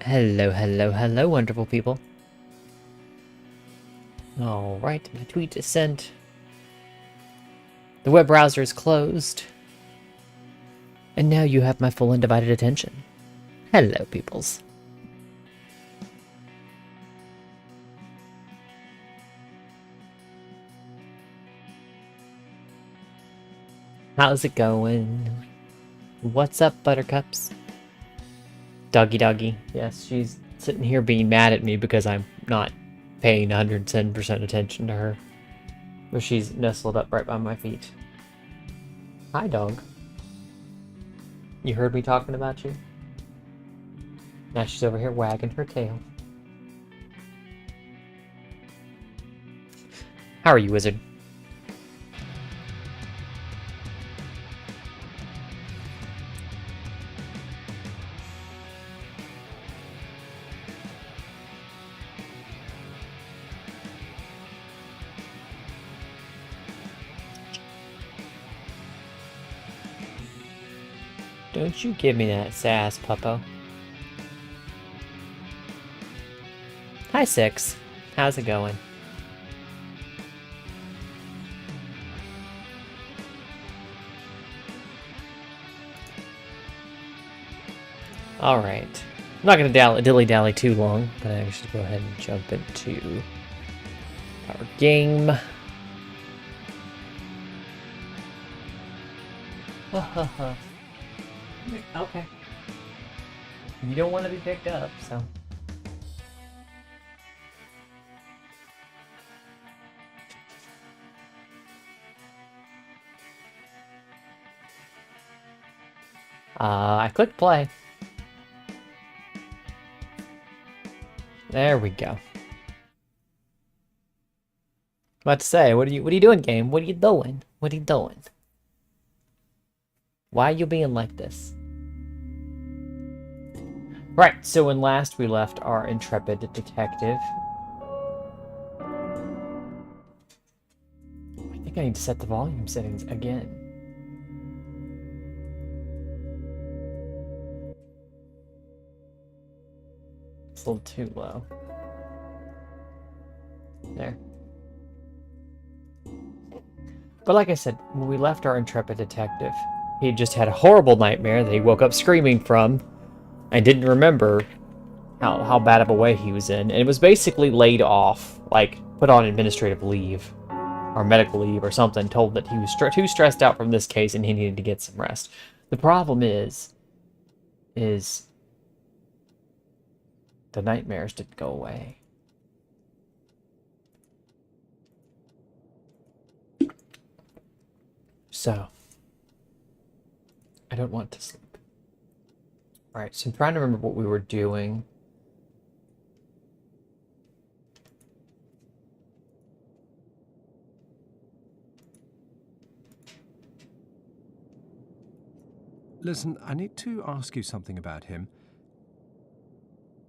Hello, hello, hello, wonderful people. Alright, my tweet is sent. The web browser is closed. And now you have my full undivided attention. Hello, peoples. How's it going? What's up, buttercups? Doggy doggy. Yes, she's sitting here being mad at me because I'm not paying 110% attention to her. But she's nestled up right by my feet. Hi, dog. You heard me talking about you? Now she's over here wagging her tail. How are you, wizard? Don't you give me that sass, puppo. Hi, Six. How's it going? Alright. I'm not going to dilly-dally too long, but I should go ahead and jump into our game. Okay. You don't want to be picked up, so... I clicked play. There we go. About to say, what are you doing, game? What are you doing? What are you doing? Why are you being like this? Right, so when last we left our intrepid detective, I think think I need to set the volume settings again. It's a little too low. There. But like I said, when we left our intrepid detective, he had just had a horrible nightmare that he woke up screaming from and didn't remember how bad of a way he was in. And it was basically laid off, like put on administrative leave or medical leave or something, told that he was too stressed out from this case and he needed to get some rest. The problem is the nightmares didn't go away. So, I don't want to sleep. Alright, so I'm trying to remember what we were doing. Listen, I need to ask you something about him.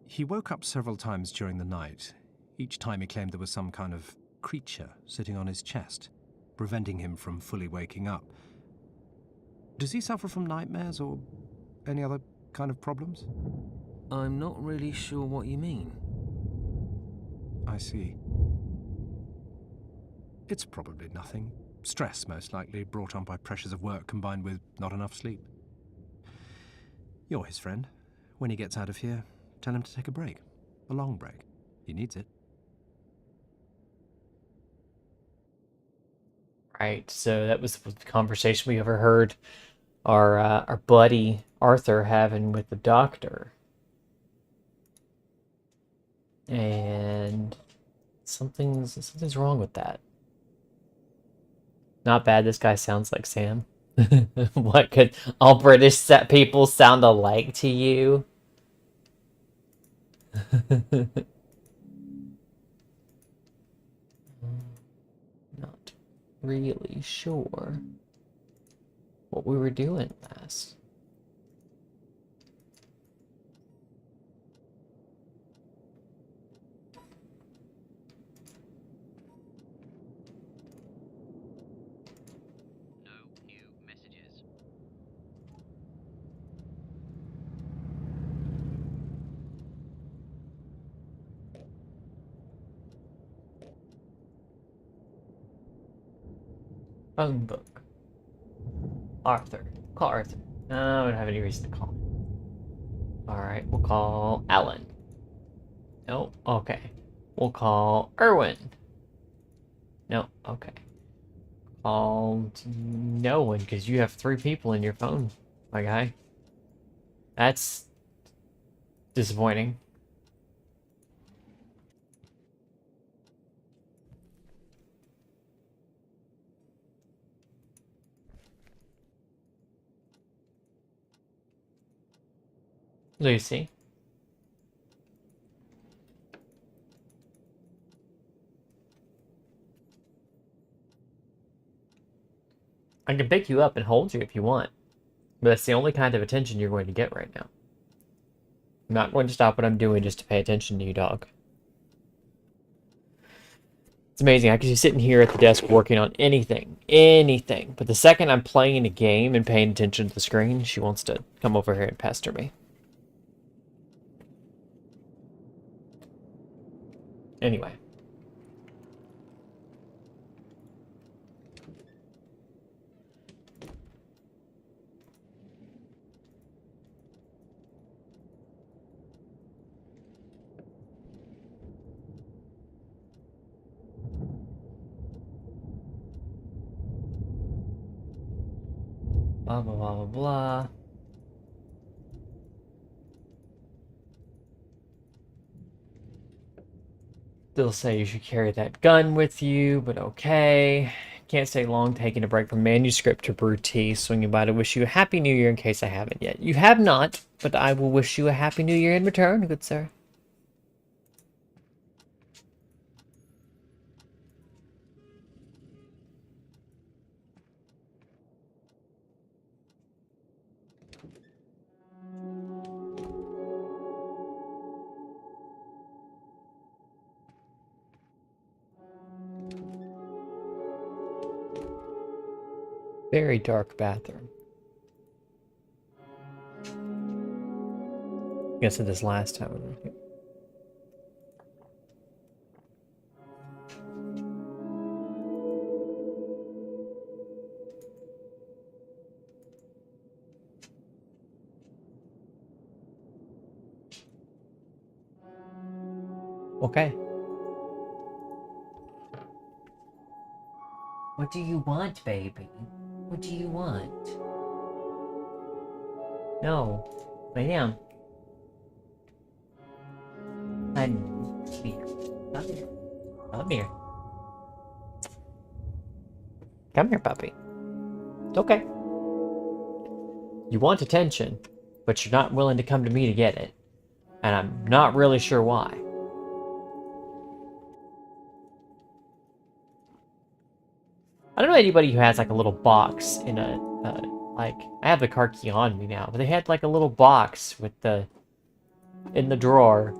He woke up several times during the night. Each time he claimed there was some kind of creature sitting on his chest, preventing him from fully waking up. Does he suffer from nightmares or any other kind of problems? I'm not really sure what you mean. I see. It's probably nothing. Stress, most likely, brought on by pressures of work combined with not enough sleep. You're his friend. When he gets out of here, tell him to take a break. A long break. He needs it. Right, so that was the conversation we overheard our buddy Arthur having with the doctor. And something's wrong with that. Not bad, this guy sounds like Sam. What could all British people sound alike to you? Not really sure what we were doing last. Phone book. Arthur. Call Arthur. No, I don't have any reason to call him. Alright, we'll call Alan. No, okay. We'll call Erwin. No, okay. Call no one, because you have 3 people in your phone, my guy. That's disappointing. Lucy. I can pick you up and hold you if you want, but that's the only kind of attention you're going to get right now. I'm not going to stop what I'm doing just to pay attention to you, dog. It's amazing. I could be sitting here at the desk working on anything. But the second I'm playing a game and paying attention to the screen, she wants to come over here and pester me. Anyway. Blah, blah, blah, blah, blah. They'll say you should carry that gun with you, but okay. Can't stay long taking a break from manuscript to brew tea. Swinging by to wish you a happy new year in case I haven't yet. You have not, but I will wish you a happy new year in return, good sir. Very dark bathroom. I guess I said this last time. Okay. What do you want, baby? What do you want? No. Lay down. Come here. Come here. Come here. Come here, puppy. It's okay. You want attention, but you're not willing to come to me to get it. And I'm not really sure why. I don't know anybody who has like a little box in a, like, I have the car key on me now, but they had like a little box with the, in the drawer.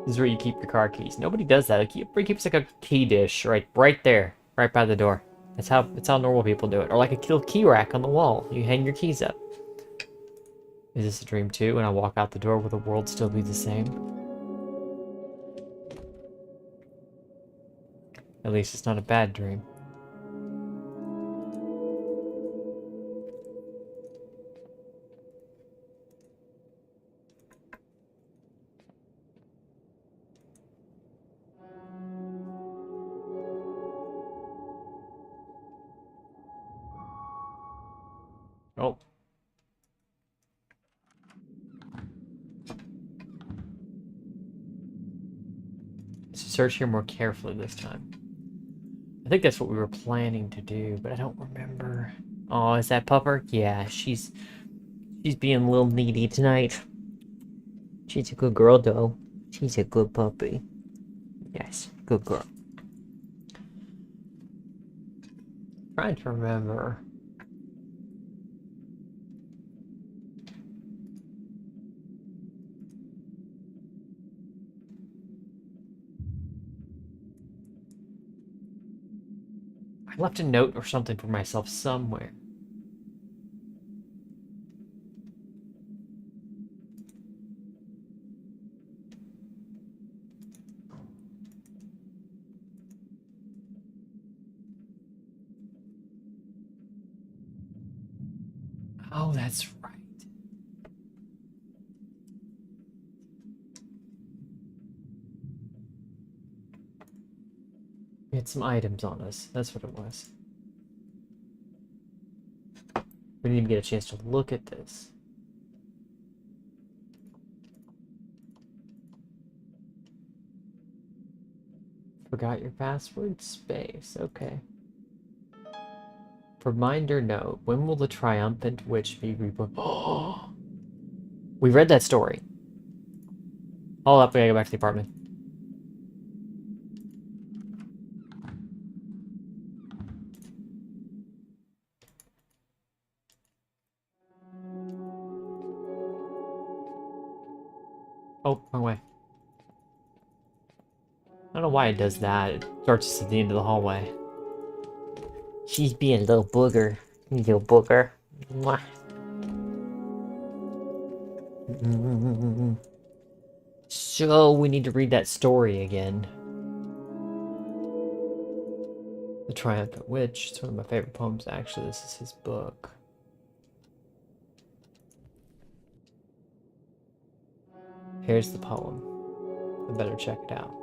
This is where you keep your car keys. Nobody does that. It keeps like a key dish right there, right by the door. That's how normal people do it. Or like a little key rack on the wall. You hang your keys up. Is this a dream too? When I walk out the door, will the world still be the same? At least it's not a bad dream. Oh. Search here more carefully this time. I think that's what we were planning to do, but I don't remember. Oh, is that Pupper? Yeah, she's being a little needy tonight. She's a good girl, though. She's a good puppy. Yes, good girl. Trying to remember. I left a note or something for myself somewhere. Oh, that's right. We had some items on us. That's what it was. We didn't even get a chance to look at this. Forgot your password? Space. Okay. Reminder note. When will the triumphant witch be reborn? Oh! We read that story. Hold up, we gotta go back to the apartment. Oh, wrong way. I don't know why it does that. It starts us at the end of the hallway. She's being a little booger. Little booger. Mwah. So, we need to read that story again. The Triumphant Witch. It's one of my favorite poems, actually. This is his book. Here's the poem. I better check it out.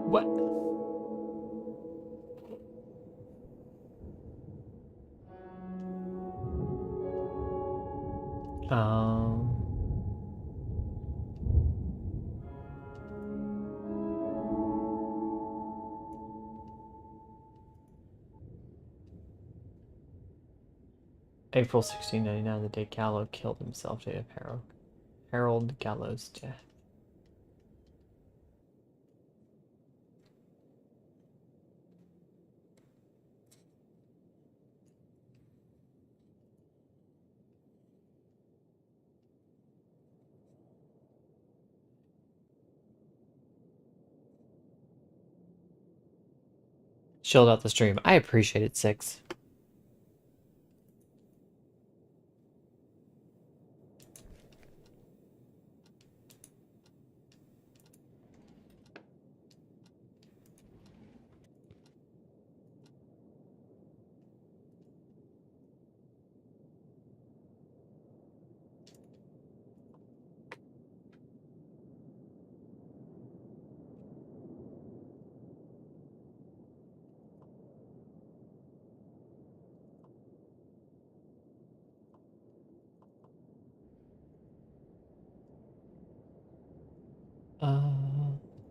What? Um... April 1699, the day Gallo killed himself, day of Harold Gallo's death. chilled out the stream. I appreciate it, Six.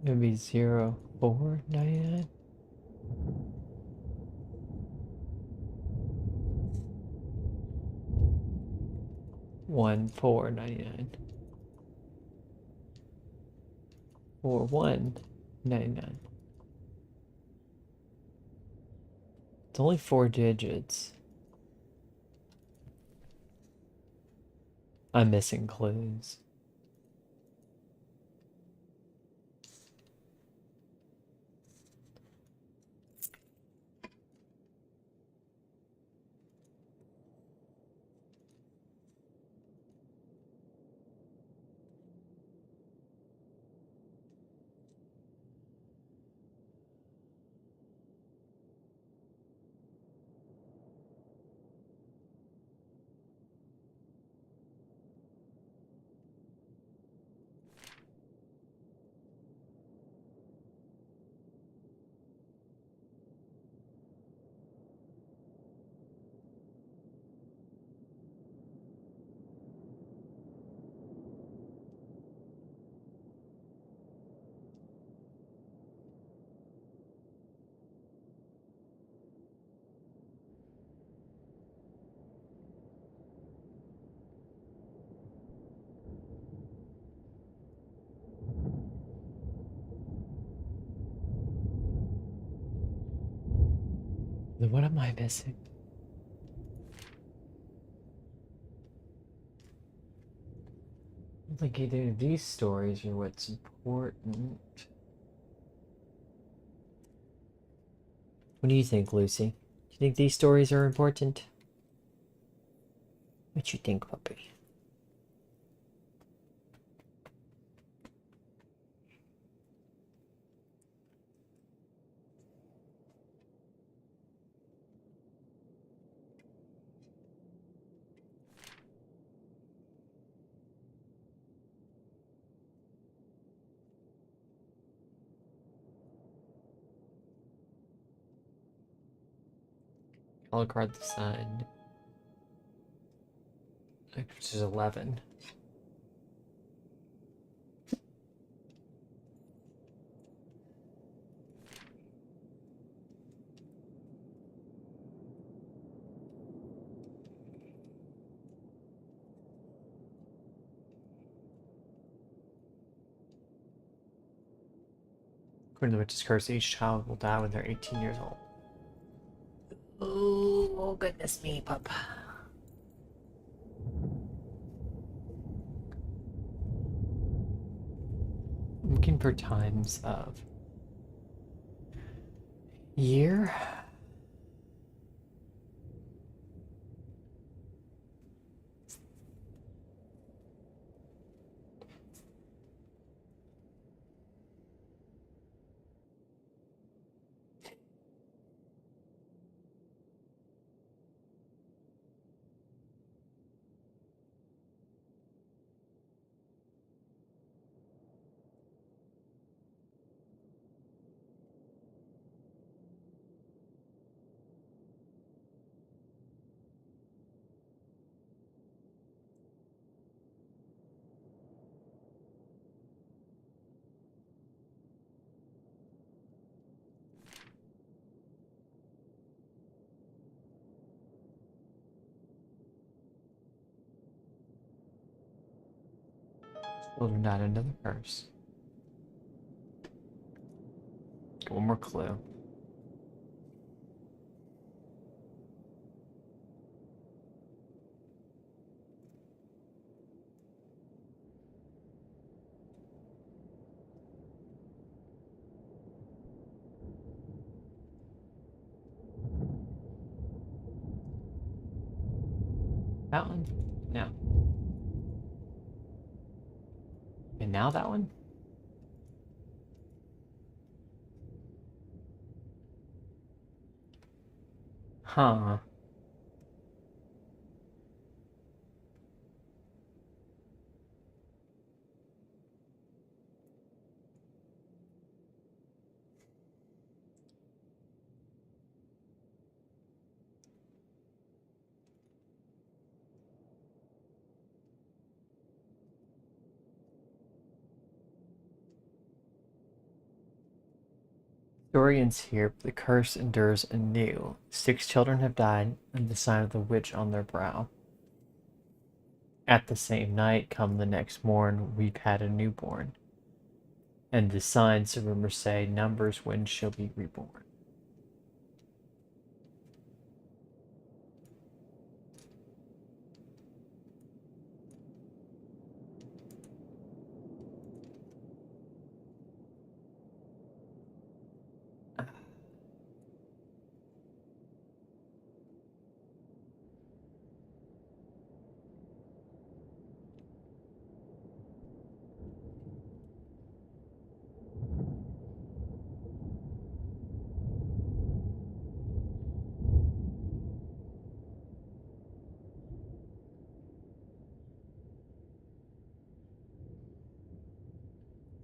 Maybe 0499. 1499. 4199. It's only 4 digits. I'm missing clues. Then what am I missing? I don't think either of these stories are what's important. What do you think, Lucy? Do you think these stories are important? What you think, puppy? Color card the sun. Which is 11. According to the witch's curse, each child will die when they're 18 years old. Oh, goodness me, pup. I'm looking for times of year. Children died under the curse. One more clue. That one? No. And now that one? Huh. Story ends here, but the curse endures anew. 6 children have died, and the sign of the witch on their brow. At the same night, come the next morn, we've had a newborn. And the signs, the rumors say, numbers when she'll be reborn.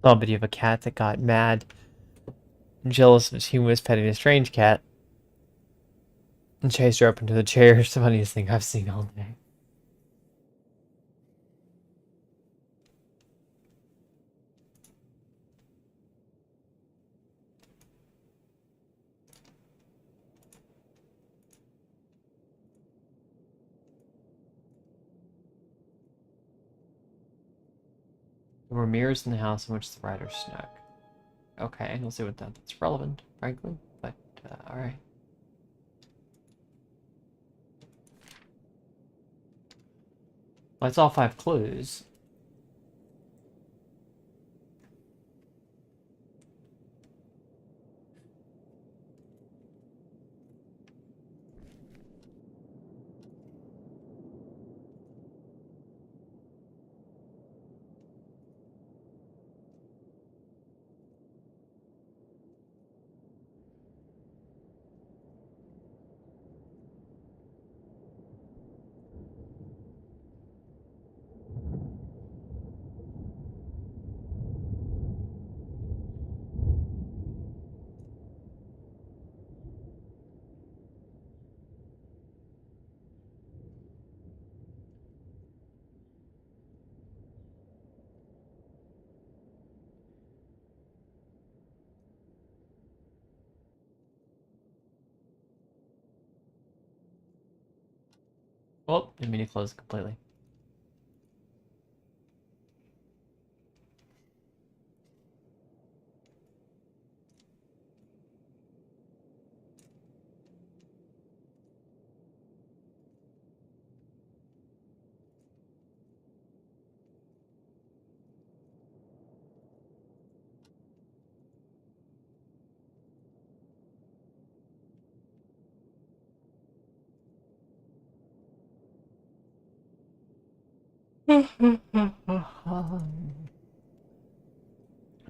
Saw a video of a cat that got mad and jealous of his human was petting a strange cat and chased her up into the chair. It's the funniest thing I've seen all day. There were mirrors in the house in which the writer snuck. Okay, we'll see what that's relevant, frankly, but alright. Well, that's all 5 clues. Oh, didn't mean to close it completely.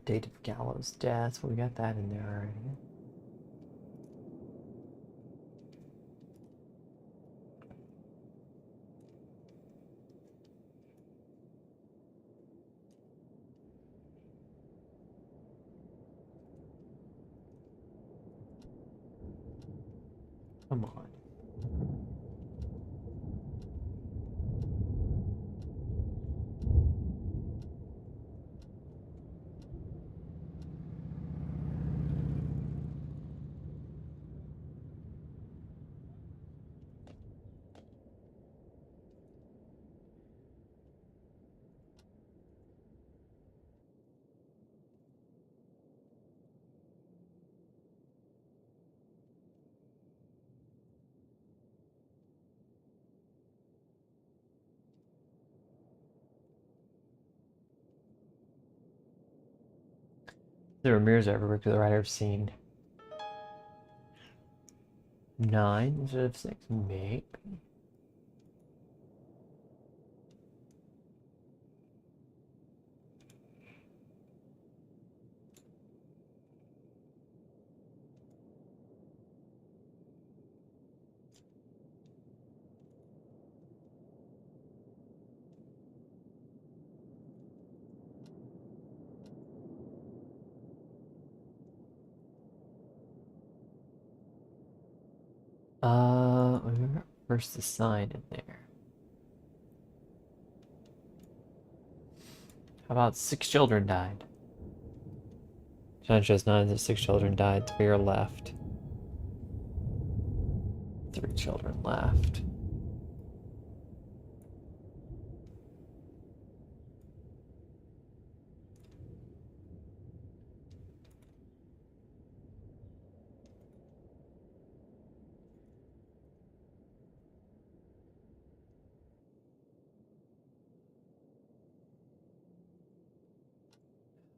Date of Gallows death. We got that in there already. Come on. There are mirrors everywhere because the writer have seen 9 instead of 6, maybe. Where's the sign in there? How about 6 children died? John shows 9 that 6 children died. 3 are left. 3 children left.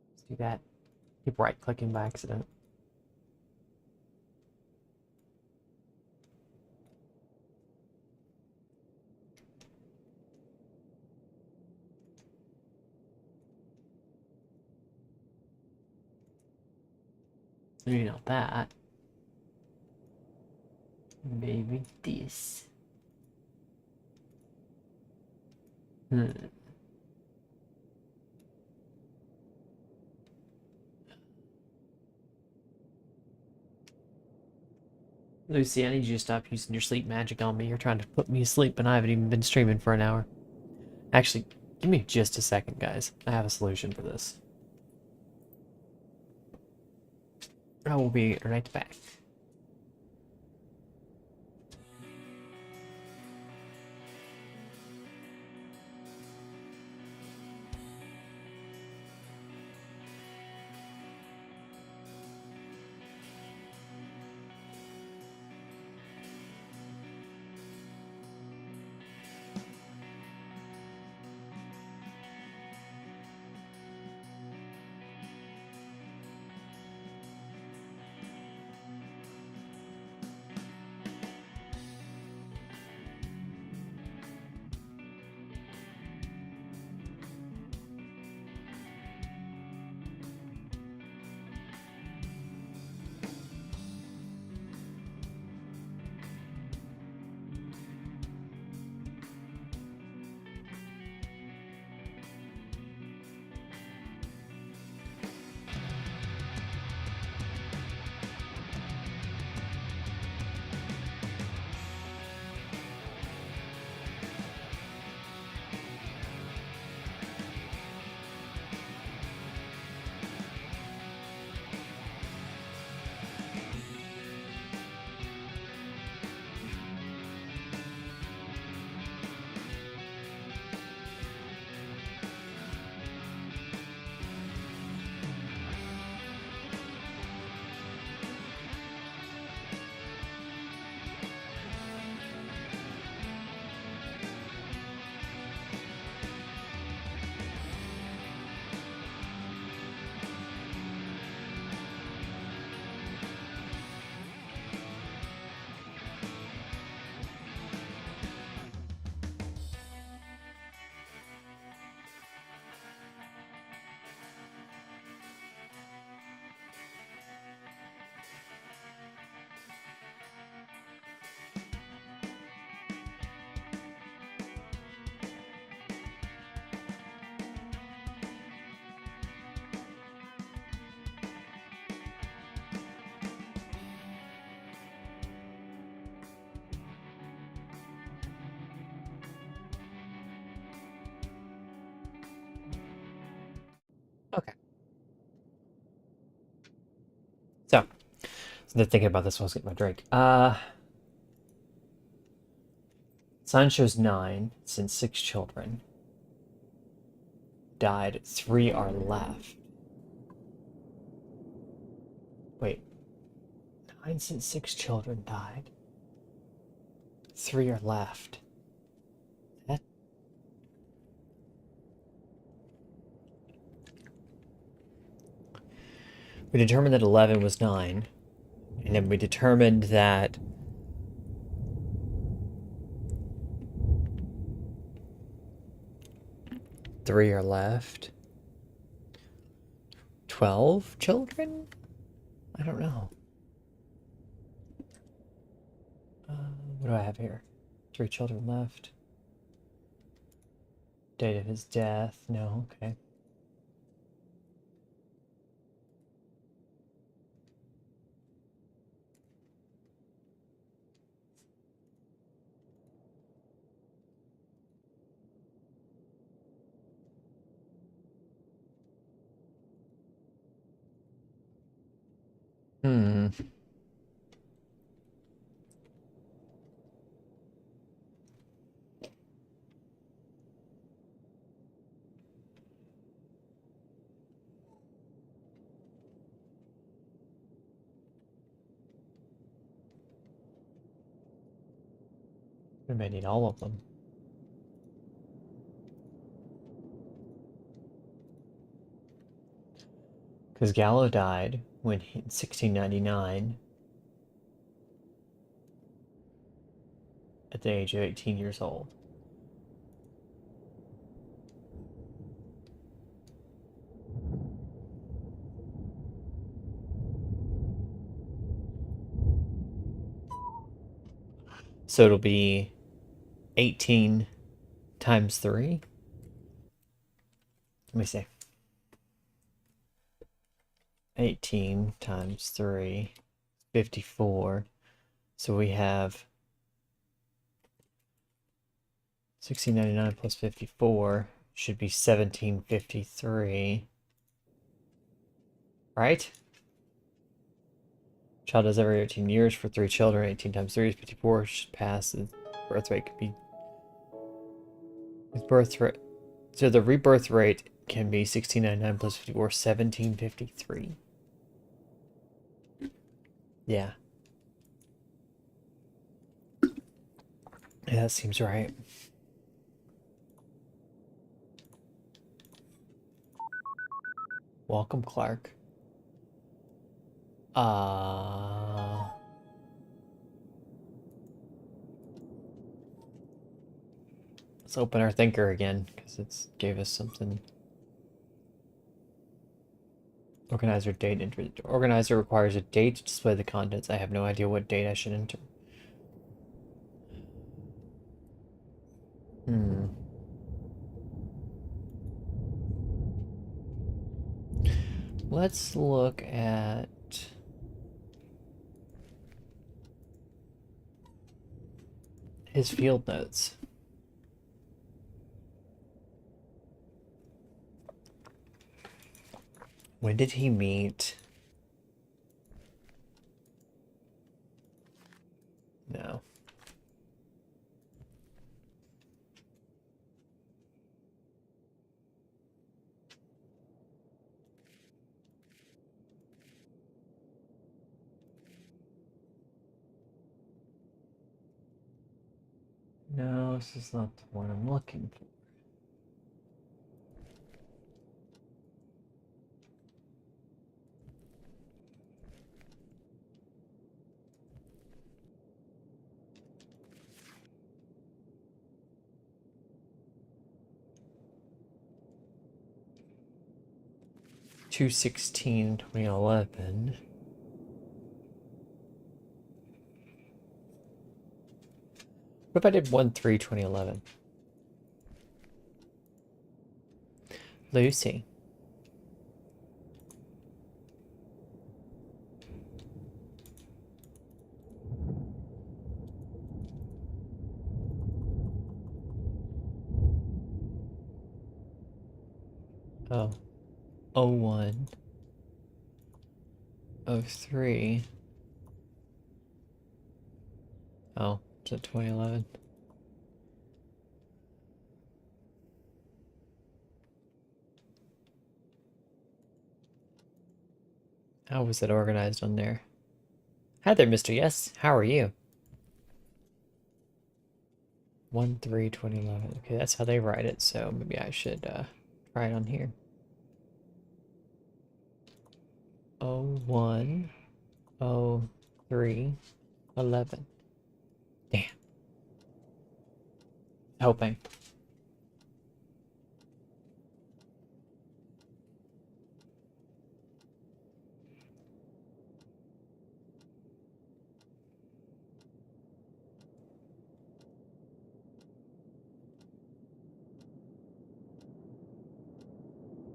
Let's do that. Keep right-clicking by accident. Maybe not that. Maybe this. Lucy, I need you to stop using your sleep magic on me. You're trying to put me asleep and I haven't even been streaming for an hour. Actually, give me just a second, guys. I have a solution for this. I will be right back. Okay. So they're thinking about this while I was getting my drink. Sign shows 9 since 6 children died. 3 are left. Wait. 9 since 6 children died. 3 are left. That... We determined that 11 was 9. And then we determined that... Three are left. 12 children? I don't know. What do I have here? 3 children left. Date of his death. No, okay. We may need all of them. Because Gallo died when in 1699 at the age of 18 years old. So it'll be 18 times 3. Let me see. 18 times 3, 54. So we have 1699 plus 54 should be 1753. Right? Child does every 18 years for 3 children. 18 times 3 is 54. Should pass. The birth rate could be. His birth rate. So the rebirth rate can be 1699 plus 54, 1753. Yeah. Yeah, that seems right. Welcome, Clark. Let's open our thinker again, because it's gave us something. Organizer date entry. Organizer requires a date to display the contents. I have no idea what date I should enter. Let's look at his field notes. When did he meet? No. No, this is not the one I'm looking for. Two 2011. What if I did 1/3/2011? Lucy. Oh. 01. 03. Oh, is it 2011? How was it organized on there? Hi there, Mr. Yes. How are you? 1/3/2011. Okay, that's how they write it, so maybe I should try it on here. 01, 03, 11. Damn. Hoping.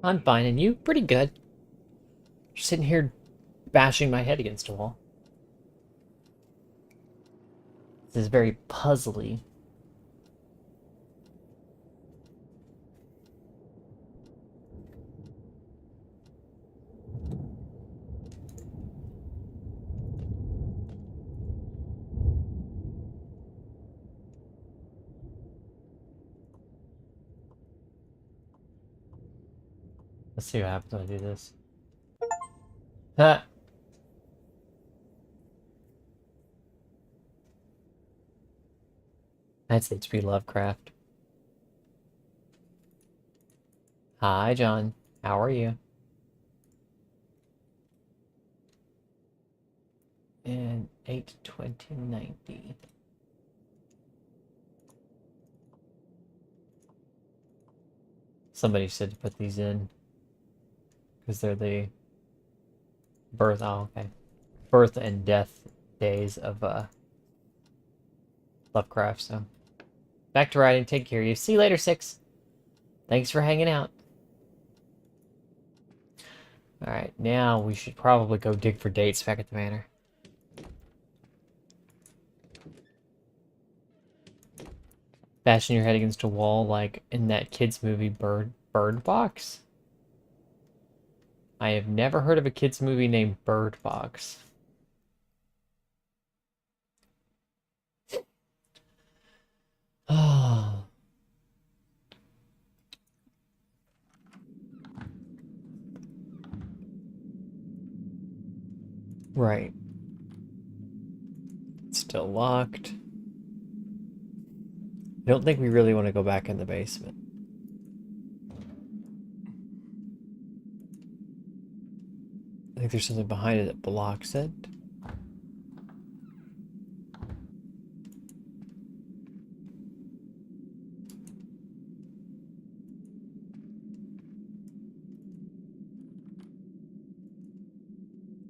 I'm fine, and you? Pretty good. Just sitting here bashing my head against a wall. This is very puzzly. Let's see what happens when I do this. Ha! I'd say H.P. Lovecraft. Hi, John. How are you? And 8/20/90. Somebody said to put these in because they're the birth. Oh, okay. Birth and death days of Lovecraft. So back to writing. Take care of you. See you later, 6. Thanks for hanging out. All right, now we should probably go dig for dates back at the manor. Bashing your head against a wall like in that kid's movie Bird Box? I have never heard of a kid's movie named Bird Box. Oh. Right. It's still locked. I don't think we really want to go back in the basement. I think there's something behind it that blocks it.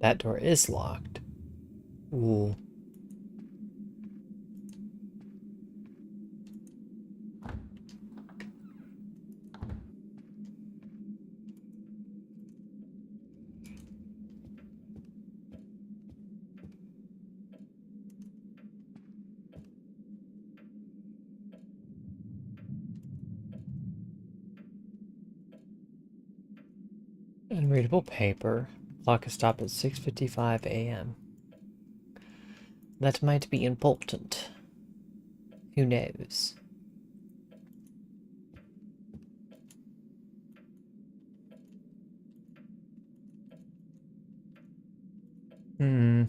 That door is locked. Ooh. Unreadable paper. Clock is stopped at 6:55 a.m. That might be important. Who knows? Hmm.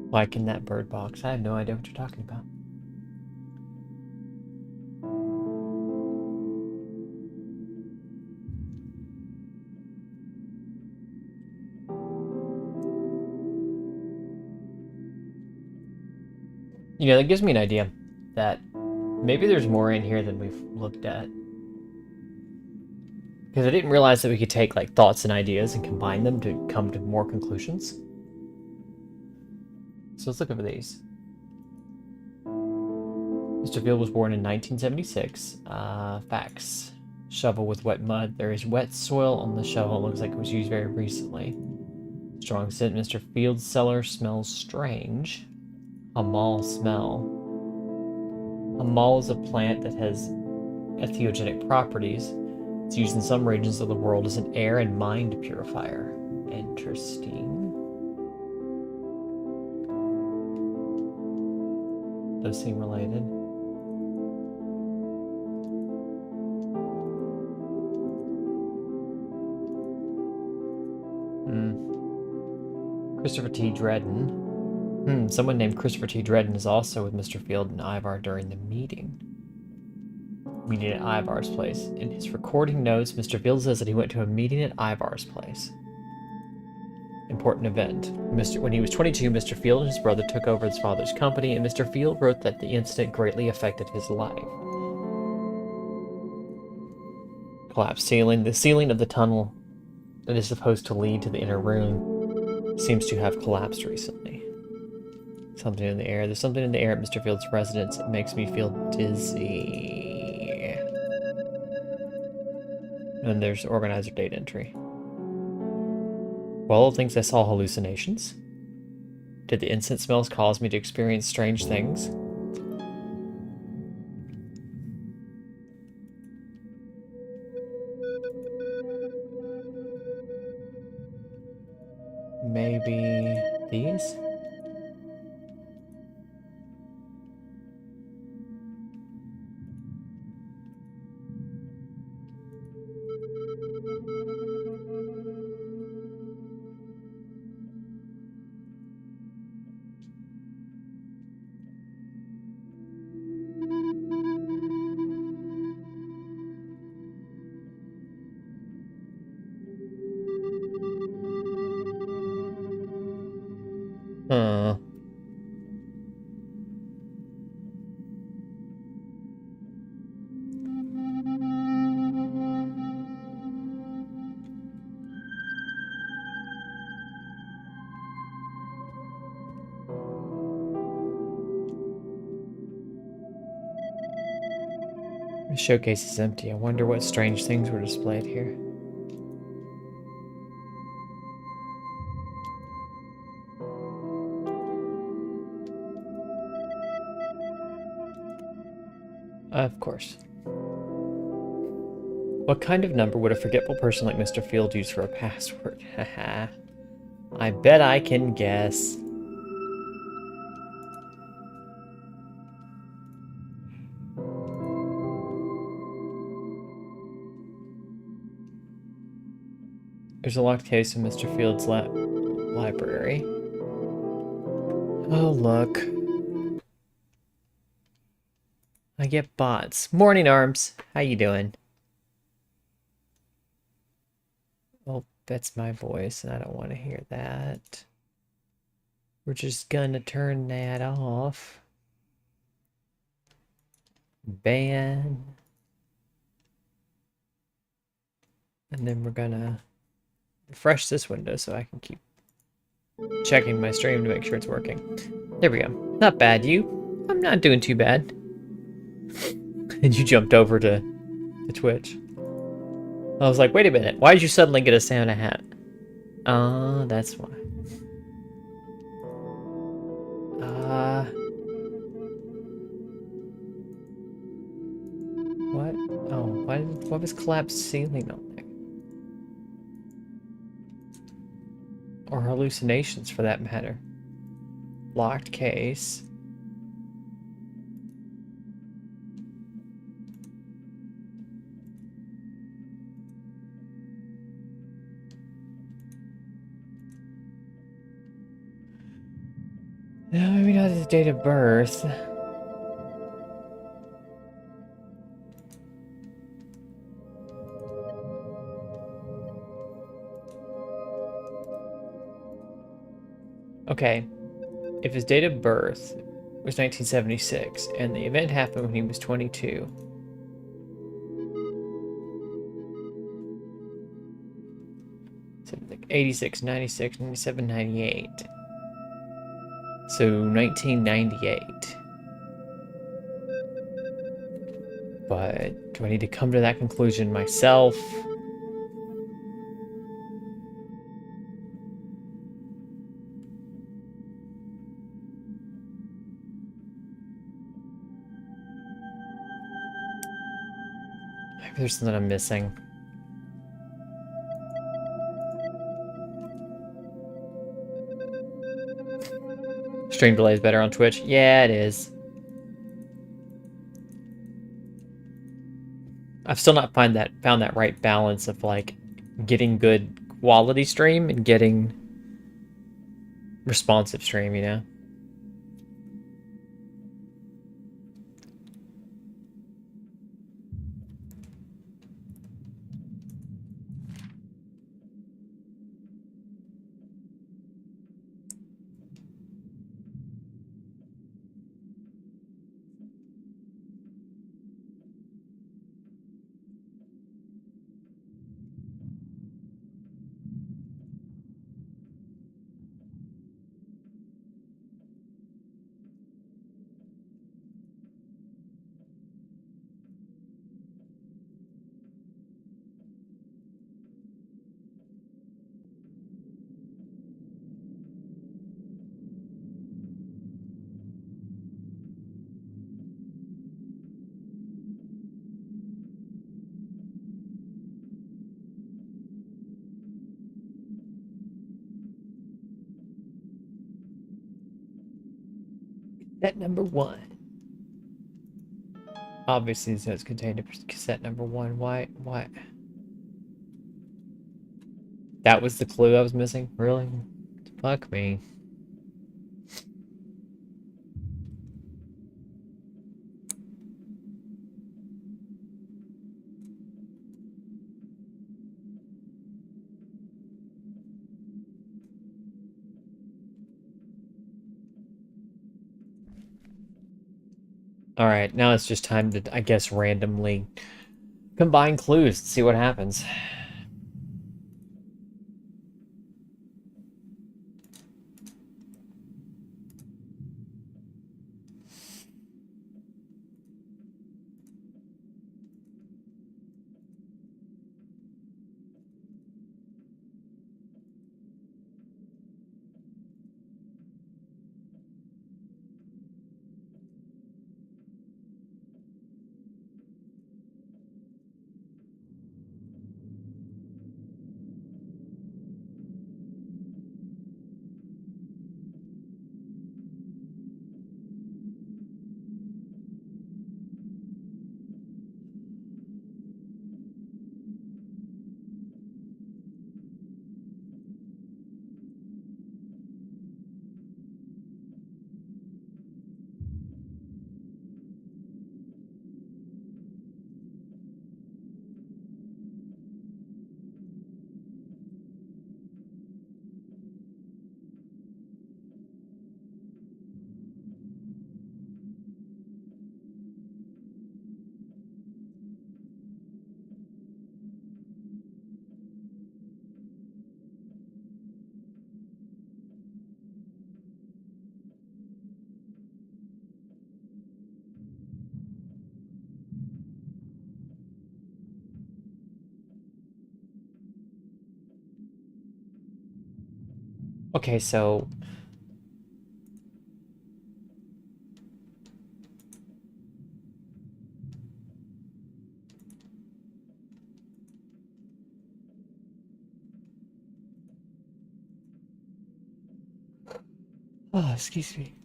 Like in that bird box. I have no idea what you're talking about. You know, that gives me an idea that maybe there's more in here than we've looked at. Because I didn't realize that we could take like thoughts and ideas and combine them to come to more conclusions. So let's look over these. Mr. Field was born in 1976. Facts. Shovel with wet mud. There is wet soil on the shovel. It looks like it was used very recently. Strong scent. Mr. Field's cellar smells strange. Hamal smell. Hamal is a plant that has entheogenic properties. It's used in some regions of the world as an air and mind purifier. Interesting. Those seem related. Christopher T. Dredden. Someone named Christopher T. Dredden is also with Mr. Field and Ivar during the meeting. Meeting at Ivar's place. In his recording notes, Mr. Field says that he went to a meeting at Ivar's place. Important event. When he was 22, Mr. Field and his brother took over his father's company, and Mr. Field wrote that the incident greatly affected his life. Collapsed ceiling. The ceiling of the tunnel that is supposed to lead to the inner room seems to have collapsed recently. Something in the air. There's something in the air at Mr. Field's residence that makes me feel dizzy. And there's organizer date entry. Well, thinks I saw hallucinations. Did the incense smells cause me to experience strange things? Maybe... These? Huh. The showcase is empty. I wonder what strange things were displayed here. Of course. What kind of number would a forgetful person like Mr. Field use for a password? Haha. I bet I can guess. There's a locked case in Mr. Field's library. Oh, look. I get bots. Morning, Arms. How you doing? Well, that's my voice, and I don't want to hear that. We're just gonna turn that off. Ban. And then we're gonna refresh this window so I can keep checking my stream to make sure it's working. There we go. Not bad, you. I'm not doing too bad. And you jumped over to Twitch. I was like, wait a minute. Why did you suddenly get a Santa hat? That's why. What? Oh, what was collapsed ceiling on there? Or hallucinations, for that matter. Locked case. No, maybe not his date of birth. Okay, if his date of birth was 1976 and the event happened when he was 22, so like 86, 96, 97, 98. So 1998. But do I need to come to that conclusion myself? Maybe there's something I'm missing. Stream delay is better on Twitch. Yeah, it is. I've still not found that right balance of like getting good quality stream and getting responsive stream, you know? Cassette number 1. Obviously, these notes contained cassette number 1. Why? That was the clue I was missing? Really? Fuck me. Alright, now it's just time to, I guess, randomly combine clues to see what happens. Okay, so... Oh, excuse me.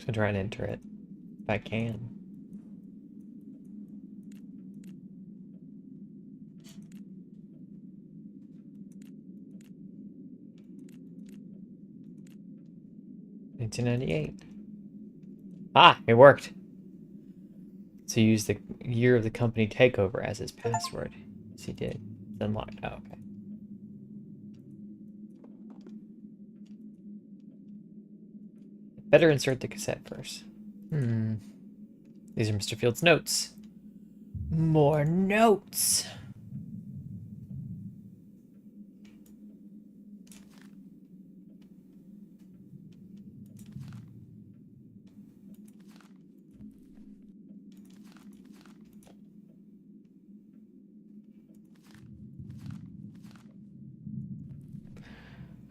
I'm gonna try and enter it, if I can. $1998. Ah, it worked. So use the year of the company takeover as his password. Yes, he did. It's unlocked. Oh, okay. Better insert the cassette first. These are Mr. Field's notes. More notes.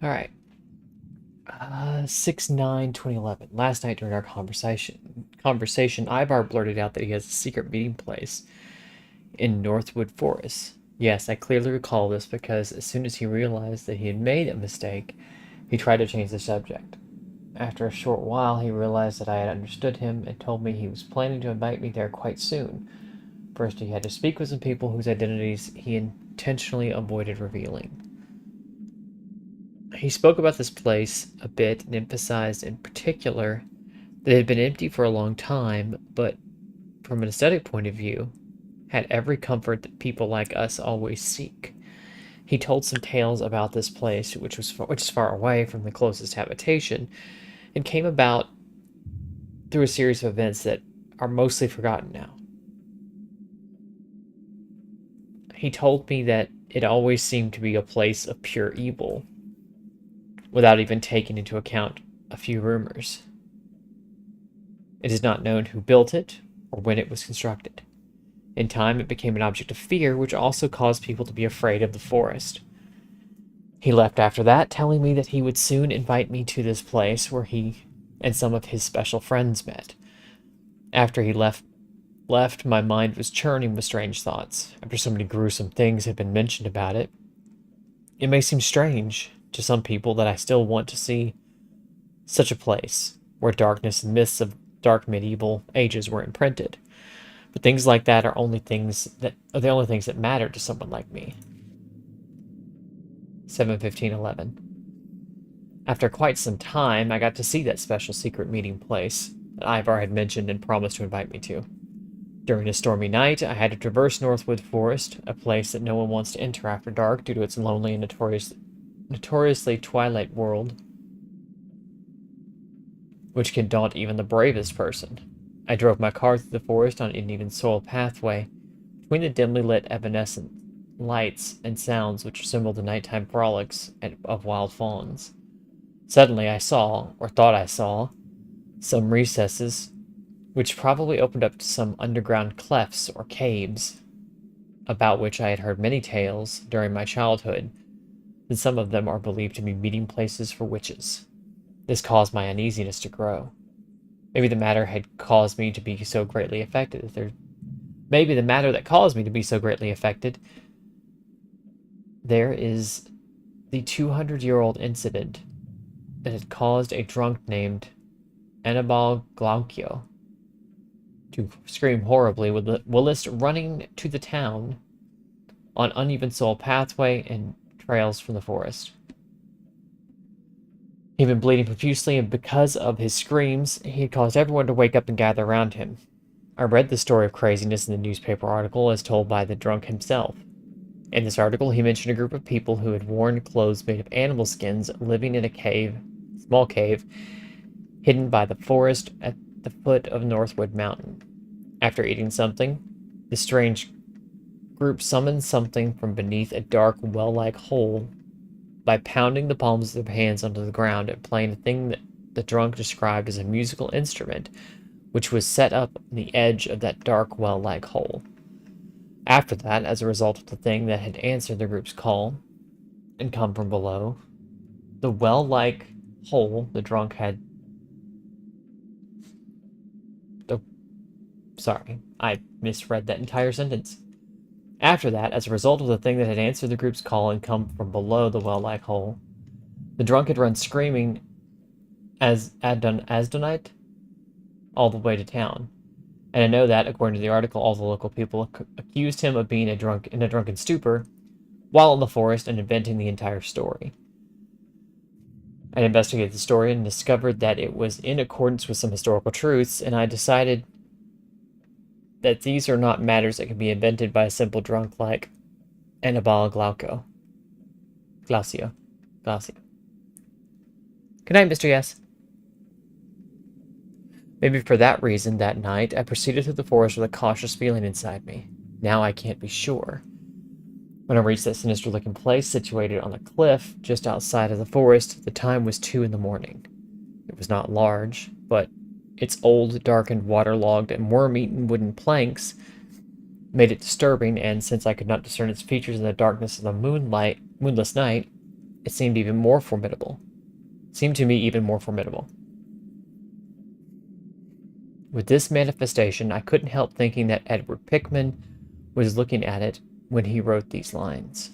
All right. 6/9/2011. Last night during our conversation, Ivar blurted out that he has a secret meeting place in Northwood Forest. Yes, I clearly recall this because as soon as he realized that he had made a mistake, he tried to change the subject. After a short while, he realized that I had understood him and told me he was planning to invite me there quite soon. First, he had to speak with some people whose identities he intentionally avoided revealing. He spoke about this place a bit and emphasized in particular that it had been empty for a long time, but from an aesthetic point of view, had every comfort that people like us always seek. He told some tales about this place, which is far away from the closest habitation, and came about through a series of events that are mostly forgotten now. He told me that it always seemed to be a place of pure evil, without even taking into account a few rumors. It is not known who built it or when it was constructed. In time, it became an object of fear, which also caused people to be afraid of the forest. He left after that, telling me that he would soon invite me to this place where he and some of his special friends met. After he left, my mind was churning with strange thoughts. After so many gruesome things had been mentioned about it, it may seem strange to some people that I still want to see such a place where darkness and myths of dark medieval ages were imprinted. But things like that are the only things that matter to someone like me. 7:15:11. After quite some time, I got to see that special secret meeting place that Ivar had mentioned and promised to invite me to. During a stormy night, I had to traverse Northwood Forest, a place that no one wants to enter after dark due to its lonely and notoriously twilight world, which can daunt even the bravest person. I drove my car through the forest on an even soil pathway, between the dimly lit evanescent lights and sounds which resembled the nighttime frolics of wild fawns. Suddenly I saw, or thought I saw, some recesses, which probably opened up to some underground clefts or caves, about which I had heard many tales during my childhood, and some of them are believed to be meeting places for witches. This caused my uneasiness to grow. Maybe the matter that caused me to be so greatly affected. There is the 200-year-old incident that had caused a drunk named Annibal Glaucio to scream horribly, with Willis running to the town on uneven soil pathway and trails from the forest. He'd been bleeding profusely, and because of his screams, he had caused everyone to wake up and gather around him. I read the story of craziness in the newspaper article as told by the drunk himself. In this article, he mentioned a group of people who had worn clothes made of animal skins, living in a small cave, hidden by the forest at the foot of Northwood Mountain. After eating something, the strange group summoned something from beneath a dark, well-like hole by pounding the palms of their hands onto the ground and playing a thing that the drunk described as a musical instrument, which was set up on the edge of that dark, well-like hole. After that, as a result of the thing that had answered the group's call and come from below, the well-like hole the drunk had... Sorry, I misread that entire sentence. After that, as a result of the thing that had answered the group's call and come from below the well-like hole, the drunk had run screaming as Asdonite all the way to town. And I know that, according to the article, all the local people accused him of being in a drunken stupor while in the forest and inventing the entire story. I investigated the story and discovered that it was in accordance with some historical truths, and I decided that these are not matters that can be invented by a simple drunk like Annibal Glaucio. Good night, Mr. Yes. Maybe for that reason, that night, I proceeded through the forest with a cautious feeling inside me. Now I can't be sure. When I reached that sinister-looking place situated on a cliff just outside of the forest, the time was 2 a.m. It was not large, but its old, darkened, waterlogged, and worm-eaten wooden planks made it disturbing, and since I could not discern its features in the darkness of the moonless night, it seemed to me even more formidable. With this manifestation, I couldn't help thinking that Edward Pickman was looking at it when he wrote these lines.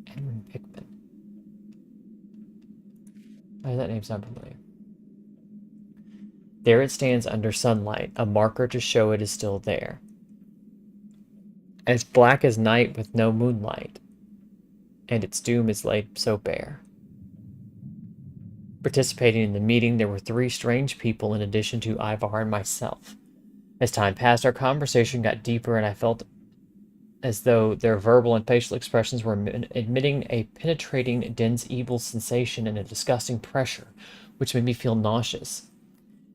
Edward Pickman. Why does that name sound familiar? There it stands under sunlight, a marker to show it is still there. As black as night with no moonlight, and its doom is laid so bare. Participating in the meeting, there were 3 strange people in addition to Ivar and myself. As time passed, our conversation got deeper, and I felt as though their verbal and facial expressions were emitting a penetrating, dense, evil sensation and a disgusting pressure, which made me feel nauseous.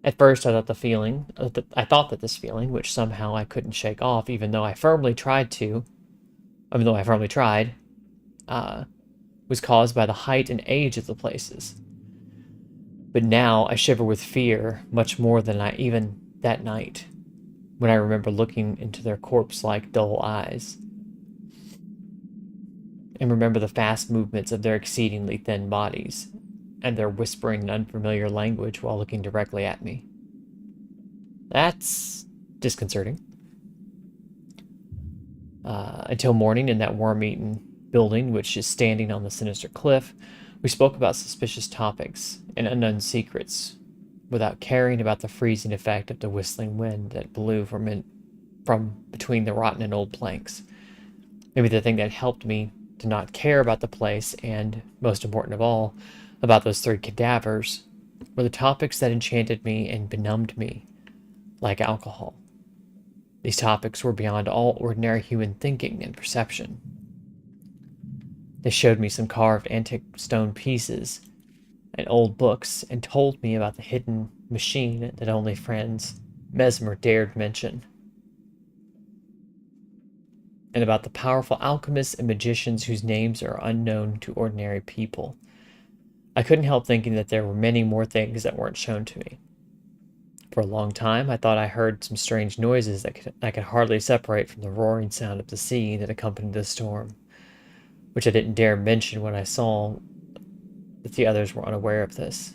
At first, I thought that this feeling, which somehow I couldn't shake off, even though I firmly tried, was caused by the height and age of the places. But now I shiver with fear much more than even that night, when I remember looking into their corpse-like dull eyes. and remember the fast movements of their exceedingly thin bodies, and their whispering in unfamiliar language while looking directly at me. That's disconcerting. Until morning in that worm-eaten building, which is standing on the sinister cliff, we spoke about suspicious topics and unknown secrets, without caring about the freezing effect of the whistling wind that blew from between the rotten and old planks. Maybe the thing that helped me to not care about the place, and, most important of all, about those 3 cadavers, were the topics that enchanted me and benumbed me, like alcohol. These topics were beyond all ordinary human thinking and perception. They showed me some carved antique stone pieces and old books, and told me about the hidden machine that only Franz Mesmer dared mention, and about the powerful alchemists and magicians whose names are unknown to ordinary people. I couldn't help thinking that there were many more things that weren't shown to me. For a long time, I thought I heard some strange noises that I could hardly separate from the roaring sound of the sea that accompanied the storm, which I didn't dare mention when I saw that the others were unaware of this.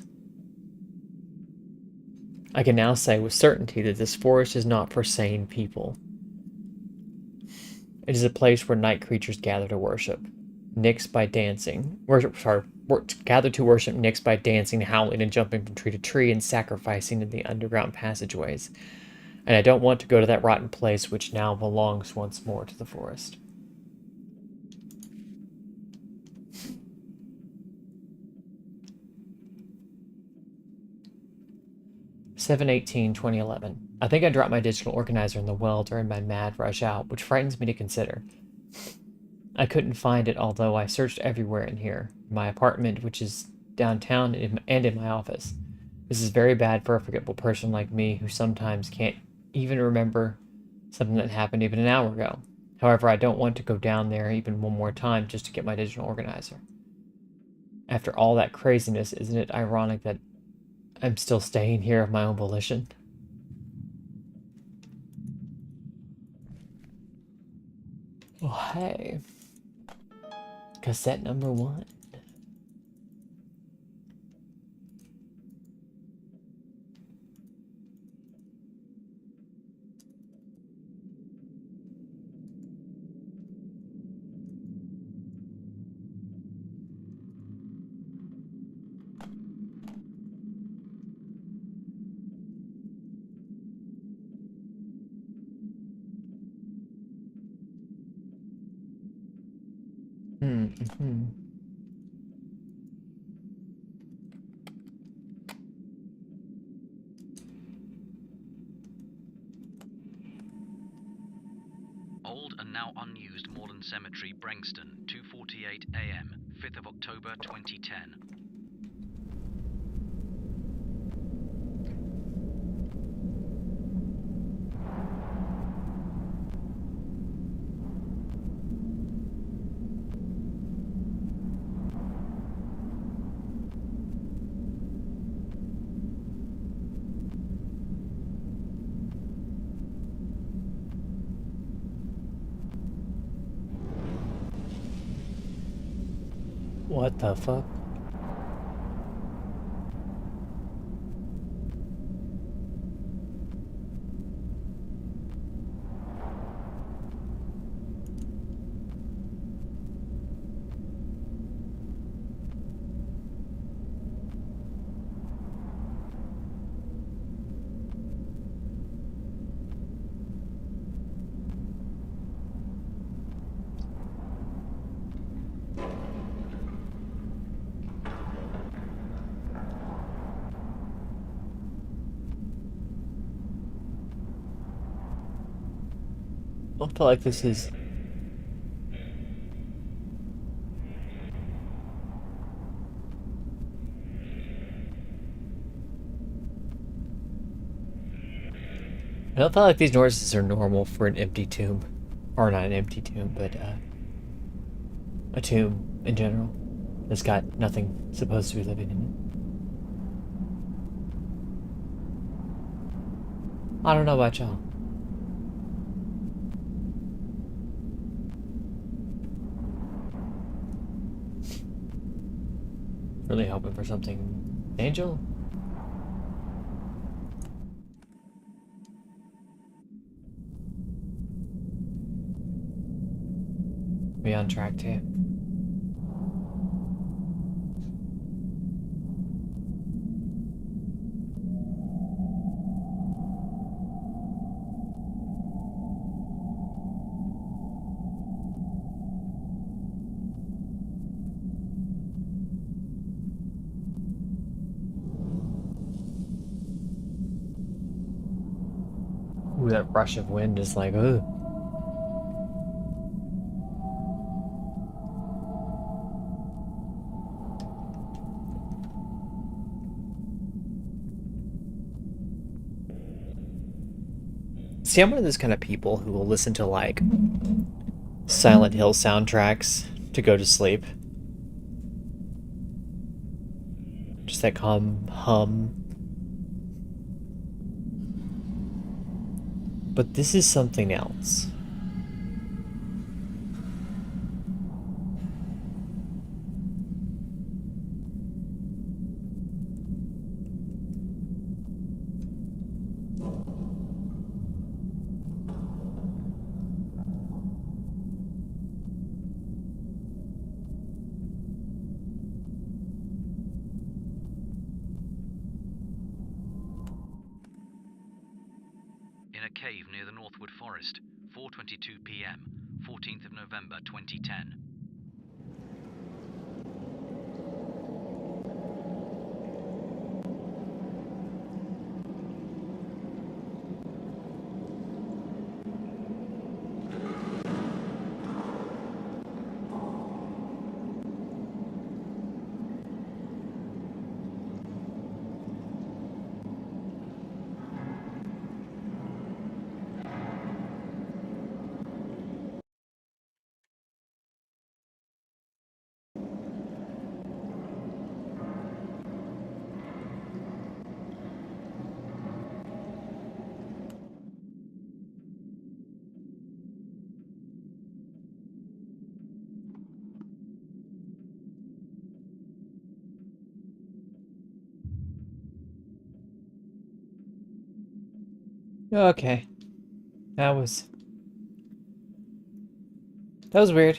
I can now say with certainty that this forest is not for sane people. It is a place where night creatures gather to worship, Nyx by dancing. Gather to worship Nyx by dancing, howling, and jumping from tree to tree, and sacrificing in the underground passageways. And I don't want to go to that rotten place which now belongs once more to the forest. (7/18/2011). I think I dropped my digital organizer in the well during my mad rush out, which frightens me to consider. I couldn't find it, although I searched everywhere in here. My apartment, which is downtown, and in my office. This is very bad for a forgetful person like me, who sometimes can't even remember something that happened even an hour ago. However, I don't want to go down there even one more time just to get my digital organizer. After all that craziness, isn't it ironic that I'm still staying here of my own volition? Oh, hey. Cassette number 1. Mm-hmm. Old and now unused Moreland Cemetery, Brengston, 2:48 a.m., 5th of October 2010. What the fuck? I feel like this is... I don't feel like these noises are normal for an empty tomb. Or not an empty tomb, but a tomb in general. That's got nothing supposed to be living in it. I don't know about y'all. Really hoping for something. Angel? We on track too. Ooh, that rush of wind is like, ugh. See, I'm one of those kind of people who will listen to like Silent Hill soundtracks to go to sleep. Just that calm hum. But this is something else. In a cave near the Northwood Forest, 4:22 p.m., 14th of November 2010. Okay. That was weird.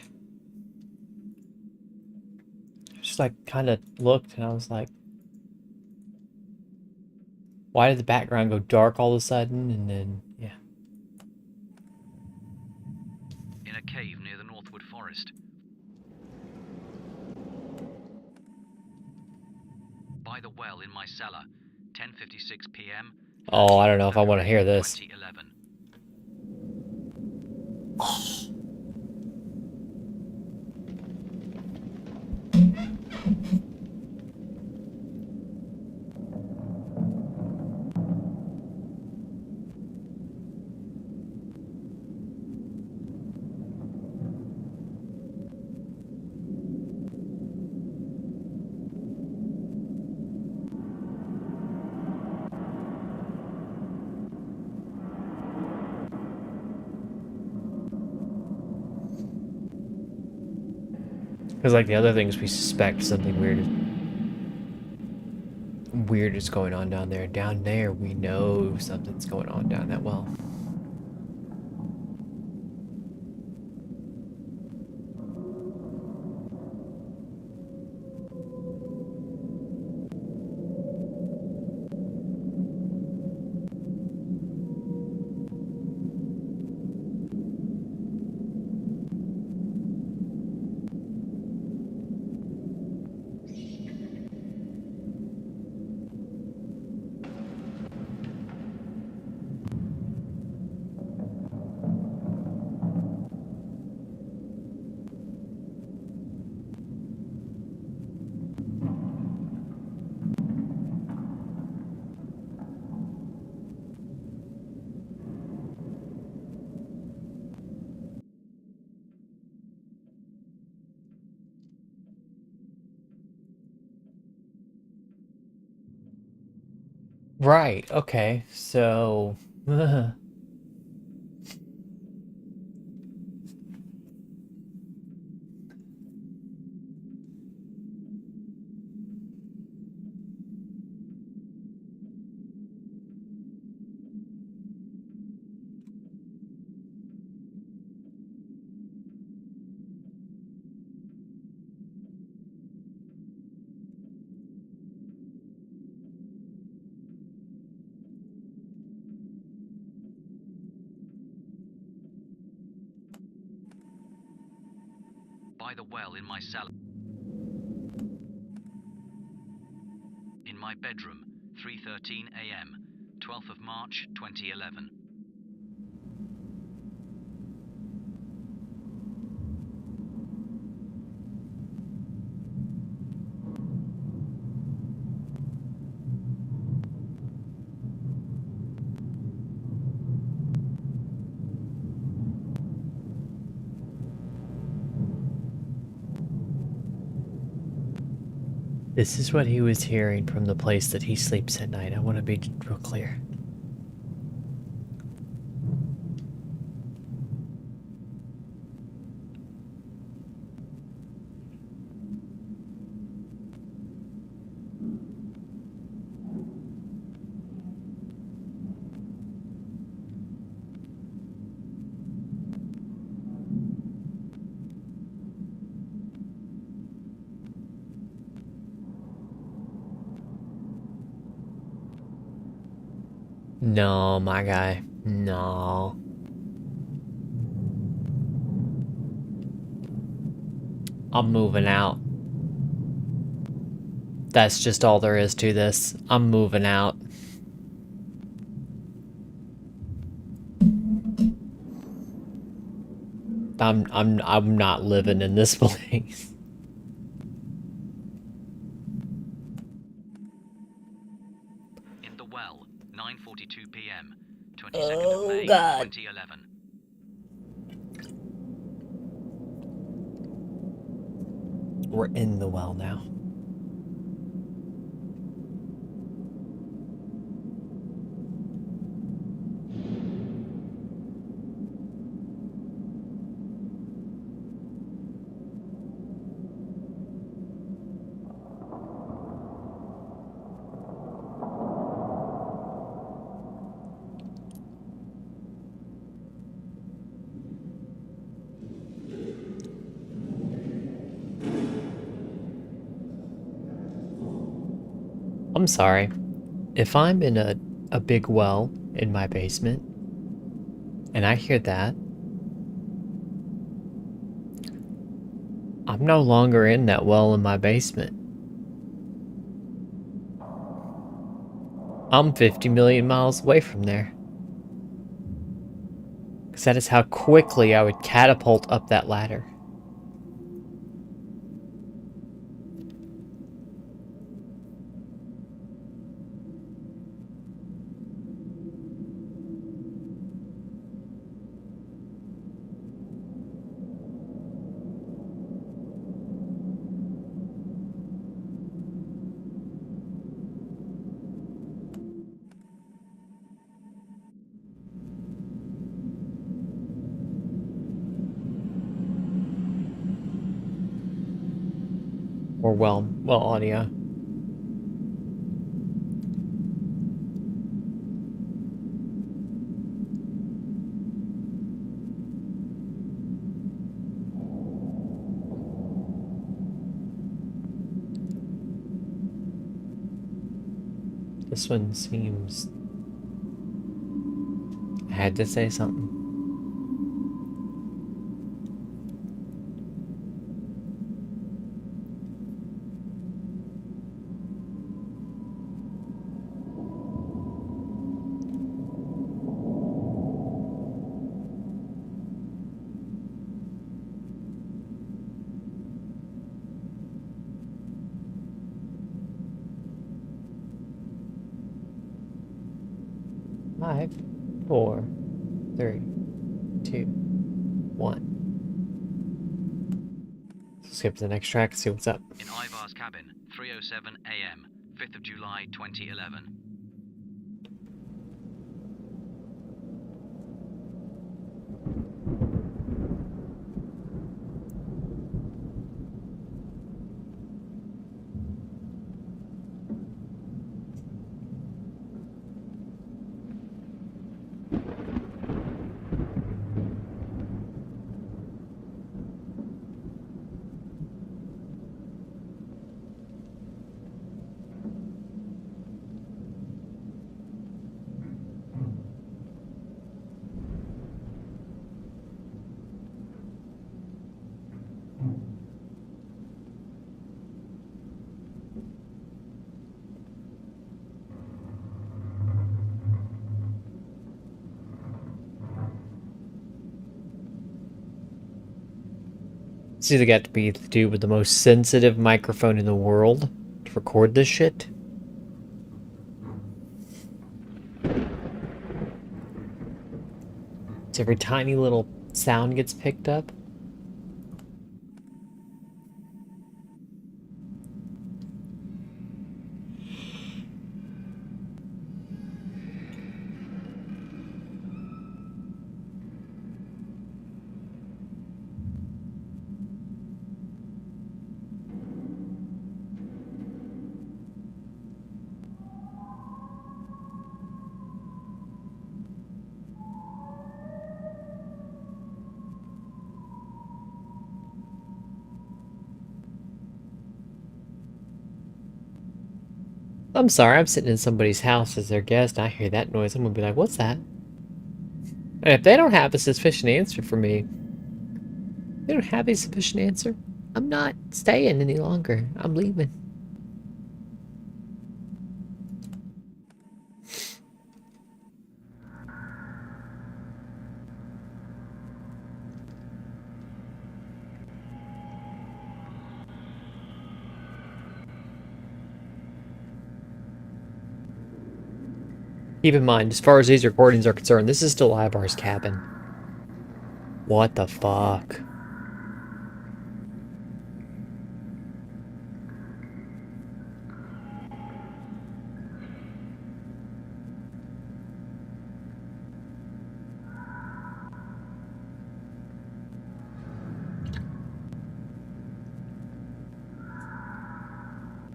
Just like kind of looked and I was like, why did the background go dark all of a sudden? And then, yeah. In a cave near the Northwood Forest. By the well in my cellar, 10:56 p.m. Oh, I don't know if I want to February hear this. 2011. Because like the other things, we suspect something weird is going on down there. Down there, we know something's going on down that well. Right, okay, so... By the well in my cellar. In my bedroom, 3:13 a.m., 12th of March, 2011. This is what he was hearing from the place that he sleeps at night. I want to be real clear. No, my guy. No. I'm moving out. That's just all there is to this. I'm moving out. I'm not living in this place. In the well, 9:42 p.m., 22nd of May, 2011. We're in the well now. I'm sorry. If I'm in a big well in my basement, and I hear that, I'm no longer in that well in my basement. I'm 50 million miles away from there. Because that is how quickly I would catapult up that ladder. Or well audio. This one seems... I had to say something. Five, 4, 3, 2, 1. Skip to the next track and see what's up. In Ivar's cabin, 3:07 a.m., 5th of July, 2011. It's either got to be the dude with the most sensitive microphone in the world to record this shit. So every tiny little sound gets picked up. I'm sorry, I'm sitting in somebody's house as their guest, and I hear that noise. I'm gonna be like, what's that? And if they don't have a sufficient answer for me, they don't have a sufficient answer, I'm not staying any longer. I'm leaving. Keep in mind, as far as these recordings are concerned, this is still Ivar's cabin. What the fuck?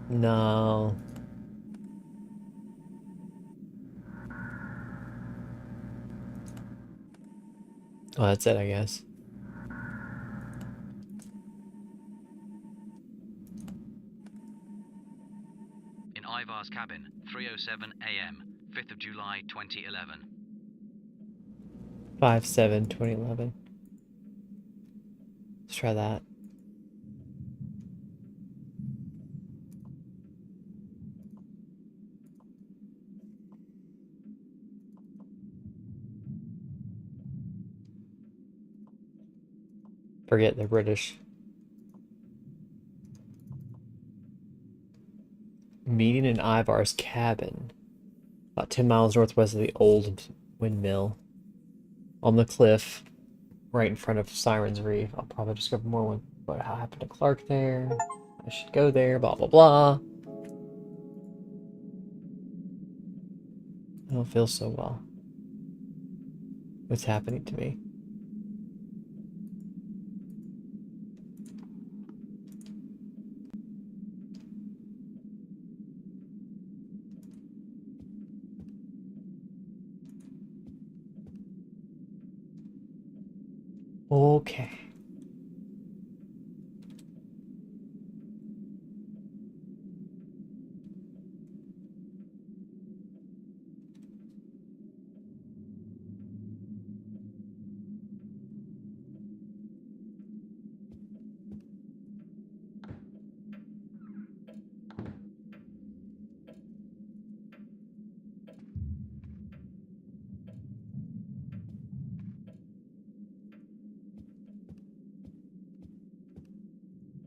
No. Oh, that's it, I guess. In Ivar's cabin, 3:07 a.m., 5th of July 2011. 5/7/2011. Let's try that. Forget they're British. Meeting in Ivar's cabin. About 10 miles northwest of the old windmill. On the cliff, right in front of Siren's Reef. I'll probably discover more about how happened to Clark there. I should go there, blah blah blah. I don't feel so well. What's happening to me? Okay.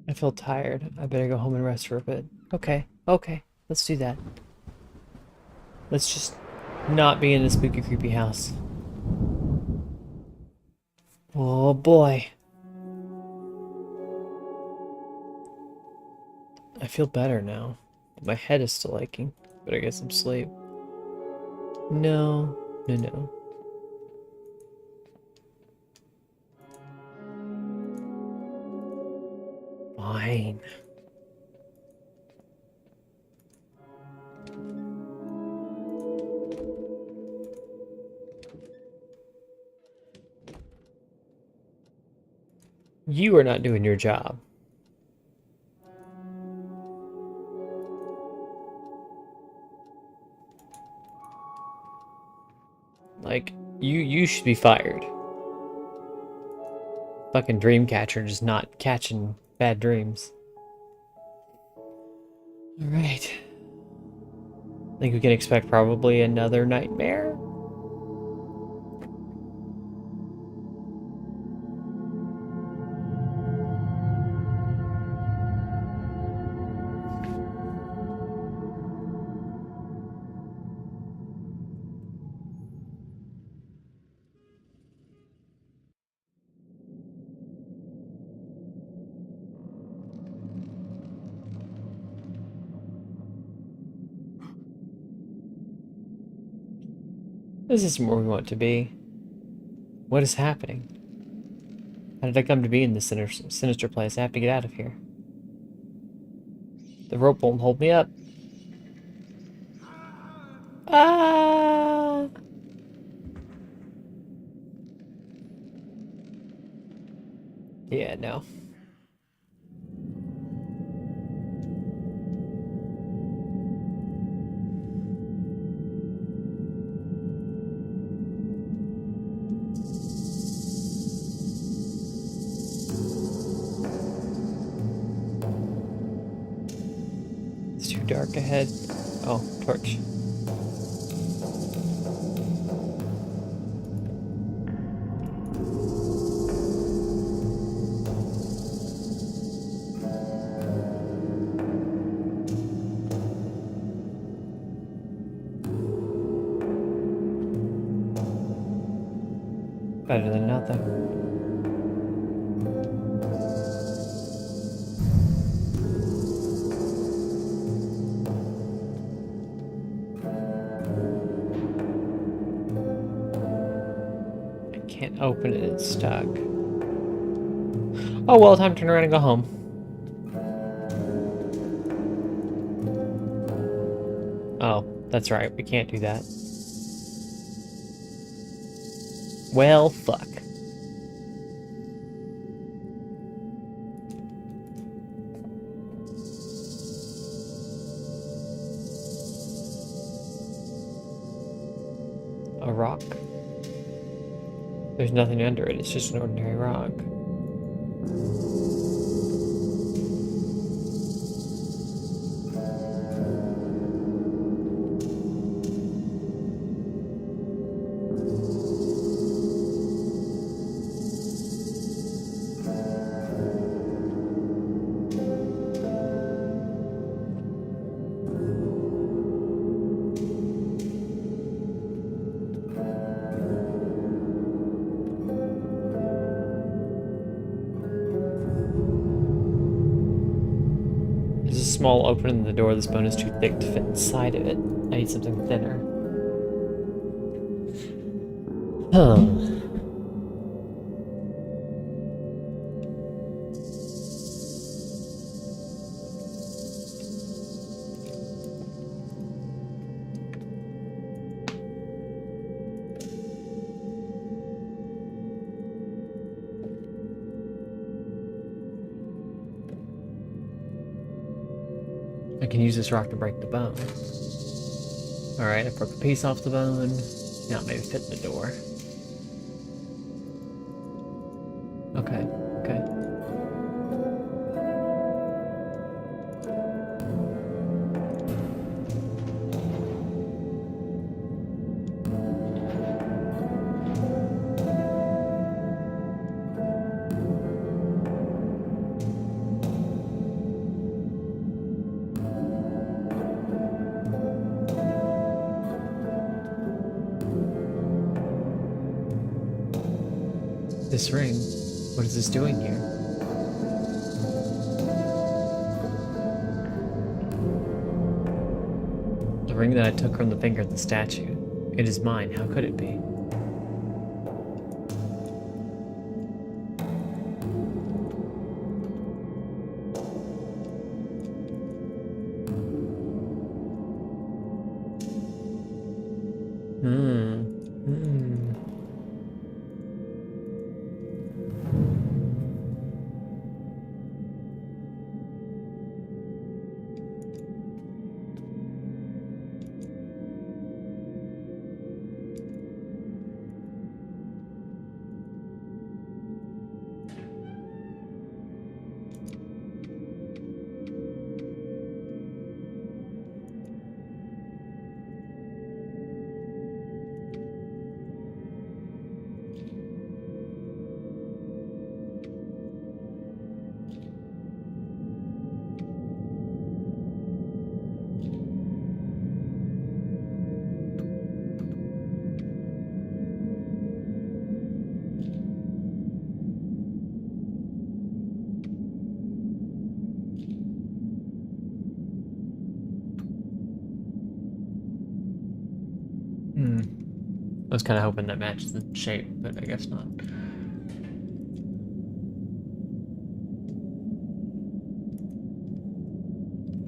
I feel tired. I better go home and rest for a bit. Okay, okay. Let's do that. Let's just not be in a spooky, creepy house. Oh boy. I feel better now. My head is still aching, but I guess I'm asleep. No, no, no. Fine. You are not doing your job. Like, you should be fired. Fucking dream catcher just not catching bad dreams. Alright. I think we can expect probably another nightmare. This isn't where we want to be. What is happening? How did I come to be in this sinister place? I have to get out of here. The rope won't hold me up. Ah! Yeah, no. It's too dark ahead. Oh, torch. Better than nothing. I can't open it, it's stuck. Oh well, time to turn around and go home. Oh, that's right, we can't do that. Well, fuck. A rock? There's nothing under it, it's just an ordinary rock. There's a small opening in the door. This bone is too thick to fit inside of it. I need something thinner. Huh. I can use this rock to break the bone. Alright, I broke a piece off the bone. Now it maybe fit in the door. Okay, okay. This ring, what is this doing here? The ring that I took from the finger of the statue. It is mine, how could it be? I was kind of hoping that matched the shape, but I guess not.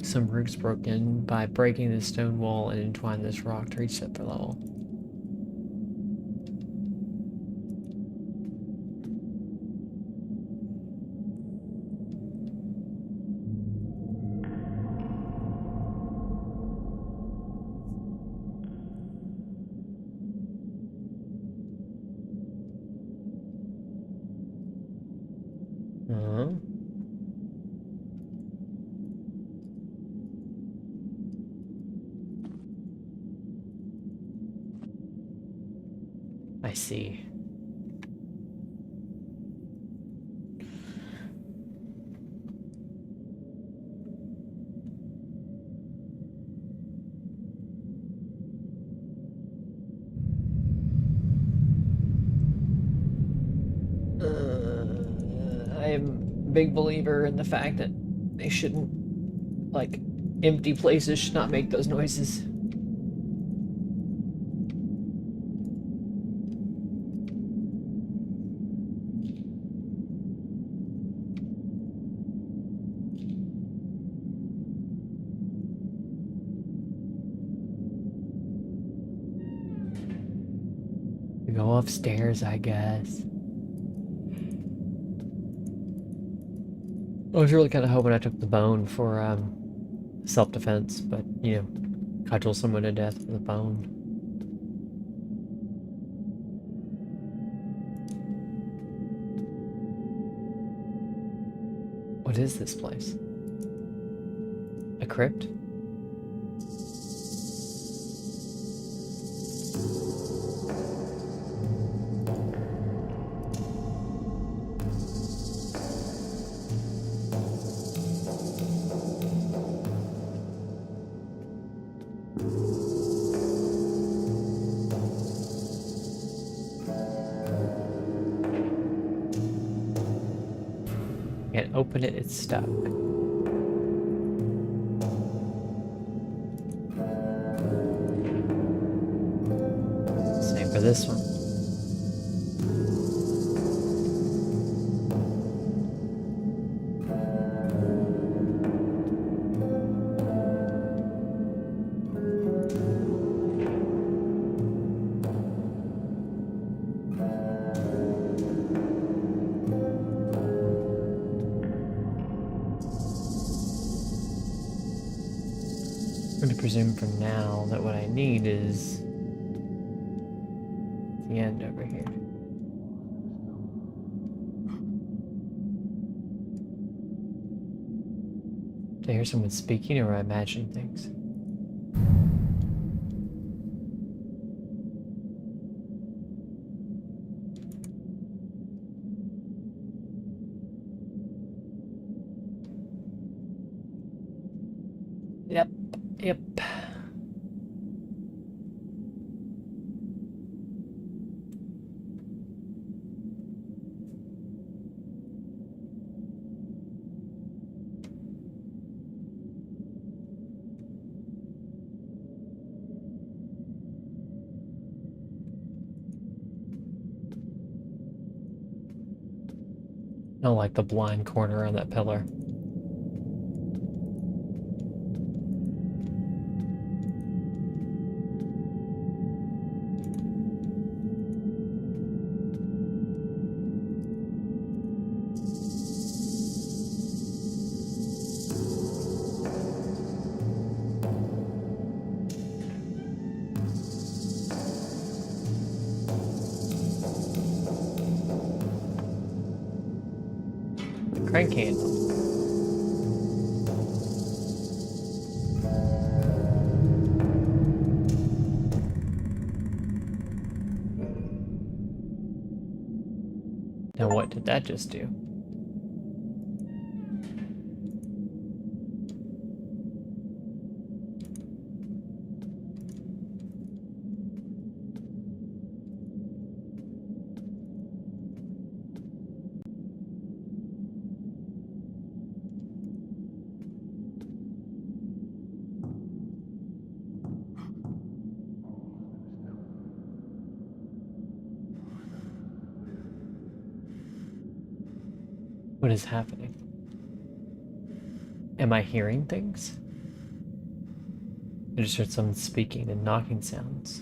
Some roots broken by breaking the stone wall and entwine this rock to reach the upper level. I see. I am a big believer in the fact that they shouldn't, like, empty places should not make those noises. Go upstairs, I guess. I was really kind of hoping I took the bone for self-defense, but you know, cudgel someone to death with a bone. What is this place? A crypt? Can't open it, it's stuck. Same for this one. I'm going to presume for now that what I need is the end over here. Did I hear someone speaking, or am I imagining things? Yep, yep. I don't like the blind corner on that pillar. Crank candle. Now what did that just do? What is happening? Am I hearing things? I just heard someone speaking and knocking sounds.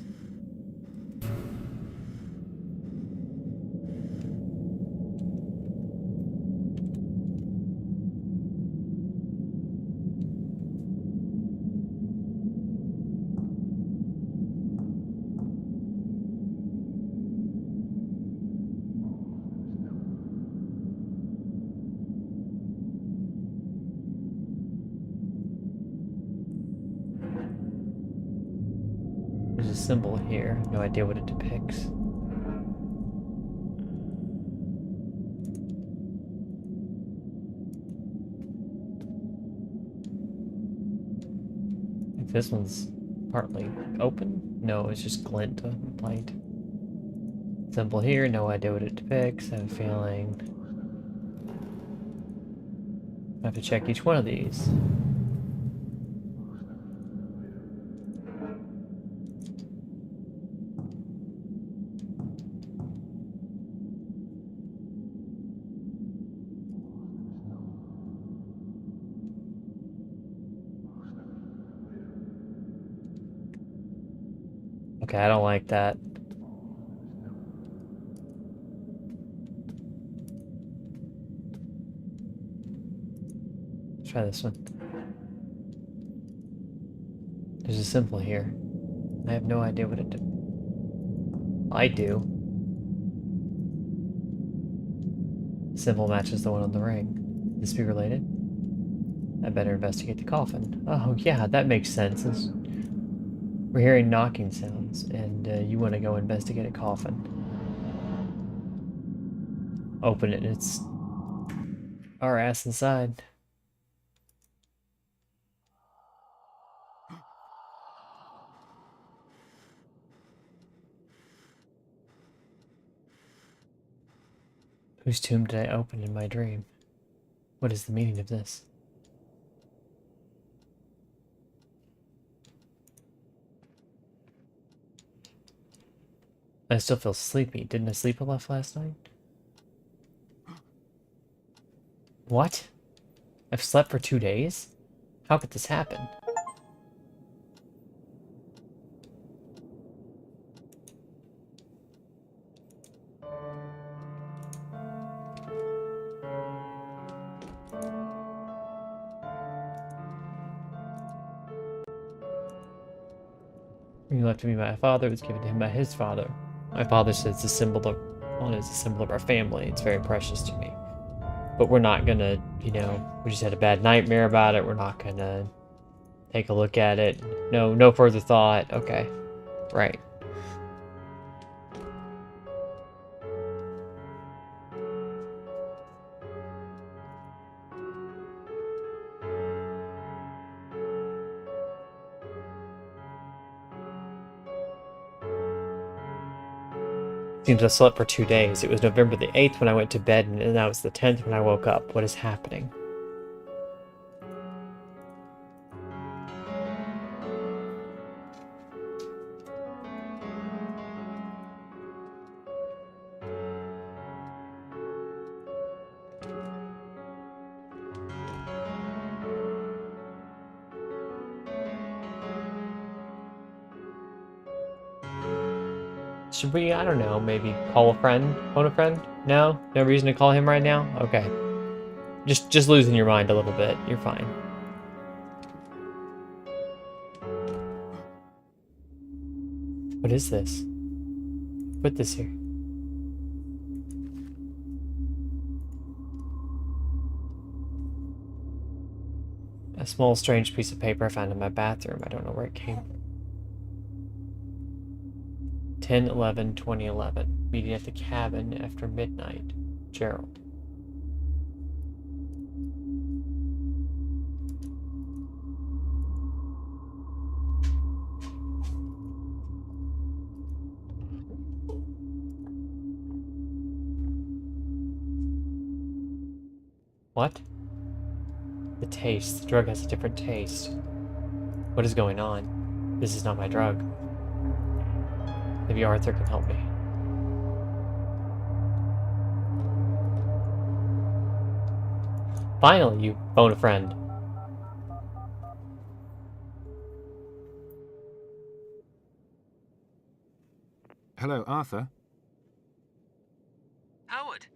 There's a symbol here, no idea what it depicts. I think this one's partly open? No, it's just glint of light. Symbol here, no idea what it depicts. I have a feeling I have to check each one of these. Okay, I don't like that. Let's try this one. There's a symbol here. I have no idea what it did. I do. Symbol matches the one on the ring. Could this be related? I better investigate the coffin. Oh yeah, that makes sense. We're hearing knocking sounds, and you want to go investigate a coffin. Open it, and it's our ass inside. Whose tomb did I open in my dream? What is the meaning of this? I still feel sleepy. Didn't I sleep enough last night? What? I've slept for 2 days? How could this happen? He left to me by my father, it was given to him by his father. My father says it's a symbol of, well, it's a symbol of our family. It's very precious to me. But we're not gonna, you know, we just had a bad nightmare about it. We're not gonna take a look at it. No further thought. Okay. Right. Seems I slept for 2 days. It was November the 8th when I went to bed, and now it's the 10th when I woke up. What is happening? Should we, I don't know, maybe call a friend? Phone a friend? No? No reason to call him right now? Okay. Just losing your mind a little bit. You're fine. What is this? Put this here. A small strange piece of paper I found in my bathroom. I don't know where it came from. 10/11/2011. Meeting at the cabin after midnight. Gerald. What? The taste. The drug has a different taste. What is going on? This is not my drug. Maybe Arthur can help me. Finally, you phone a friend. Hello, Arthur. Howard,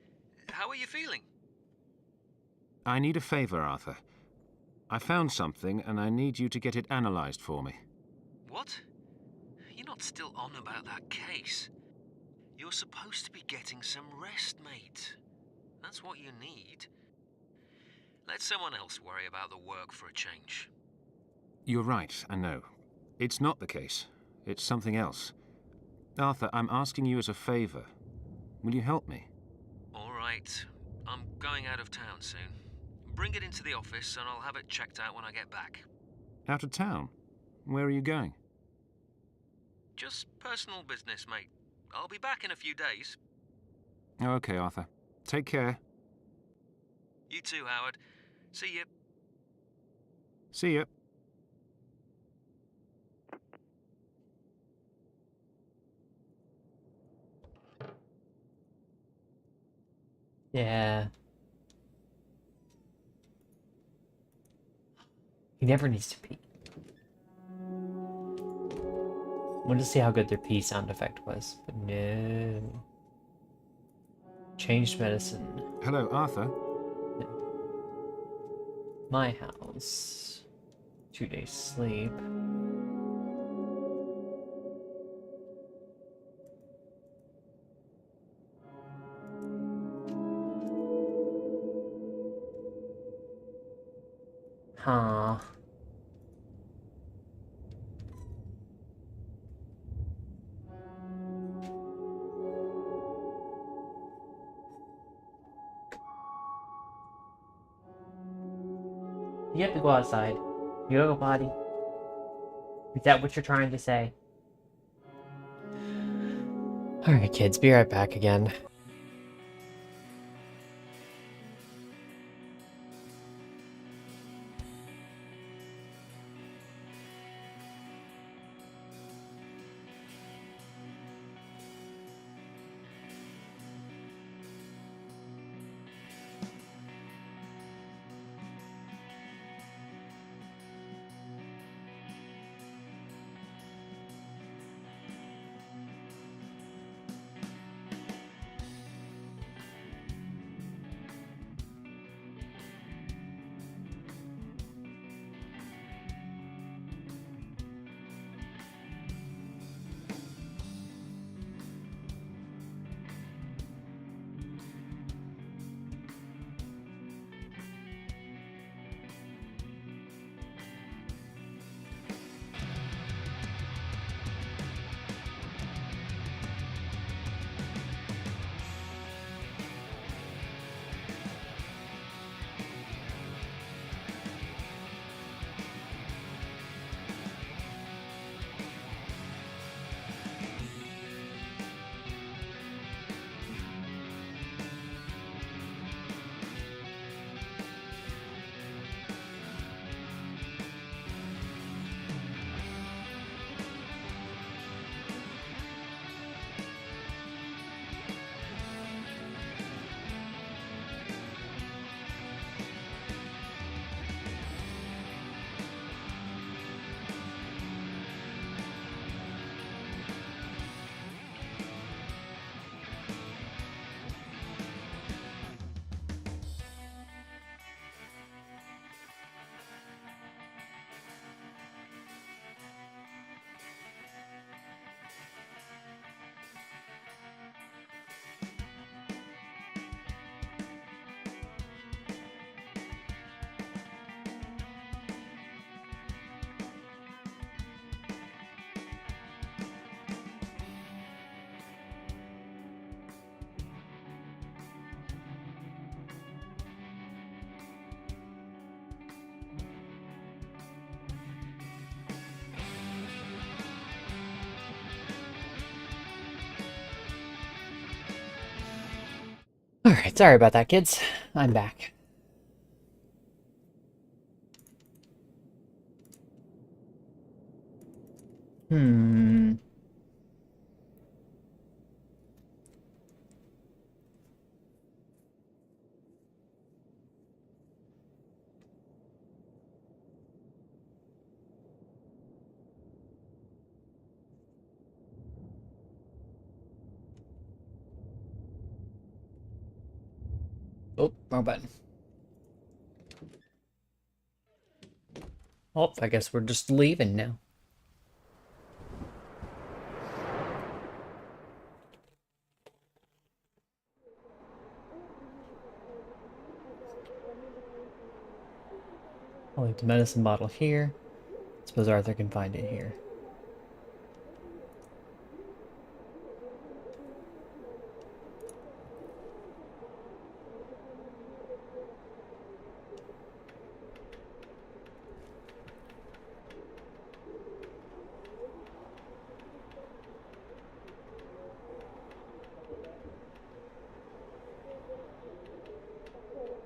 how are you feeling? I need a favor, Arthur. I found something, and I need you to get it analyzed for me. What? You're not still on about that case. You're supposed to be getting some rest, mate. That's what you need. Let someone else worry about the work for a change. You're right, I know. It's not the case. It's something else. Arthur, I'm asking you as a favor. Will you help me? All right. I'm going out of town soon. Bring it into the office and I'll have it checked out when I get back. Out of town? Where are you going? Just personal business, mate. I'll be back in a few days. Oh, okay, Arthur. Take care. You too, Howard. See you. See ya. Yeah. He never needs to pee. Wanted to see how good their pee sound effect was, but no. Changed medicine. Hello, Arthur. My house. 2 days sleep. Huh. You have to go outside. You gotta go potty. Is that what you're trying to say? Alright, kids, be right back again. Alright, sorry about that, kids. I'm back. Hmm. Oh, wrong button. Oh, I guess we're just leaving now. I'll leave the medicine bottle here. Suppose Arthur can find it here.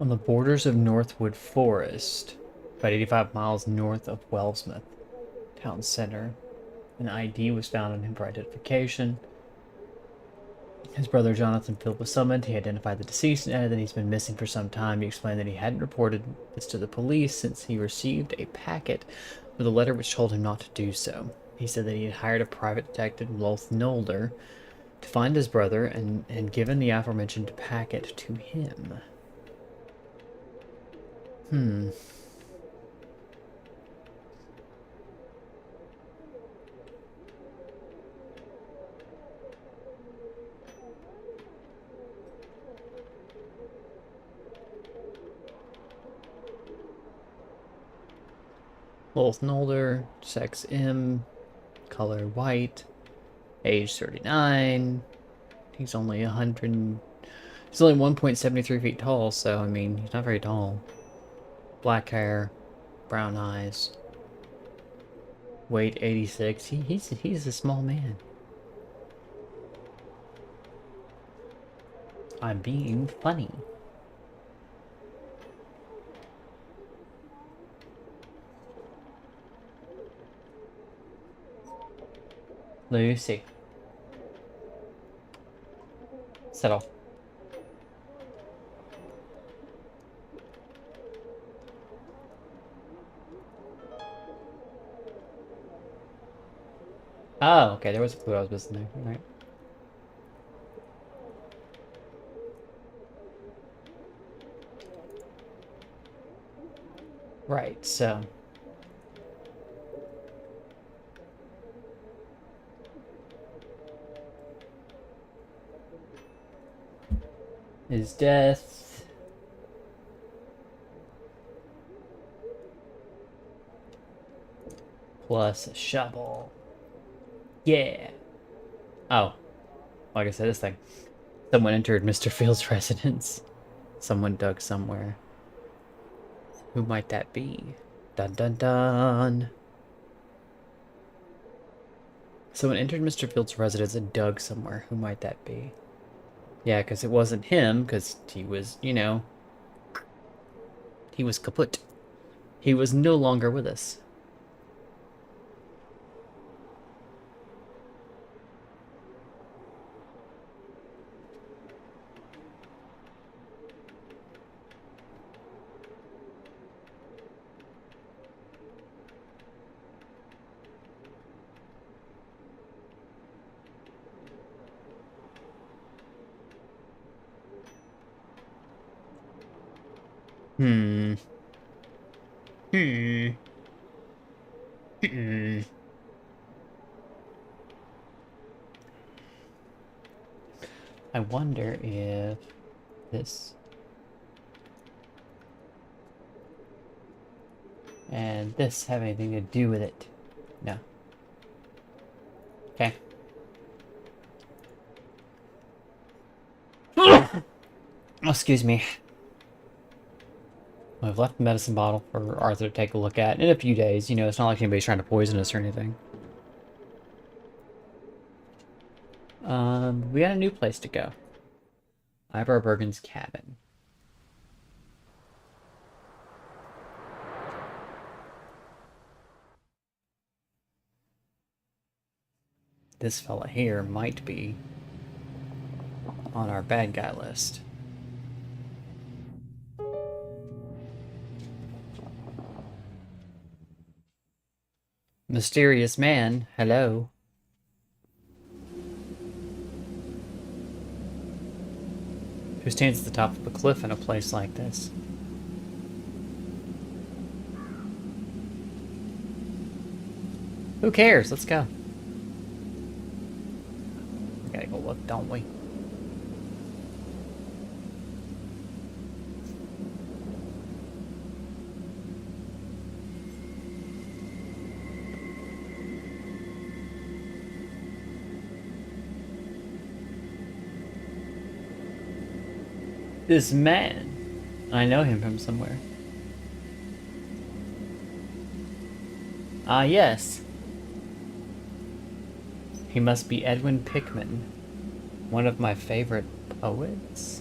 On the borders of Northwood Forest, about 85 miles north of Wellsmouth town center, an ID was found on him for identification. His brother Jonathan Field was summoned. He identified the deceased and added that he's been missing for some time. He explained that he hadn't reported this to the police since he received a packet with a letter which told him not to do so. He said that he had hired a private detective, Loath Nolder, to find his brother and given the aforementioned packet to him. Loath Nolder, sex M, color white, age 39. He's only 100. He's only 1.73 feet tall, so I mean, he's not very tall. Black hair, brown eyes. Weight 86. He's a small man. I'm being funny. Lucy. Settle. Oh, okay, there was a clue I was missing there. Alright. Right, so... his death... plus a shovel. Yeah. Oh. Like I said, this thing. Someone entered Mr. Field's residence. Someone dug somewhere. Who might that be? Dun dun dun. Someone entered Mr. Field's residence and dug somewhere. Who might that be? Yeah, because it wasn't him, because he was, you know... he was kaput. He was no longer with us. Hmm. I wonder if this and this have anything to do with it. No. Okay. Oh, excuse me. I've left the medicine bottle for Arthur to take a look at in a few days. You know, it's not like anybody's trying to poison us or anything. We got a new place to go. Ivor Bergen's cabin. This fella here might be on our bad guy list. Mysterious man, hello. Who stands at the top of a cliff in a place like this? Who cares? Let's go. We gotta go look, don't we? This man. I know him from somewhere. Ah, yes. He must be Edwin Pickman, one of my favorite poets.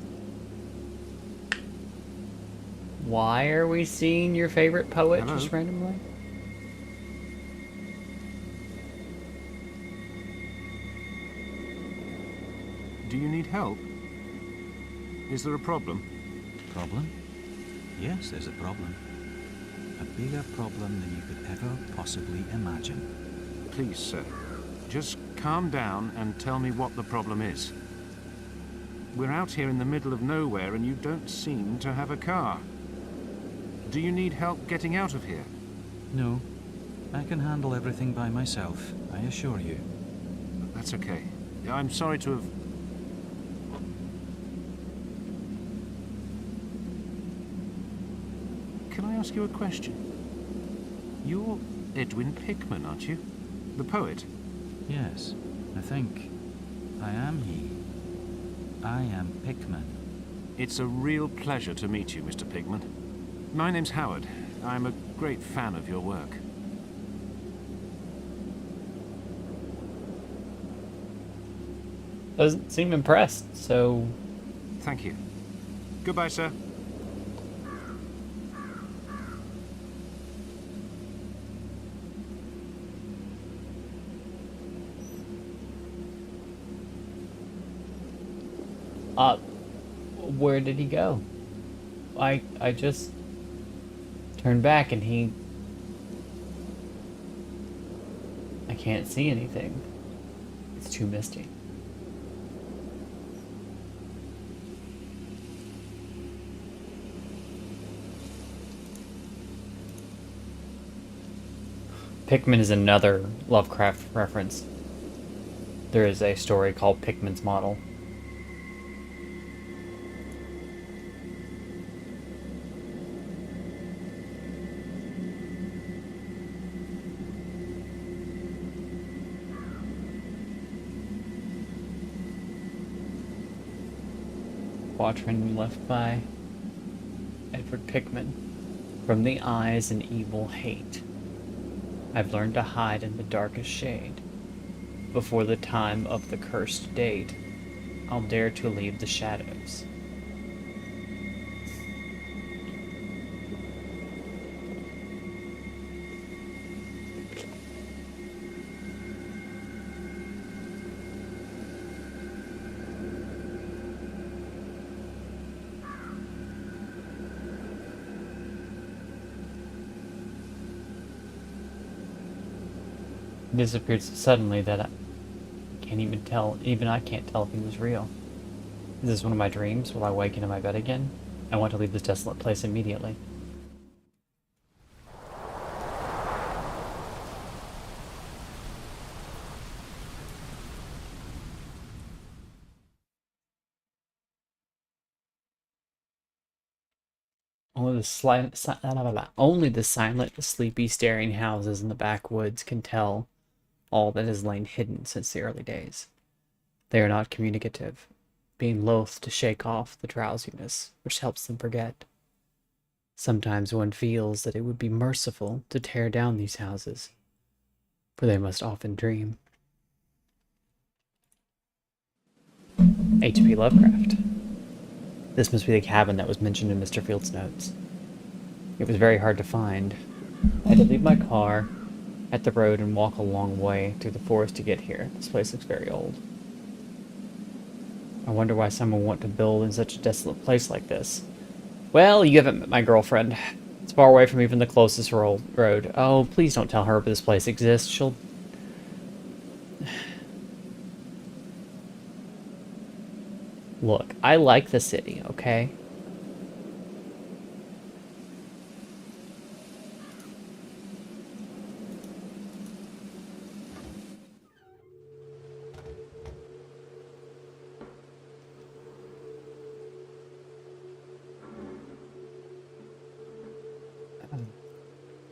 Why are we seeing your favorite poet Hello? just randomly? Do you need help? Is there a problem? Problem? Yes, there's a problem. A bigger problem than you could ever possibly imagine. Please, sir, just calm down and tell me what the problem is. We're out here in the middle of nowhere and you don't seem to have a car. Do you need help getting out of here? No, I can handle everything by myself, I assure you. That's okay. I'm sorry to have... Can I ask you a question? You're Edwin Pickman, aren't you? The poet? Yes, I think. I am he. I am Pickman. It's a real pleasure to meet you, Mr. Pickman. My name's Howard. I'm a great fan of your work. Doesn't seem impressed, so... Thank you. Goodbye, sir. Where did he go? I just turned back and he... I can't see anything. It's too misty. Pickman is another Lovecraft reference. There is a story called Pickman's Model. Quatrain left by Edward Pickman. From the eyes an evil hate. I've learned to hide in the darkest shade. Before the time of the cursed date, I'll dare to leave the shadows. Disappeared so suddenly that I can't even tell, even I can't tell if he was real. Is this one of my dreams? Will I awaken in my bed again? I want to leave this desolate place immediately. Only the silent, sleepy, staring houses in the backwoods can tell all that has lain hidden since the early days. They are not communicative, being loath to shake off the drowsiness which helps them forget. Sometimes one feels that it would be merciful to tear down these houses, for they must often dream. H.P. Lovecraft. This must be the cabin that was mentioned in Mr. Field's notes. It was very hard to find. I had to leave my car at the road and walk a long way through the forest to get here. This place looks very old. I wonder why someone would want to build in such a desolate place like this. Well, you haven't met my girlfriend. It's far away from even the closest road. Oh, please don't tell her this place exists. She'll... Look, I like the city, okay?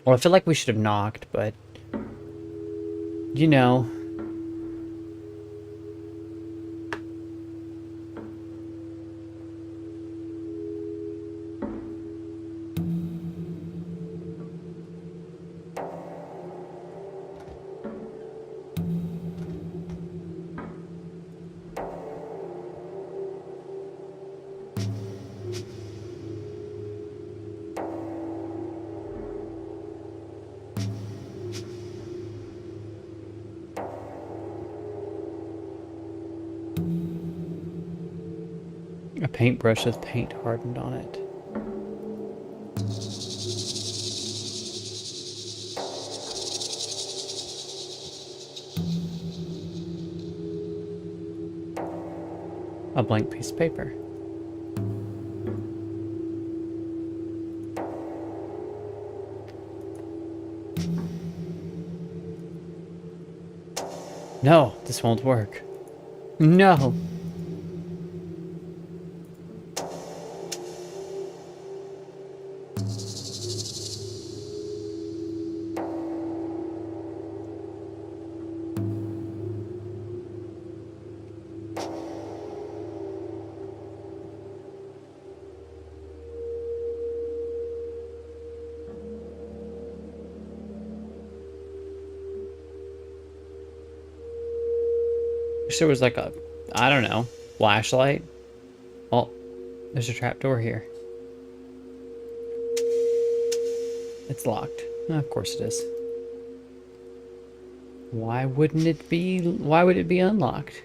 Well, I feel like we should have knocked, but... You know... A paintbrush with paint hardened on it. A blank piece of paper. No, this won't work. No! Wish there was like a, I don't know, flashlight. Oh, there's a trapdoor here. It's locked. Of course it is. Why wouldn't it be? Why would it be unlocked?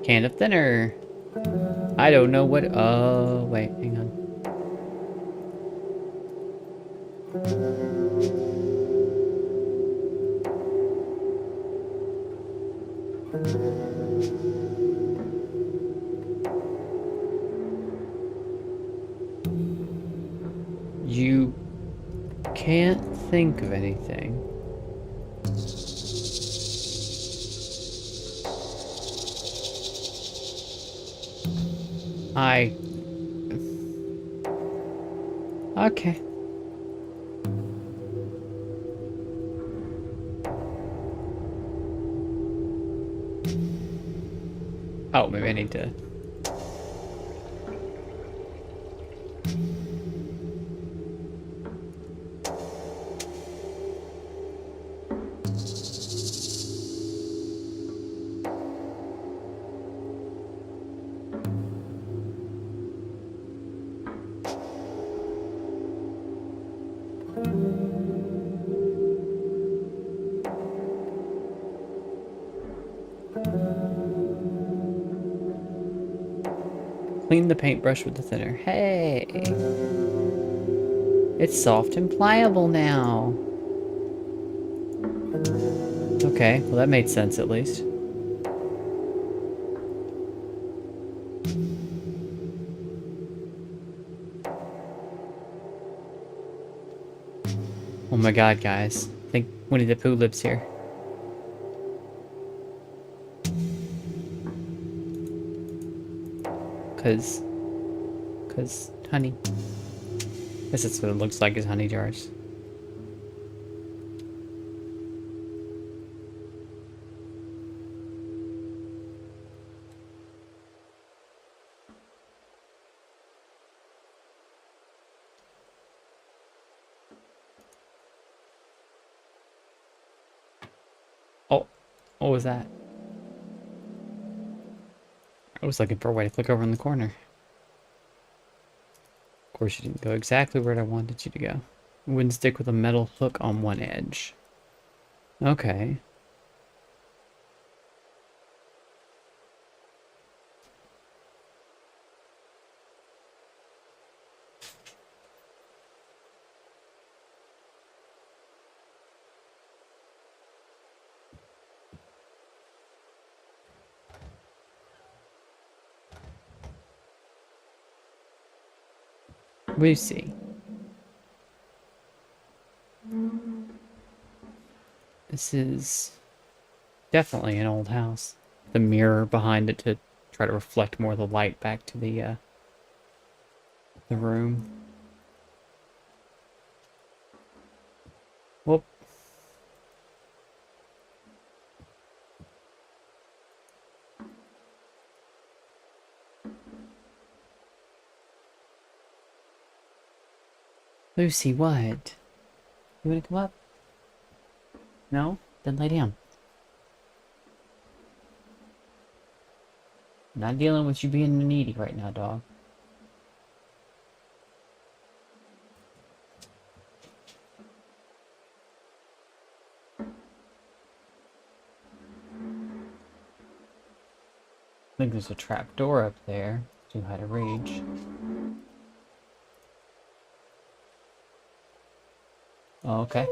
Can of thinner. I don't know what. Oh, wait, hang on. You can't think of anything. Okay. Oh, maybe I need to... Clean the paintbrush with the thinner. Hey! It's soft and pliable now. Okay, well that made sense at least. Oh my god, guys. I think Winnie the Pooh lives here. Cause honey. Guess that's what it looks like, is honey jars. What was that? I was looking for a way to click over in the corner. Of course, you didn't go exactly where I wanted you to go. Wooden stick with a metal hook on one edge. Okay. Lucy. This is definitely an old house. The mirror behind it to try to reflect more of the light back to the room. Whoop. Lucy, what? You wanna come up? No? Then lay down. I'm not dealing with you being needy right now, dog. I think there's a trap door up there. Too high to reach. Oh, okay.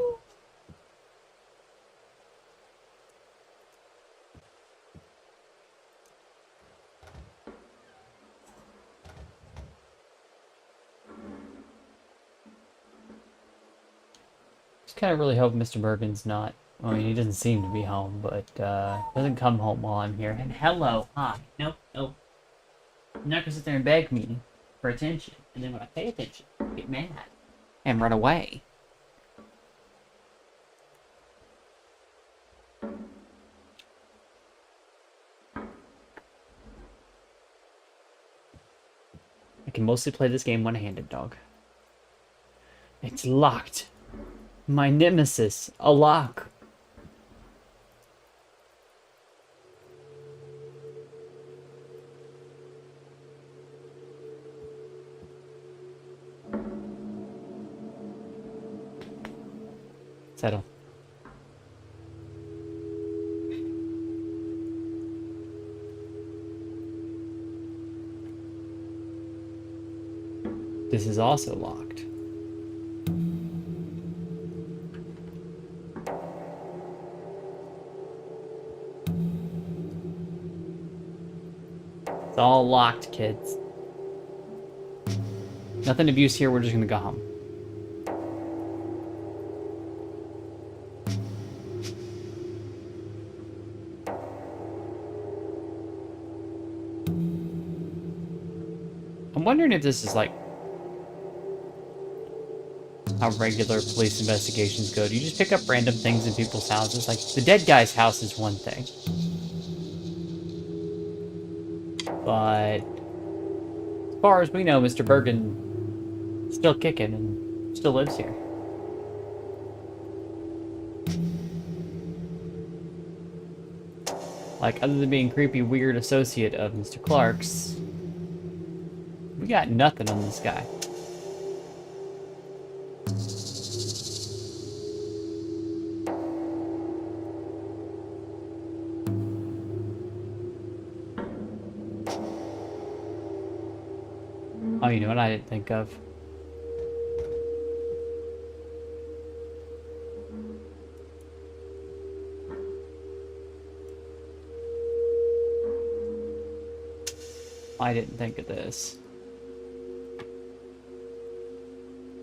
Just kind of really hope Mr. Bergen's not. I mean, he doesn't seem to be home, but doesn't come home while I'm here. And hello, hi. Nope, nope. You're not gonna sit there and beg me for attention, and then when I pay attention, get mad and run away. I can mostly play this game one-handed, dog. It's locked. My nemesis, a lock. Settle. This is also locked. It's all locked, kids. Nothing of use here, we're just gonna go home. I'm wondering if this is like how regular police investigations go. Do you just pick up random things in people's houses? Like, the dead guy's house is one thing. But as far as we know, Mr. Bergen is still kicking and still lives here. Like, other than being creepy, weird associate of Mr. Clark's, we got nothing on this guy. Oh, you know what I didn't think of? I didn't think of this.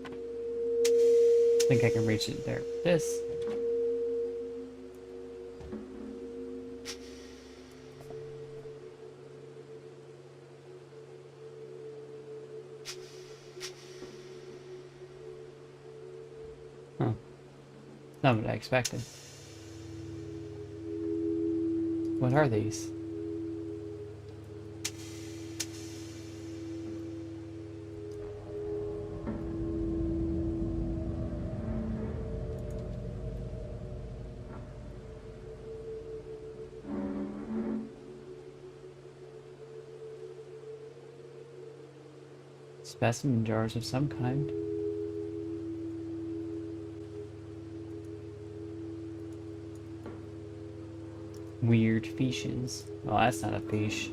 I think I can reach it there. This. Huh. Not what I expected. What are these? Specimen jars of some kind. Weird fishes. Oh, that's not a fish.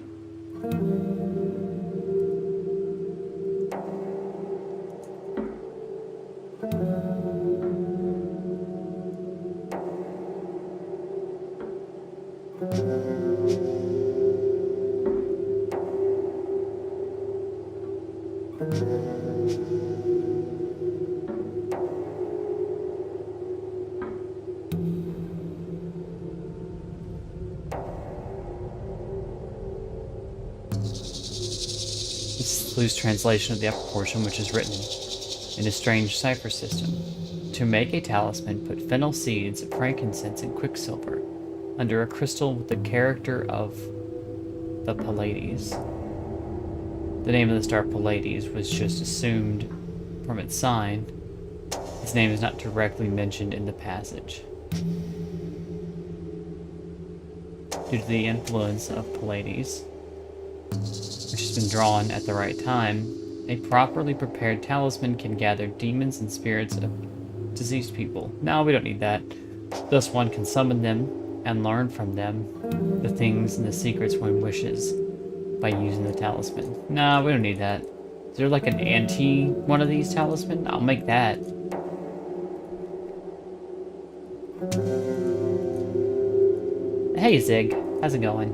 This is loose translation of the upper portion, which is written in a strange cipher system. To make a talisman, put fennel seeds, frankincense, and quicksilver under a crystal with the character of the Pleiades. The name of the star Pleiades was just assumed from its sign. Its name is not directly mentioned in the passage. Due to the influence of Pleiades, which has been drawn at the right time, a properly prepared talisman can gather demons and spirits of deceased people. No, we don't need that. Thus one can summon them and learn from them the things and the secrets one wishes by using the talisman. No, we don't need that. Is there like an one of these talisman? I'll make that. Hey Zig, how's it going?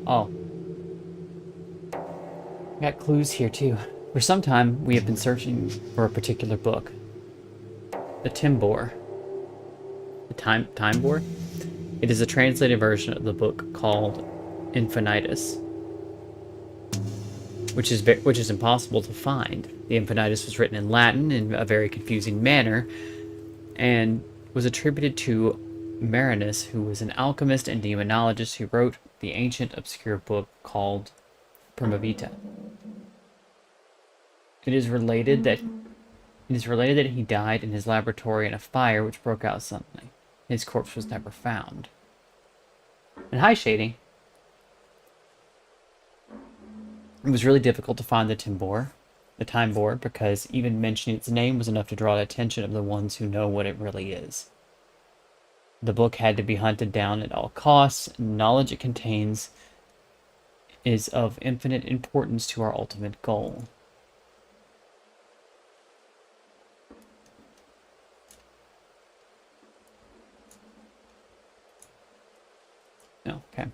Oh. Got clues here too. For some time, we have been searching for a particular book. The Timbor. The Timebor? It is a translated version of the book called Infinitus, which is impossible to find. The Infinitus was written in Latin in a very confusing manner, and was attributed to Marinus, who was an alchemist and demonologist who wrote the ancient obscure book called Prima Vita. It is related that he died in his laboratory in a fire which broke out suddenly. His corpse was never found. And hi, Shady. It was really difficult to find the Timebor, because even mentioning its name was enough to draw the attention of the ones who know what it really is. The book had to be hunted down at all costs, and the knowledge it contains is of infinite importance to our ultimate goal. Oh, okay.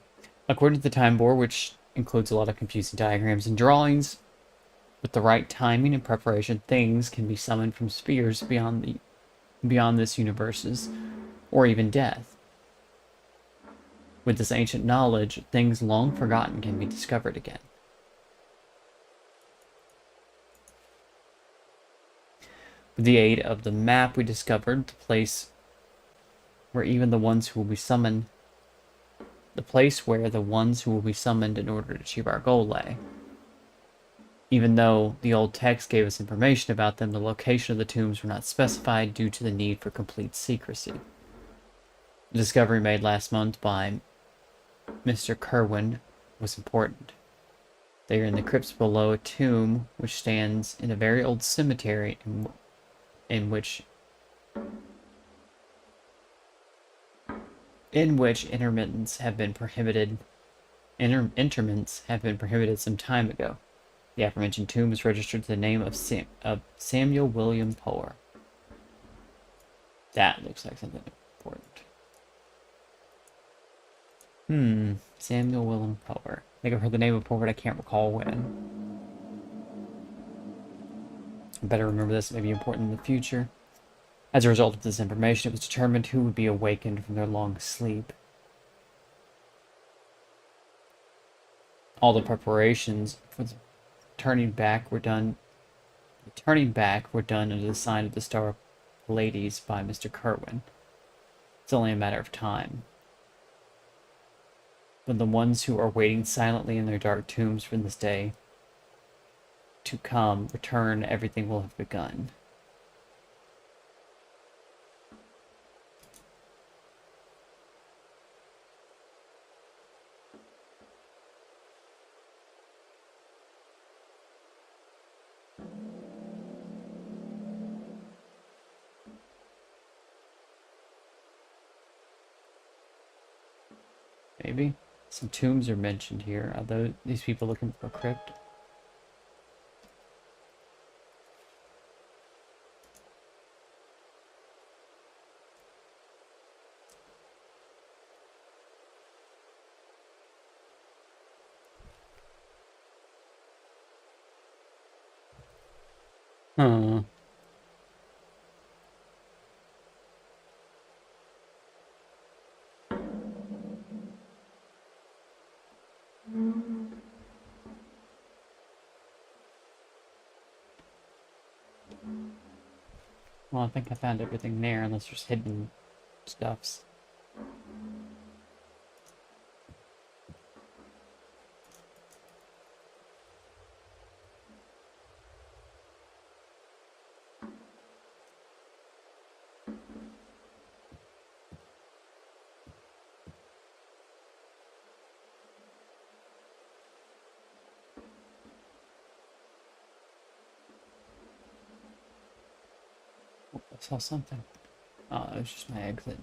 According to the Timebor, which includes a lot of confusing diagrams and drawings, with the right timing and preparation, things can be summoned from spheres beyond this universe's, or even death. With this ancient knowledge, things long forgotten can be discovered again. With the aid of the map, we discovered the place where the ones who will be summoned in order to achieve our goal lay. Even though the old text gave us information about them, the location of the tombs were not specified due to the need for complete secrecy. The discovery made last month by Mr. Kerwin was important. They are in the crypts below a tomb which stands in a very old cemetery in which interments have been prohibited some time ago. The aforementioned tomb is registered to the name of Samuel William Power. That looks like something important. Samuel William Power. I think I've heard the name before, but I can't recall when. I better remember this. It may be important in the future. As a result of this information, it was determined who would be awakened from their long sleep. All the preparations for the turning back were done under the sign of the Star Pleiades by Mr. Kerwin. It's only a matter of time. When the ones who are waiting silently in their dark tombs from this day to come return, everything will have begun. maybe. Some tombs are mentioned here. Are these people looking for a crypt? Huh. Well, I think I found everything there, unless there's hidden stuffs. Oh, I saw something. Oh, it was just my exit.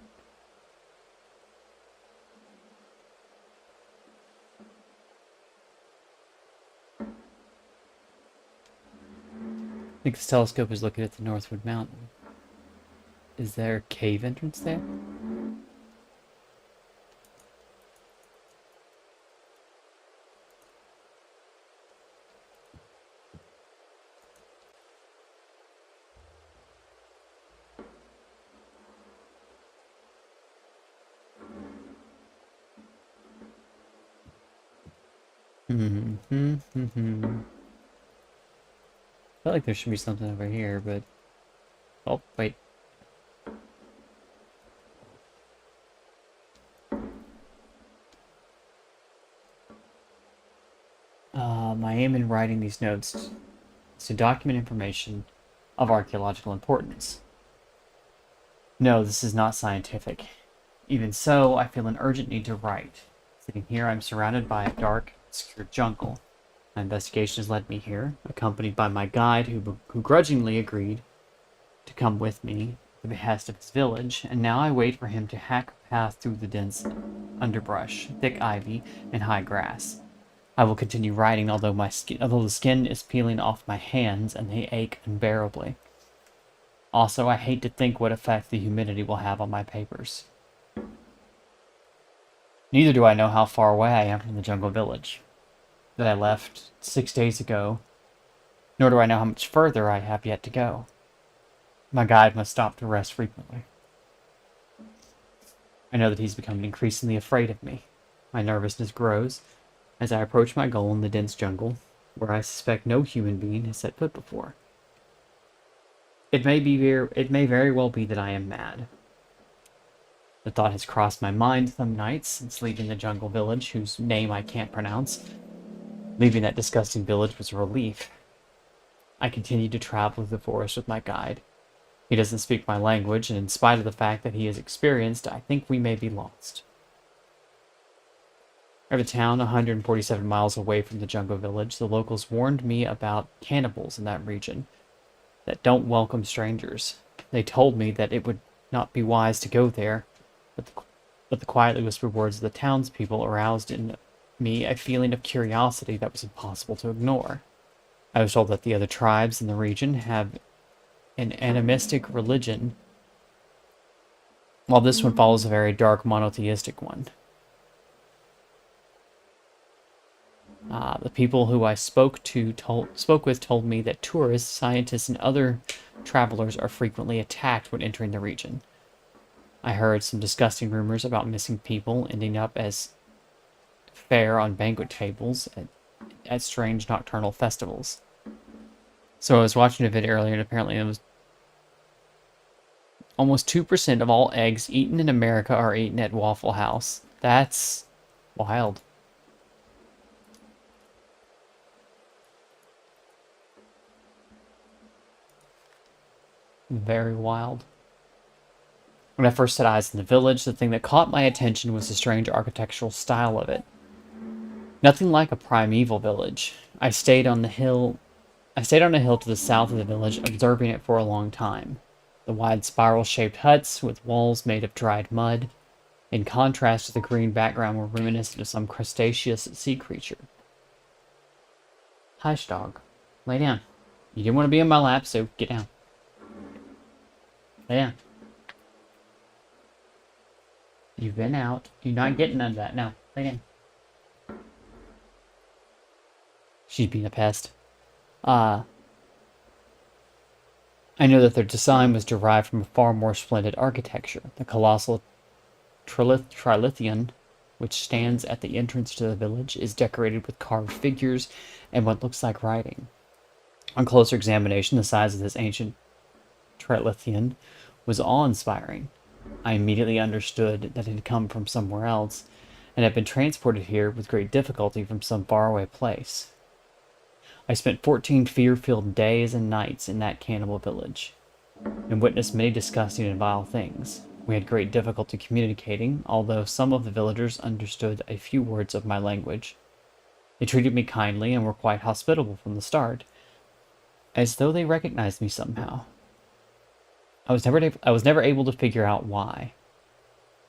I think this telescope is looking at the Northwood Mountain. Is there a cave entrance there? I feel like there should be something over here, but... Oh, wait. My aim in writing these notes is to document information of archaeological importance. No, this is not scientific. Even so, I feel an urgent need to write. Sitting here, I'm surrounded by a dark, obscure jungle. My investigation has led me here, accompanied by my guide who grudgingly agreed to come with me at the behest of his village, and now I wait for him to hack a path through the dense underbrush, thick ivy, and high grass. I will continue writing, although the skin is peeling off my hands and they ache unbearably. Also, I hate to think what effect the humidity will have on my papers. Neither do I know how far away I am from the jungle village that I left 6 days ago, nor do I know how much further I have yet to go. My guide must stop to rest frequently. I know that he's becoming increasingly afraid of me. My nervousness grows as I approach my goal in the dense jungle, where I suspect no human being has set foot before. It may very well be that I am mad. The thought has crossed my mind some nights since leaving the jungle village, whose name I can't pronounce. Leaving that disgusting village was a relief. I continued to travel through the forest with my guide. He doesn't speak my language, and in spite of the fact that he is experienced, I think we may be lost. At a town 147 miles away from the jungle village, the locals warned me about cannibals in that region that don't welcome strangers. They told me that it would not be wise to go there, but the quietly whispered words of the townspeople aroused in me a feeling of curiosity that was impossible to ignore. I was told that the other tribes in the region have an animistic religion, while this one follows a very dark monotheistic one. The people who I spoke with told me that tourists, scientists, and other travelers are frequently attacked when entering the region. I heard some disgusting rumors about missing people ending up as fare on banquet tables at strange nocturnal festivals. So I was watching a video earlier, and apparently it was almost 2% of all eggs eaten in America are eaten at Waffle House. That's wild. Very wild. When I first set eyes on the village, the thing that caught my attention was the strange architectural style of it. Nothing like a primeval village. I stayed on a hill to the south of the village, observing it for a long time. The wide spiral-shaped huts with walls made of dried mud, in contrast to the green background were reminiscent of some crustaceous sea creature. Hush, dog. Lay down. You didn't want to be in my lap, so get down. Lay down. You've been out. You're not getting none of that. No, lay down. She's being a pest. I know that their design was derived from a far more splendid architecture. The colossal Trilithian, which stands at the entrance to the village, is decorated with carved figures and what looks like writing. On closer examination, the size of this ancient Trilithian was awe-inspiring. I immediately understood that it had come from somewhere else and had been transported here with great difficulty from some faraway place. I spent 14 fear-filled days and nights in that cannibal village, and witnessed many disgusting and vile things. We had great difficulty communicating, although some of the villagers understood a few words of my language. They treated me kindly and were quite hospitable from the start, as though they recognized me somehow. I was never able to figure out why.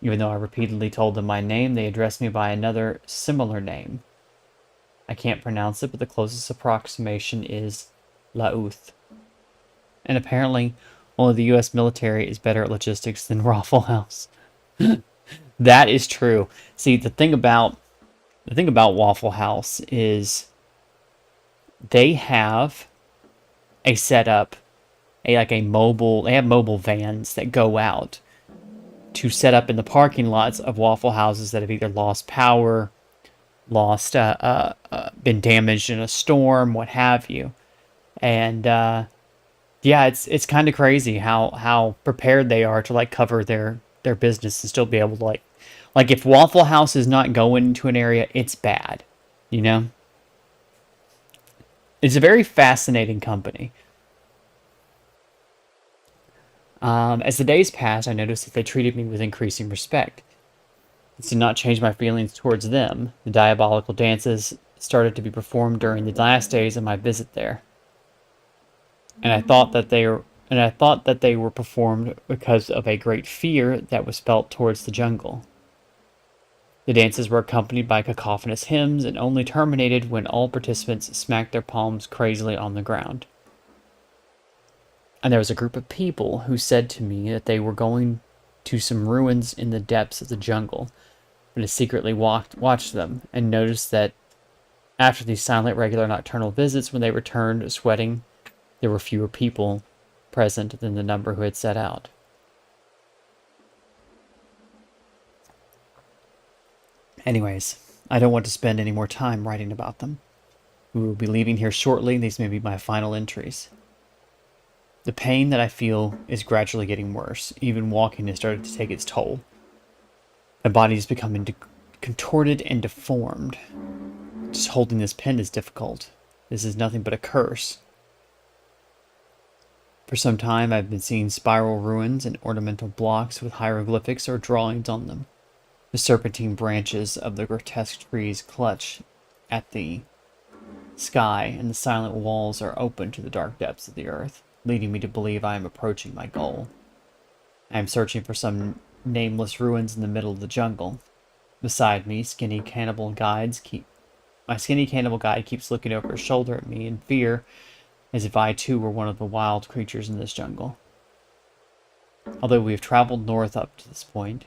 Even though I repeatedly told them my name, they addressed me by another similar name. I can't pronounce it, but the closest approximation is Loath. And apparently, only the U.S. military is better at logistics than Waffle House. That is true. See, the thing about Waffle House is they have a setup, they have mobile vans that go out to set up in the parking lots of Waffle Houses that have either lost power, been damaged in a storm, what have you. And yeah, it's kind of crazy how prepared they are to like cover their business and still be able to like if Waffle House is not going to an area, it's bad, you know. It's a very fascinating company. As the days passed, I noticed that they treated me with increasing respect. This did not change my feelings towards them. The diabolical dances started to be performed during the last days of my visit there, and I thought that they were performed because of a great fear that was felt towards the jungle. The dances were accompanied by cacophonous hymns and only terminated when all participants smacked their palms crazily on the ground. And there was a group of people who said to me that they were going to some ruins in the depths of the jungle, and I secretly watched them and noticed that after these silent, regular nocturnal visits, when they returned sweating, there were fewer people present than the number who had set out. Anyways, I don't want to spend any more time writing about them. We will be leaving here shortly. These may be my final entries. The pain that I feel is gradually getting worse. Even walking has started to take its toll. My body is becoming contorted and deformed. Just holding this pen is difficult. This is nothing but a curse. For some time, I've been seeing spiral ruins and ornamental blocks with hieroglyphics or drawings on them. The serpentine branches of the grotesque trees clutch at the sky, and the silent walls are open to the dark depths of the earth, leading me to believe I am approaching my goal. I am searching for some nameless ruins in the middle of the jungle. Beside me, my skinny cannibal guide keeps looking over his shoulder at me in fear, as if I too were one of the wild creatures in this jungle. Although we have traveled north up to this point,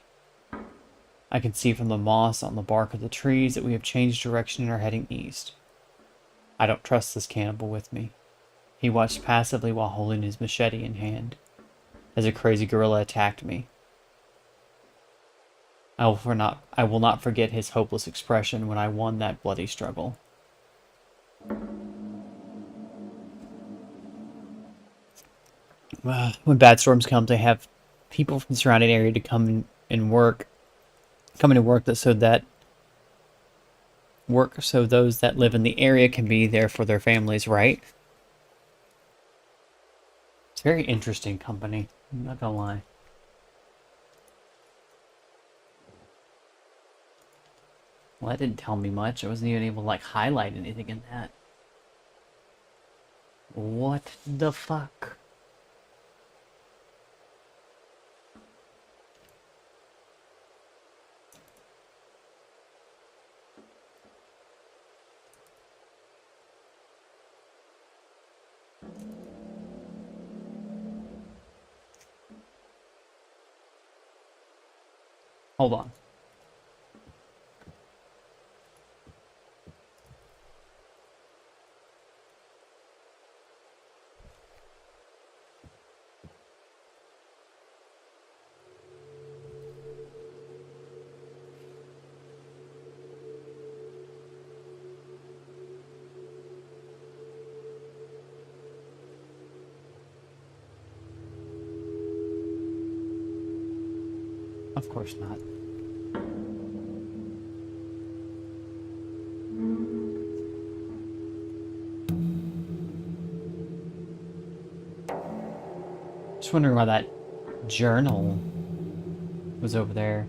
I can see from the moss on the bark of the trees that we have changed direction and are heading east. I don't trust this cannibal with me. He watched passively while holding his machete in hand, as a crazy gorilla attacked me. I will not forget his hopeless expression when I won that bloody struggle. When bad storms come, they have people from the surrounding area to come into work so those that live in the area can be there for their families, right? It's a very interesting company, I'm not gonna lie. Well, that didn't tell me much. I wasn't even able to, like, highlight anything in that. What the fuck? Hold on. Of course not. Just wondering why that journal was over there.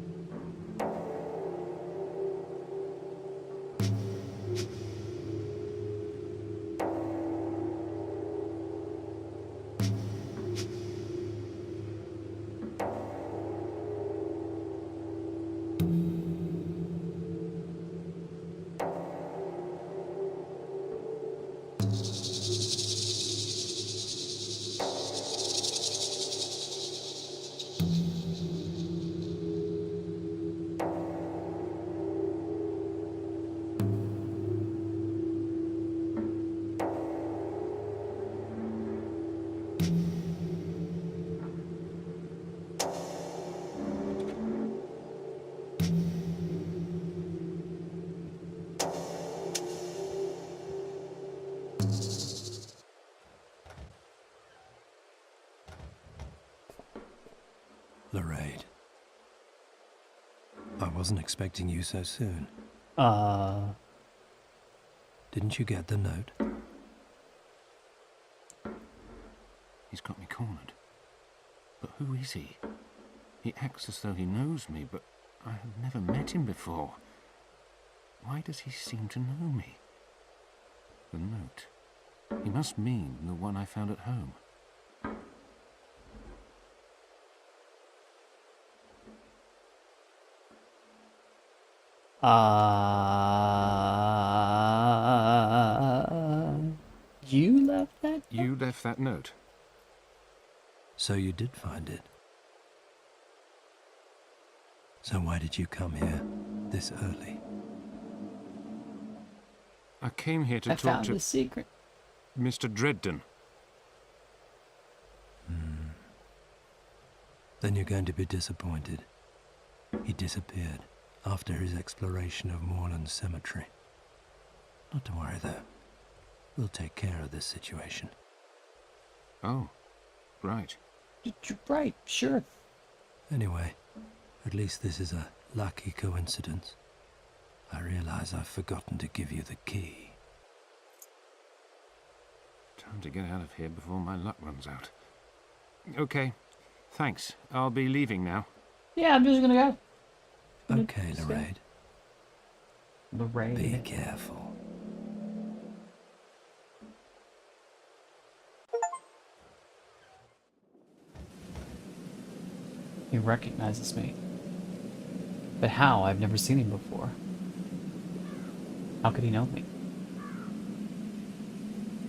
Lorraine. I wasn't expecting you so soon. Didn't you get the note? He's got me cornered. But who is he? He acts as though he knows me, but I have never met him before. Why does he seem to know me? The note. He must mean the one I found at home. You left that? You left that note? So you did find it. So why did you come here this early? I came here to I talk found to the secret. Mr. Dredden. Then you're going to be disappointed. He disappeared after his exploration of Moorland Cemetery. Not to worry, though. We'll take care of this situation. Oh, right. Right, sure. Anyway, at least this is a lucky coincidence. I realize I've forgotten to give you the key. Time to get out of here before my luck runs out. Okay, thanks. I'll be leaving now. Yeah, I'm just gonna go. Okay, Lorraine. Lorraine. Be careful. He recognizes me. But how? I've never seen him before. How could he know me?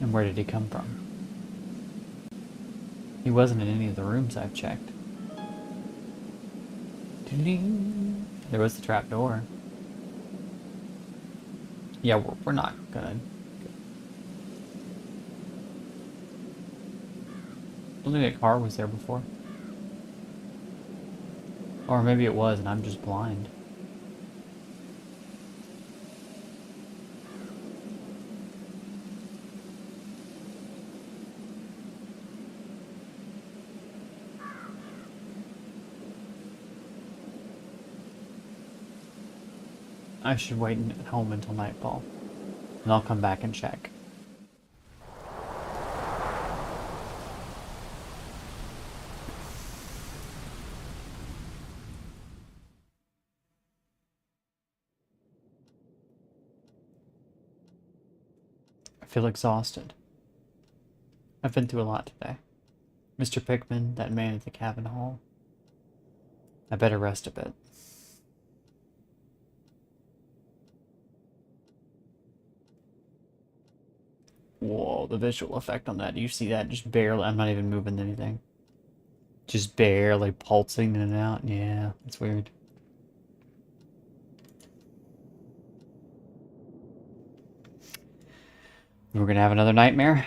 And where did he come from? He wasn't in any of the rooms I've checked. Ding. There was the trap door. Yeah, we're not gonna... I don't think that car was there before. Or maybe it was and I'm just blind. I should wait at home until nightfall. And I'll come back and check. I feel exhausted. I've been through a lot today. Mr. Pickman, that man at the cabin hall. I better rest a bit. Whoa, the visual effect on that. Do you see that? Just barely. I'm not even moving anything. Just barely pulsing in and out. Yeah, it's weird. We're gonna have another nightmare.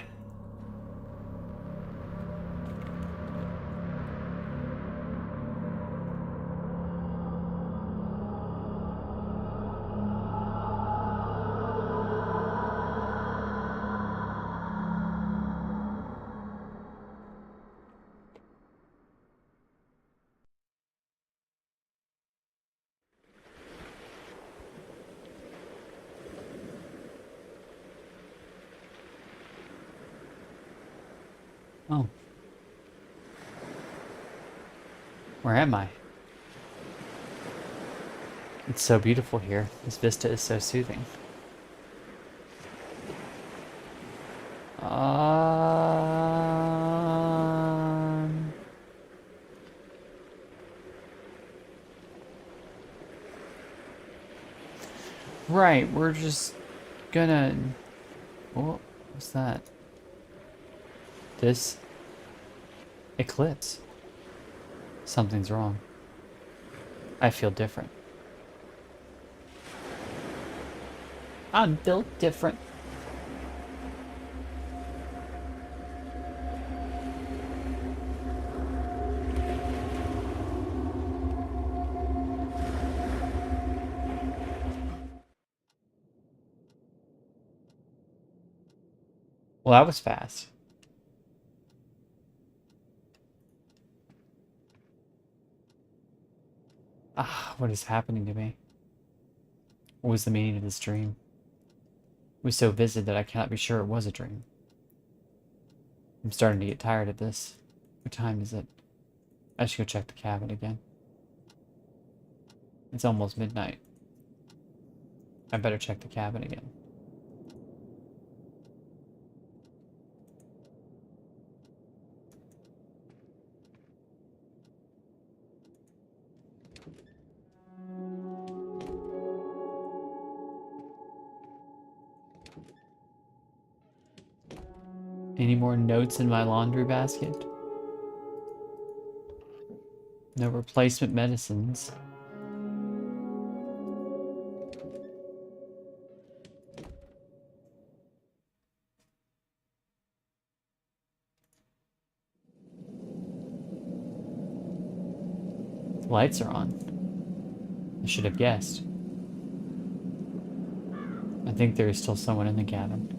Oh. Where am I? It's so beautiful here. This vista is so soothing. Right, we're just gonna... Oh, what's that? This... eclipse. Something's wrong. I feel different. I'm built different. Well, that was fast. Ah, what is happening to me? What was the meaning of this dream? It was so vivid that I cannot be sure it was a dream. I'm starting to get tired of this. What time is it? I should go check the cabin again. It's almost midnight. I better check the cabin again. Any more notes in my laundry basket? No replacement medicines. The lights are on. I should have guessed. I think there is still someone in the cabin.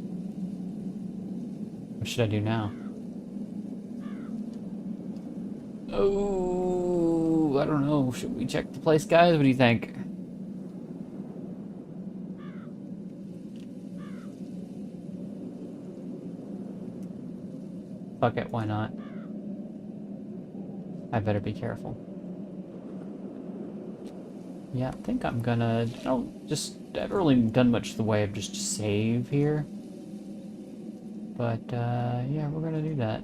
What should I do now? Oh, I don't know. Should we check the place, guys? What do you think? Fuck it, why not? I better be careful. Yeah, I think I'm gonna... I haven't really done much in the way of just save here. But, yeah, we're gonna do that.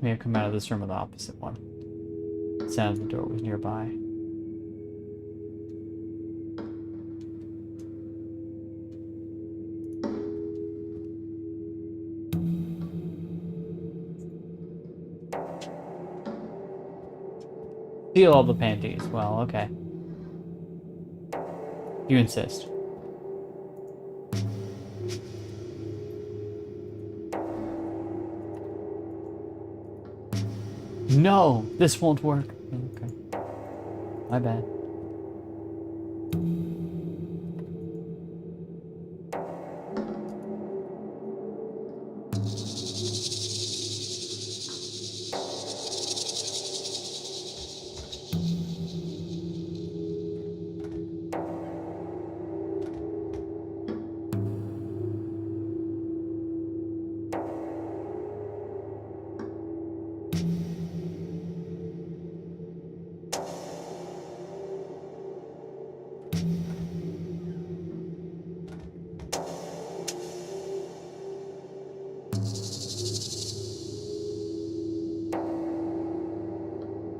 May have come out of this room or the opposite one. It sounded the door was nearby. Steal all the panties. Well, okay. You insist. No! This won't work. Okay. My bad.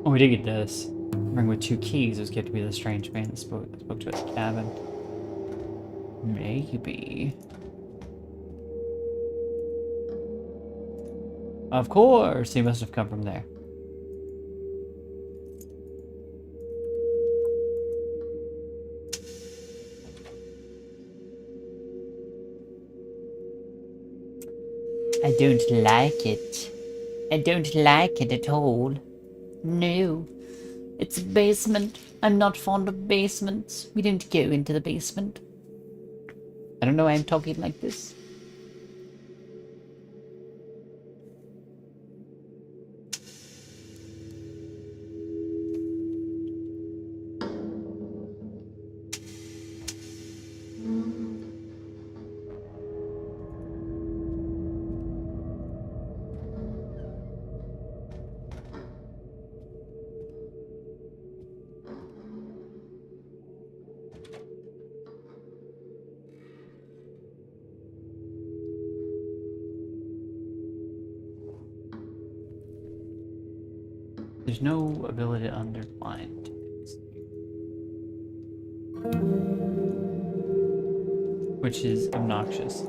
Oh, we did get this. Ring with 2 keys was get to be the strange man that spoke to us cabin. Maybe. Of course, he must have come from there. I don't like it. I don't like it at all. No. It's a basement. I'm not fond of basements. We don't go into the basement. I don't know why I'm talking like this. There's no ability to undermine. Which is obnoxious.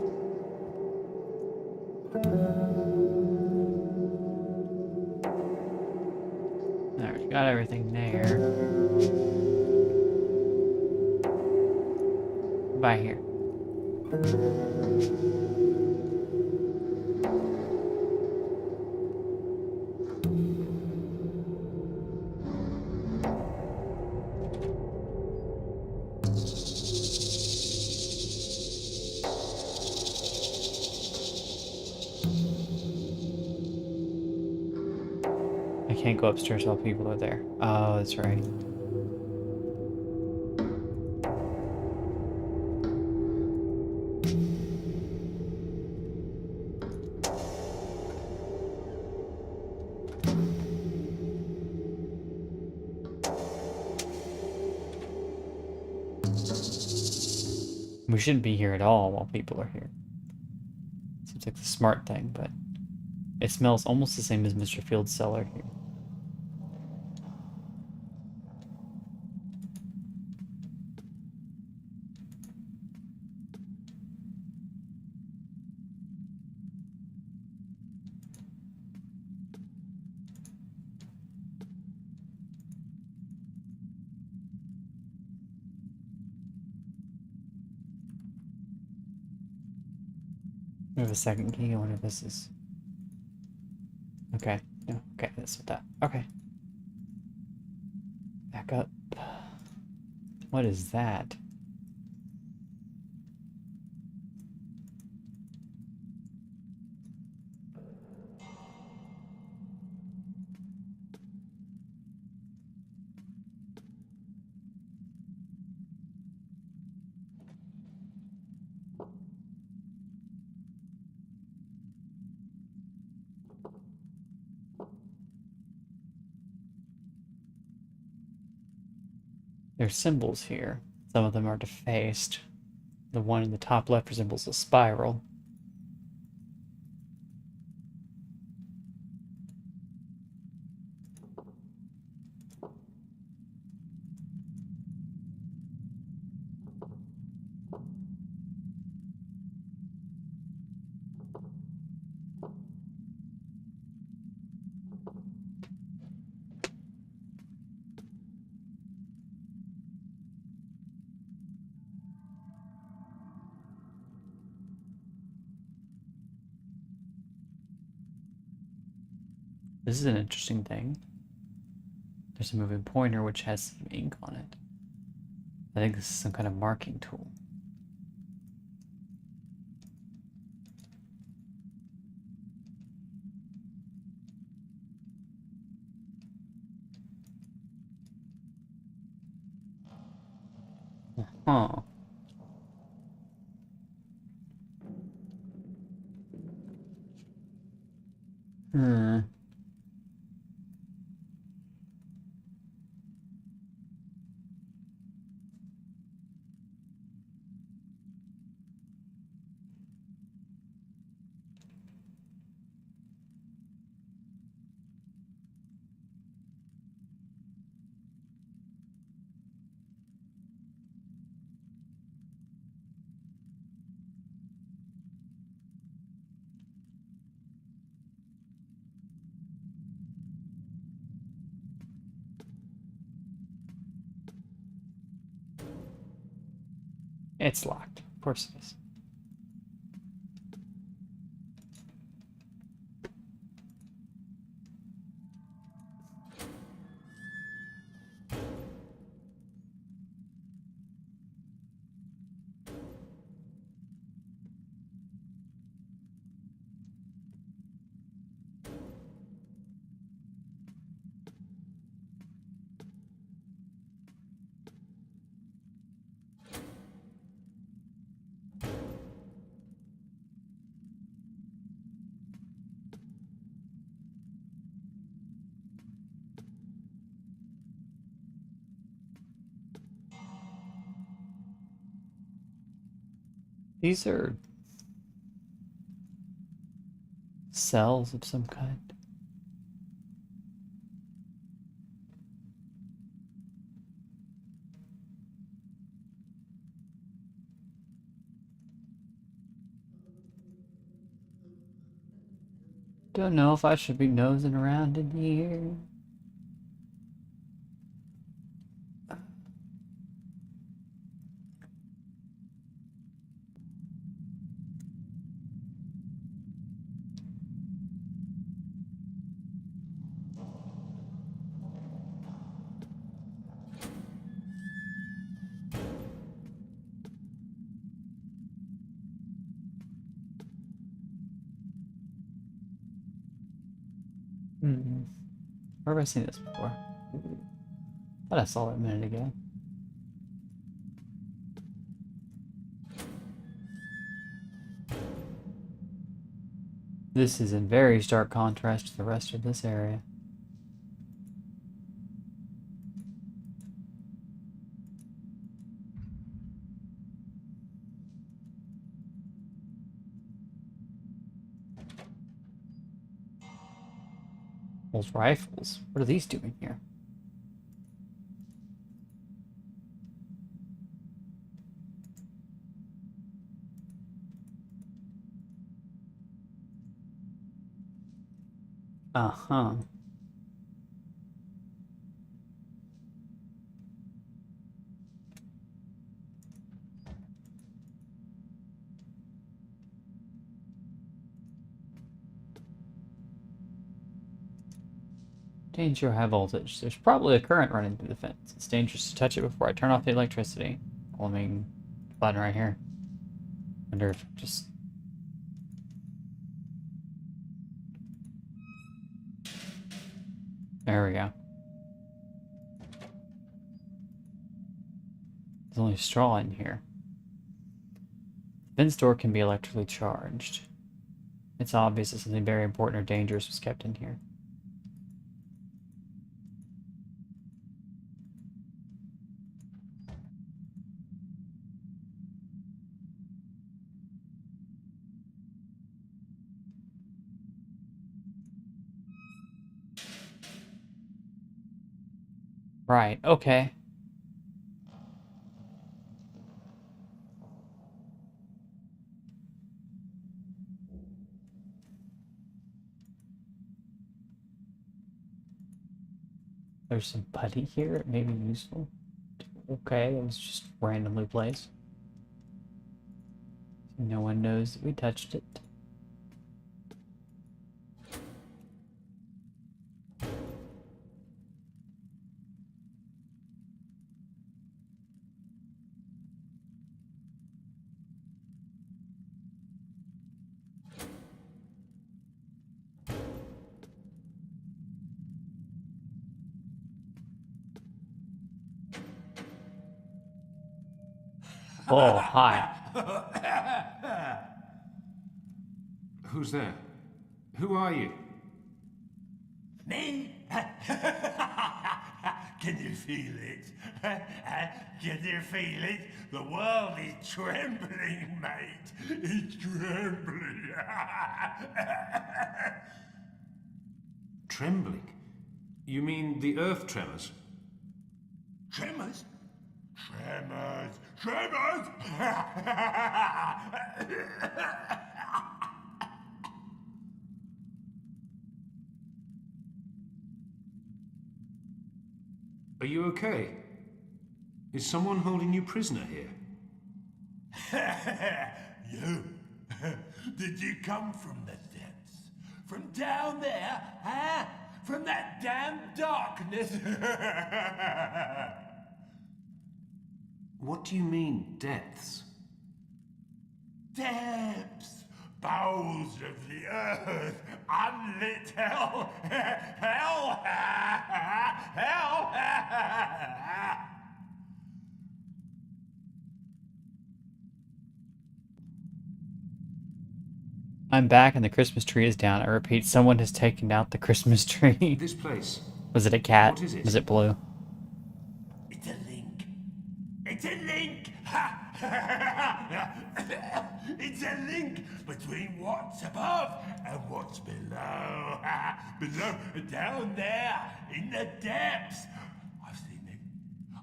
Alright, got everything there. By here. I can't go upstairs while people are there. Oh, that's right. We shouldn't be here at all while people are here. Seems like the smart thing, but it smells almost the same as Mr. Field's cellar here. We have a second key. I wonder if this is... Okay. No. Okay, that's what that... Okay. Back up. What is that? There's symbols here. Some of them are defaced. The one in the top left resembles a spiral. This is an interesting thing. There's a moving pointer which has some ink on it. I think this is some kind of marking tool. Huh. Hmm. It's locked. Of course it is. These are cells of some kind. Don't know if I should be nosing around in here. Where have I seen this before? Thought I saw it a minute ago. This is in very stark contrast to the rest of this area. Those rifles. What are these doing here? Uh-huh. Danger high voltage. There's probably a current running through the fence. It's dangerous to touch it before I turn off the electricity. Well, I mean, button right here. Wonder if just... There we go. There's only straw in here. The fence door can be electrically charged. It's obvious that something very important or dangerous was kept in here. Right, okay. There's some putty here. It may be useful. Okay, it was just randomly placed. No one knows that we touched it. Oh, hi. Who's there? Who are you? Me? Can you feel it? Can you feel it? The world is trembling, mate. It's trembling. Trembling? You mean the earth tremors? Tremors? Tremors! Tremors! Are you okay? Is someone holding you prisoner here? You? Did you come from the depths? From down there, huh? From that damn darkness? What do you mean, depths? Depths! Bowels of the earth! Unlit hell! Hell! Hell! I'm back and the Christmas tree is down. I repeat, someone has taken out the Christmas tree. This place. Was it a cat? What is it? Was it blue? It's a link. It's a link! It's a link between what's above and what's below. Below, down there, in the depths. I've seen it.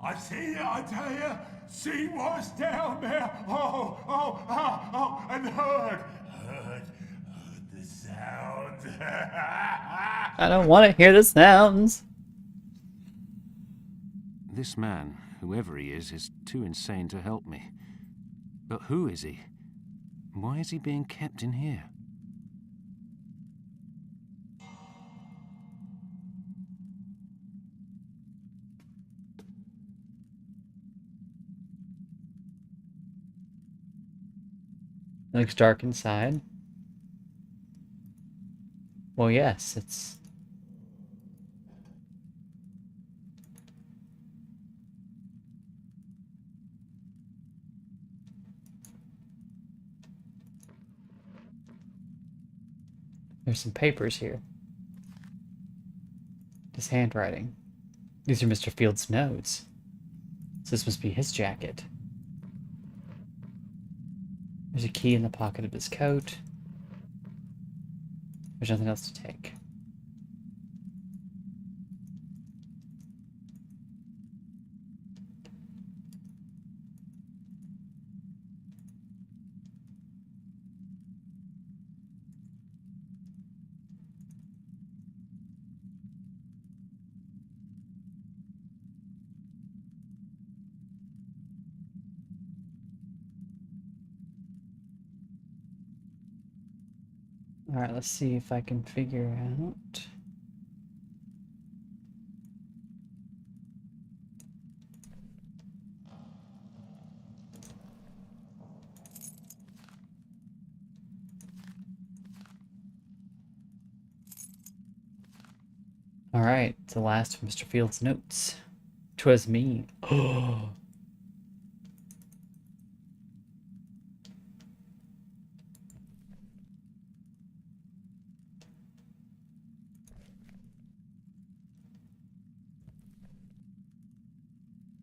I've seen it, I tell you. Seen what's down there. Oh, and heard the sounds. I don't want to hear the sounds. This man, whoever he is too insane to help me. But who is he? Why is he being kept in here? It looks dark inside. Well, yes, it's... There's some papers here. His handwriting. These are Mr. Field's notes. So this must be his jacket. There's a key in the pocket of his coat. There's nothing else to take. Alright, let's see if I can figure out... Alright, it's the last of Mr. Field's notes. 'Twas me. Oh.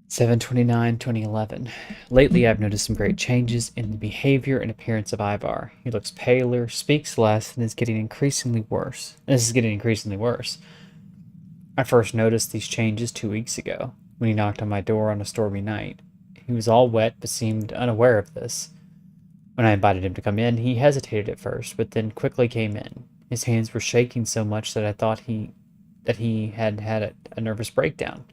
7/29/2011. Lately, I've noticed some great changes in the behavior and appearance of Ivar. He looks paler, speaks less, and is getting increasingly worse. I first noticed these changes 2 weeks ago, when he knocked on my door on a stormy night. He was all wet, but seemed unaware of this. When I invited him to come in, he hesitated at first, but then quickly came in. His hands were shaking so much that I thought he had had a nervous breakdown.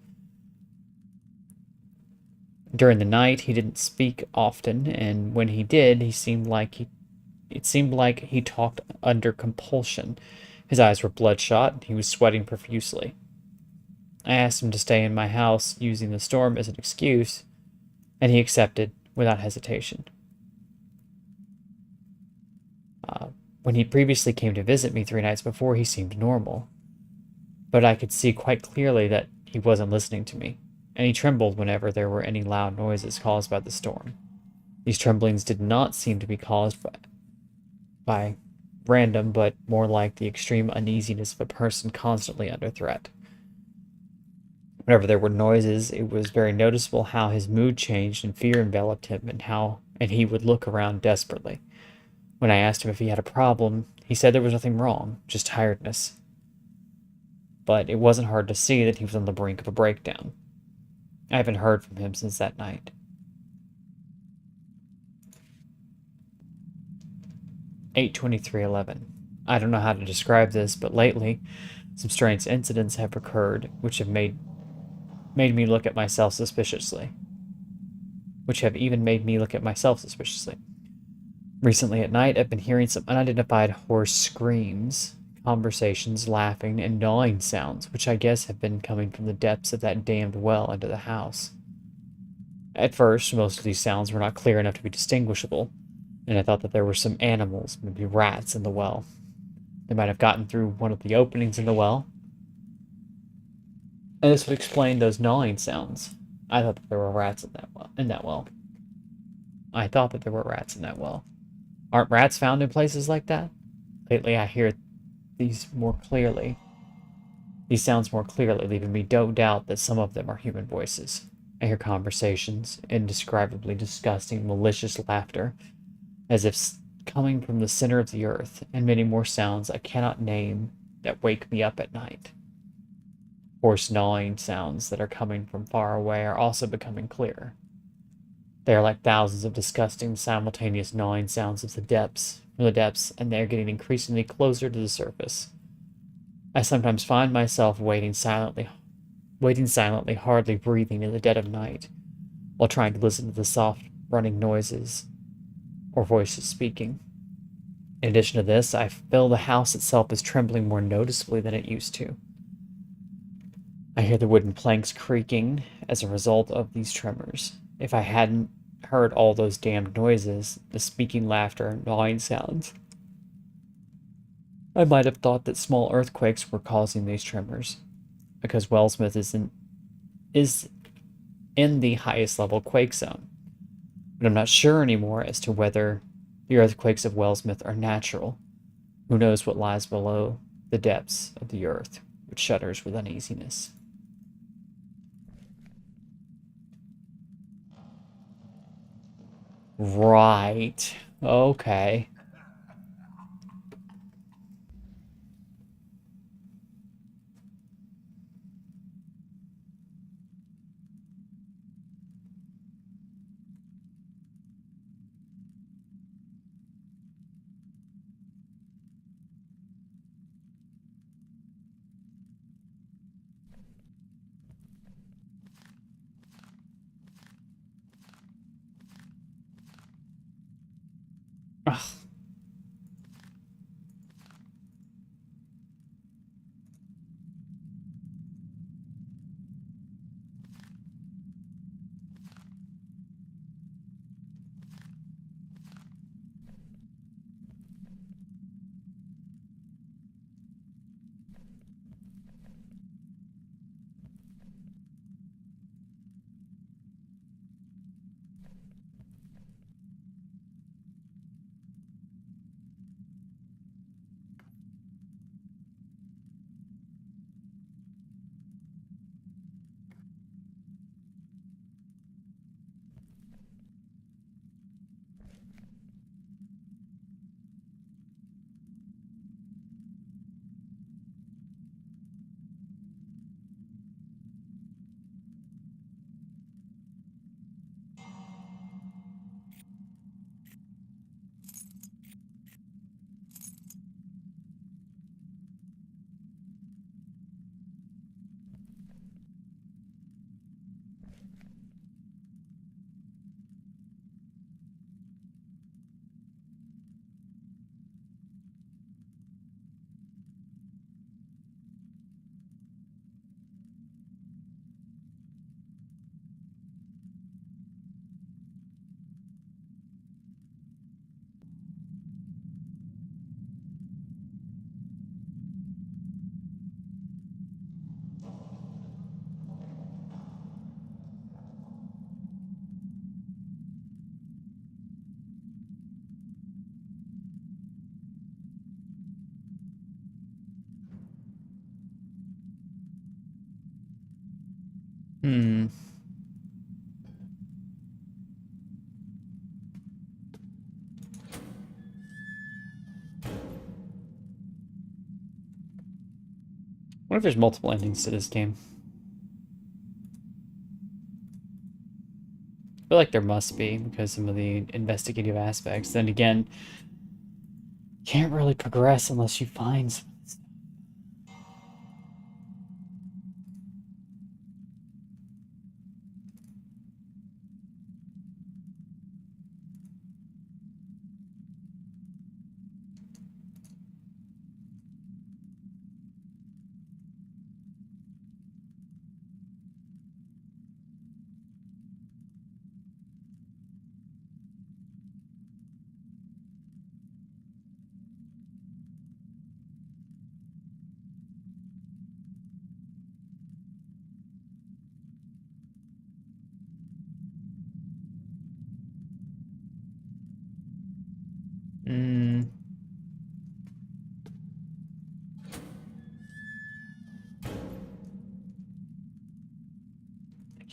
During the night, he didn't speak often, and when he did, it seemed like he talked under compulsion. His eyes were bloodshot, and he was sweating profusely. I asked him to stay in my house, using the storm as an excuse, and he accepted without hesitation. When he previously came to visit me 3 nights before, he seemed normal. But I could see quite clearly that he wasn't listening to me, and he trembled whenever there were any loud noises caused by the storm. These tremblings did not seem to be caused by random, but more like the extreme uneasiness of a person constantly under threat. Whenever there were noises, it was very noticeable how his mood changed and fear enveloped him, and he would look around desperately. When I asked him if he had a problem, he said there was nothing wrong, just tiredness. But it wasn't hard to see that he was on the brink of a breakdown. I haven't heard from him since that night. (8/23/11). I don't know how to describe this, but lately, some strange incidents have occurred which have made me look at myself suspiciously. which have even made me look at myself suspiciously. Recently at night, I've been hearing some unidentified hoarse screams, conversations, laughing, and gnawing sounds, which I guess have been coming from the depths of that damned well under the house. At first, most of these sounds were not clear enough to be distinguishable, and I thought that there were some animals, maybe rats, in the well. They might have gotten through one of the openings in the well, and this would explain those gnawing sounds. I thought that there were rats in that well. I thought that there were rats in that well. Aren't rats found in places like that? Lately, I hear these sounds more clearly, leaving me no doubt that some of them are human voices. I hear conversations, indescribably disgusting, malicious laughter, as if coming from the center of the earth, and many more sounds I cannot name that wake me up at night. Hoarse gnawing sounds that are coming from far away are also becoming clearer. They are like thousands of disgusting, simultaneous gnawing sounds from the depths, and they are getting increasingly closer to the surface. I sometimes find myself waiting silently, hardly breathing in the dead of night, while trying to listen to the soft running noises or voices speaking. In addition to this, I feel the house itself is trembling more noticeably than it used to. I hear the wooden planks creaking as a result of these tremors. If I hadn't heard all those damned noises, the speaking laughter and gnawing sounds, I might have thought that small earthquakes were causing these tremors, because Wellsmith is in the highest level quake zone. But I'm not sure anymore as to whether the earthquakes of Wellsmith are natural. Who knows what lies below the depths of the earth, which shudders with uneasiness. Right. Okay. Ugh. Hmm. What if there's multiple endings to this game? I feel like there must be, because some of the investigative aspects. Then again, can't really progress unless you find some.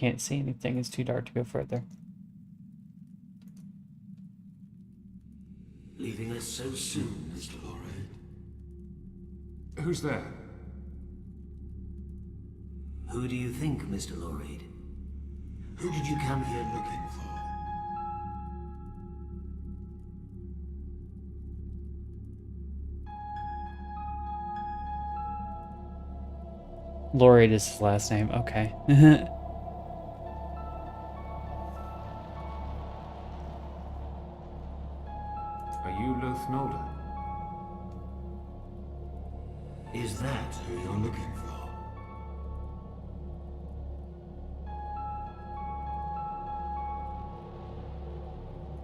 can't see anything. It's too dark to go further. Leaving us so soon, Mr. Lorraine. Who's there? Who do you think, Mr. Lorraine? Who did you come here looking for? Lorraine is his last name. Okay. Are you Loath Nolder? Is that who you're looking for?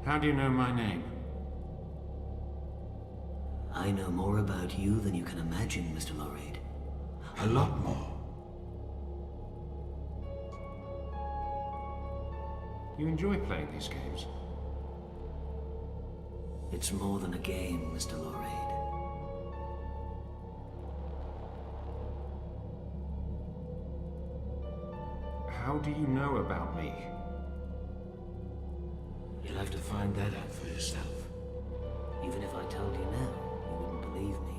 How do you know my name? I know more about you than you can imagine, Mr. Lorraine. A lot more. You enjoy playing these games? It's more than a game, Mr. Lorraine. How do you know about me? You'll have to find that out for yourself. Even if I told you now, you wouldn't believe me.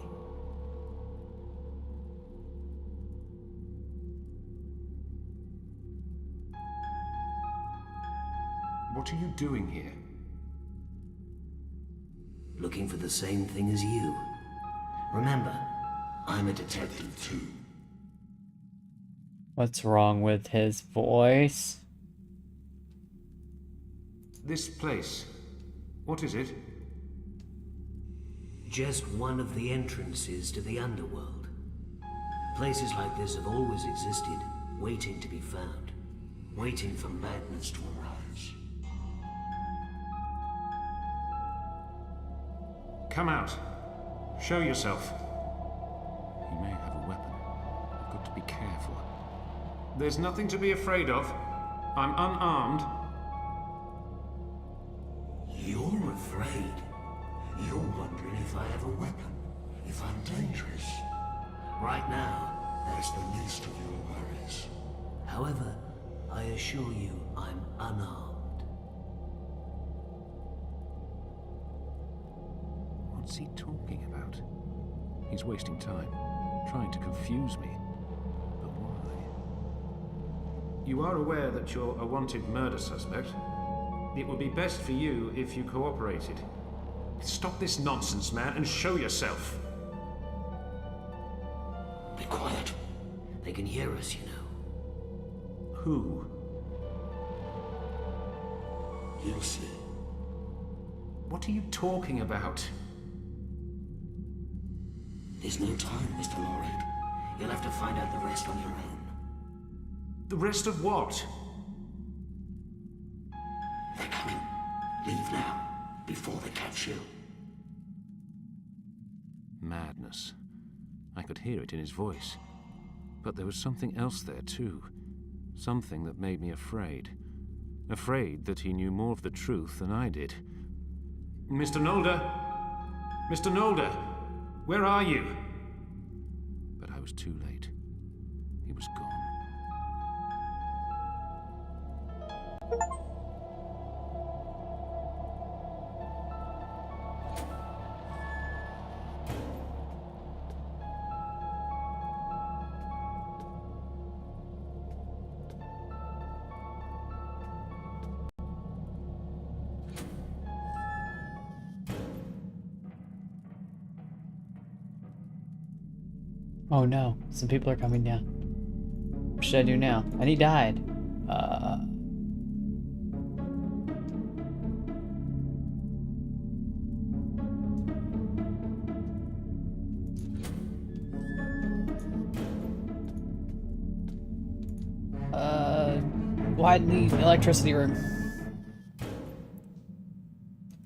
What are you doing here? Looking for the same thing as you. Remember, I'm a detective too. What's wrong with his voice? This place, what is it? Just one of the entrances to the underworld. Places like this have always existed, waiting to be found. Waiting for madness to arise. Come out. Show yourself. He may have a weapon. I've got to be careful. There's nothing to be afraid of. I'm unarmed. You're afraid? You're wondering if I have a weapon, if I'm dangerous. Right now, that's the least of your worries. However, I assure you I'm unarmed. What's he talking about? He's wasting time, trying to confuse me. But why? You are aware that you're a wanted murder suspect? It would be best for you if you cooperated. Stop this nonsense, man, and show yourself. Be quiet. They can hear us, you know. Who? You'll see. What are you talking about? There's no time, Mr. Lorraine. You'll have to find out the rest on your own. The rest of what? They're coming. Leave now, before they catch you. Madness. I could hear it in his voice. But there was something else there, too. Something that made me afraid. Afraid that he knew more of the truth than I did. Mr. Nolder! Mr. Nolder! Where are you? But I was too late. He was gone. Oh no, some people are coming down. What should I do now? And he died. Widen the electricity room.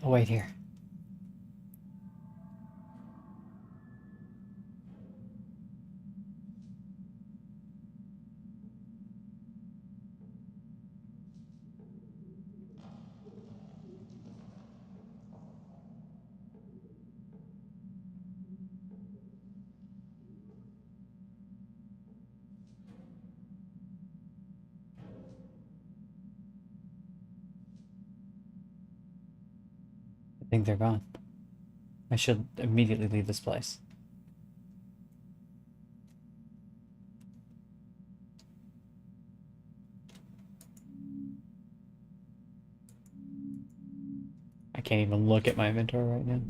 I'll wait here. think they're gone. I should immediately leave this place. I can't even look at my inventory right now.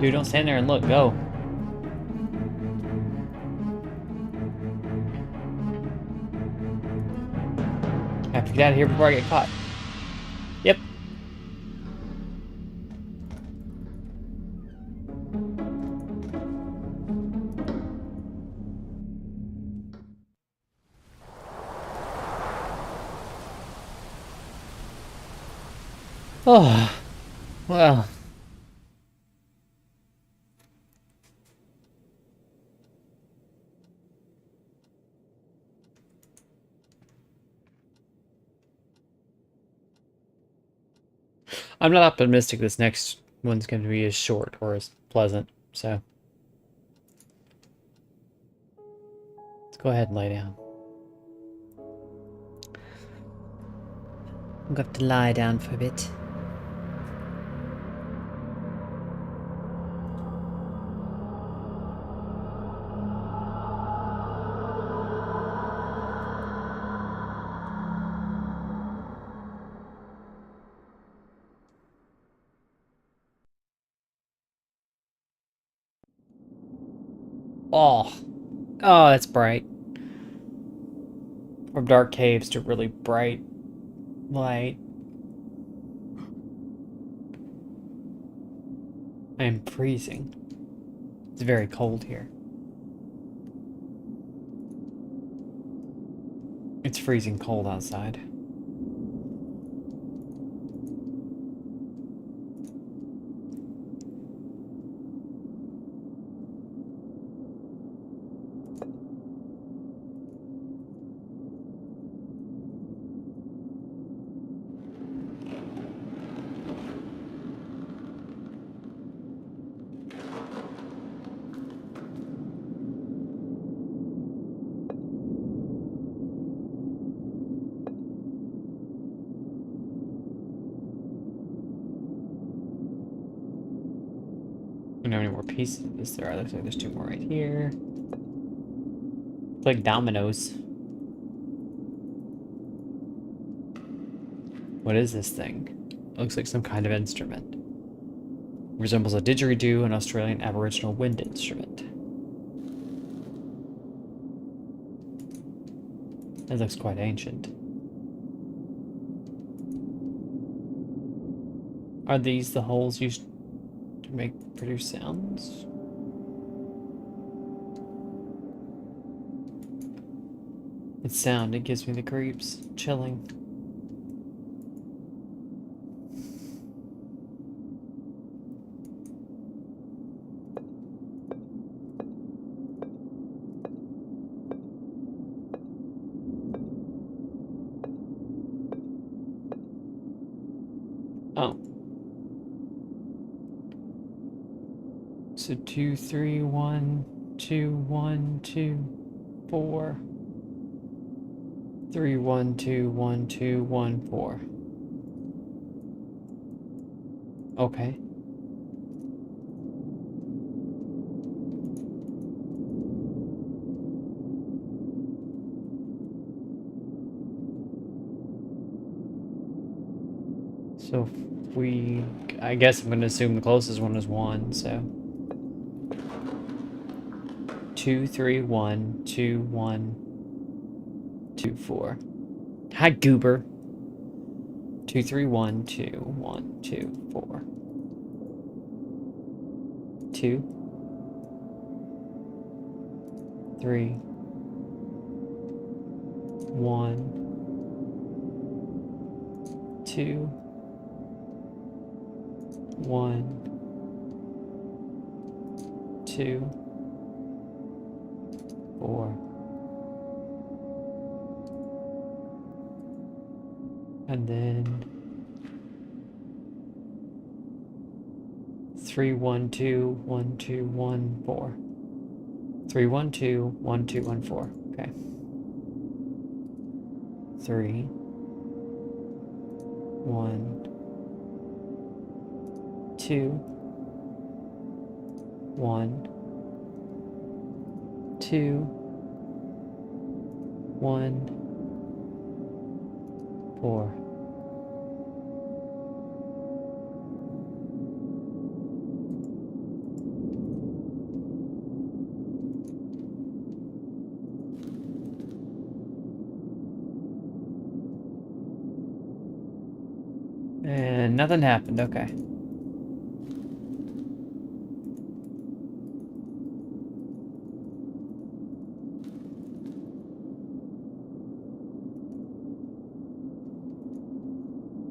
Dude, don't stand there and look. Go. I have to get out of here before I get caught. Yep. Oh, well. I'm not optimistic this next one's going to be as short or as pleasant, so. Let's go ahead and lay down. I'm going to have to lie down for a bit. Oh. Oh, that's bright. From dark caves to really bright light. I am freezing. It's very cold here. It's freezing cold outside. I don't know how many more pieces of this there are. Looks like there's 2 more right here. It's like dominoes. What is this thing? It looks like some kind of instrument. It resembles a didgeridoo, an Australian Aboriginal wind instrument. It looks quite ancient. Are these the holes used to produce sounds? It's sound, it gives me the creeps. Chilling. Oh. So 2, 3, 1, 2, 1, 2, 4. 3, 1, 2, 1, 2, 1, 4. Okay. So if we, I guess I'm gonna assume the closest one is 1, so 2, 3, 1, 2, 1, 2, 4. Hi, goober. 2, 3, 1, 2, 1, 2, 4. 2, 3, 1, 2, 1, 2, 4. And then 3121214. 3121214. Okay. 3 1 2 1 2 1 4. And nothing happened, okay.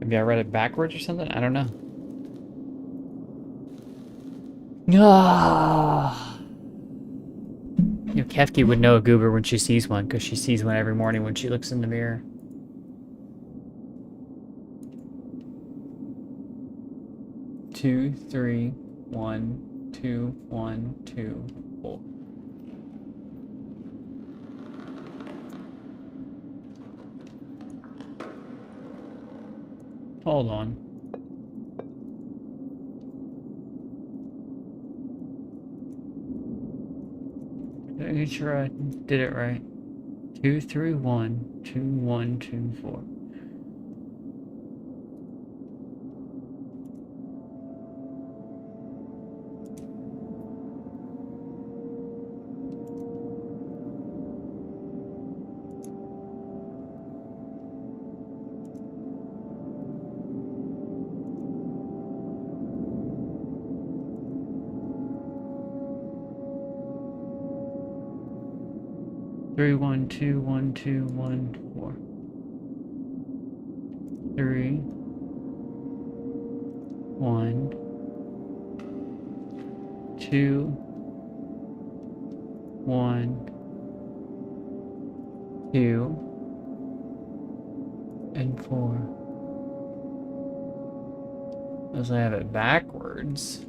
Maybe I read it backwards or something? I don't know. Ah. You know, Kefki would know a goober when she sees one, because she sees one every morning when she looks in the mirror. Two, three, 1 2 1 2 4. Hold on. Make sure I did it right. 2 3 1 2 1 2 4. Three one two 1 2 1 4. 3 1 2 1 2 and 4. Unless I have it backwards.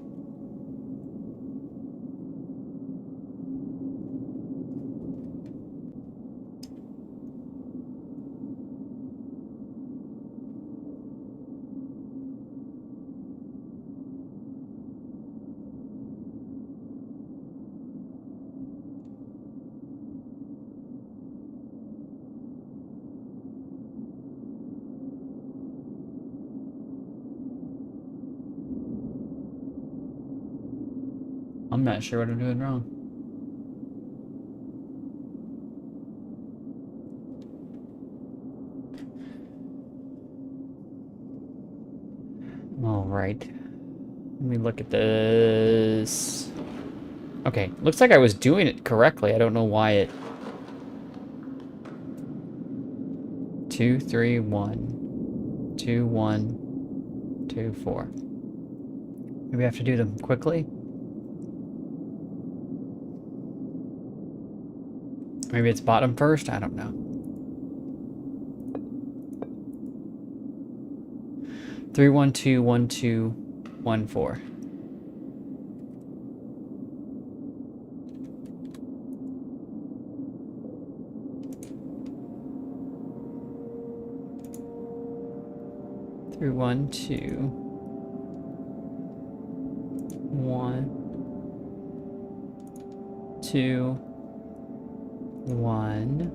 I'm not sure what I'm doing wrong. All right. Let me look at this. Okay, looks like I was doing it correctly. I don't know why it... 2 3 1 2 1 2 4. Maybe I have to do them quickly? Maybe it's bottom first? I don't know. 3 1 2 1 2 1 4. Three, 1 2 1 2 1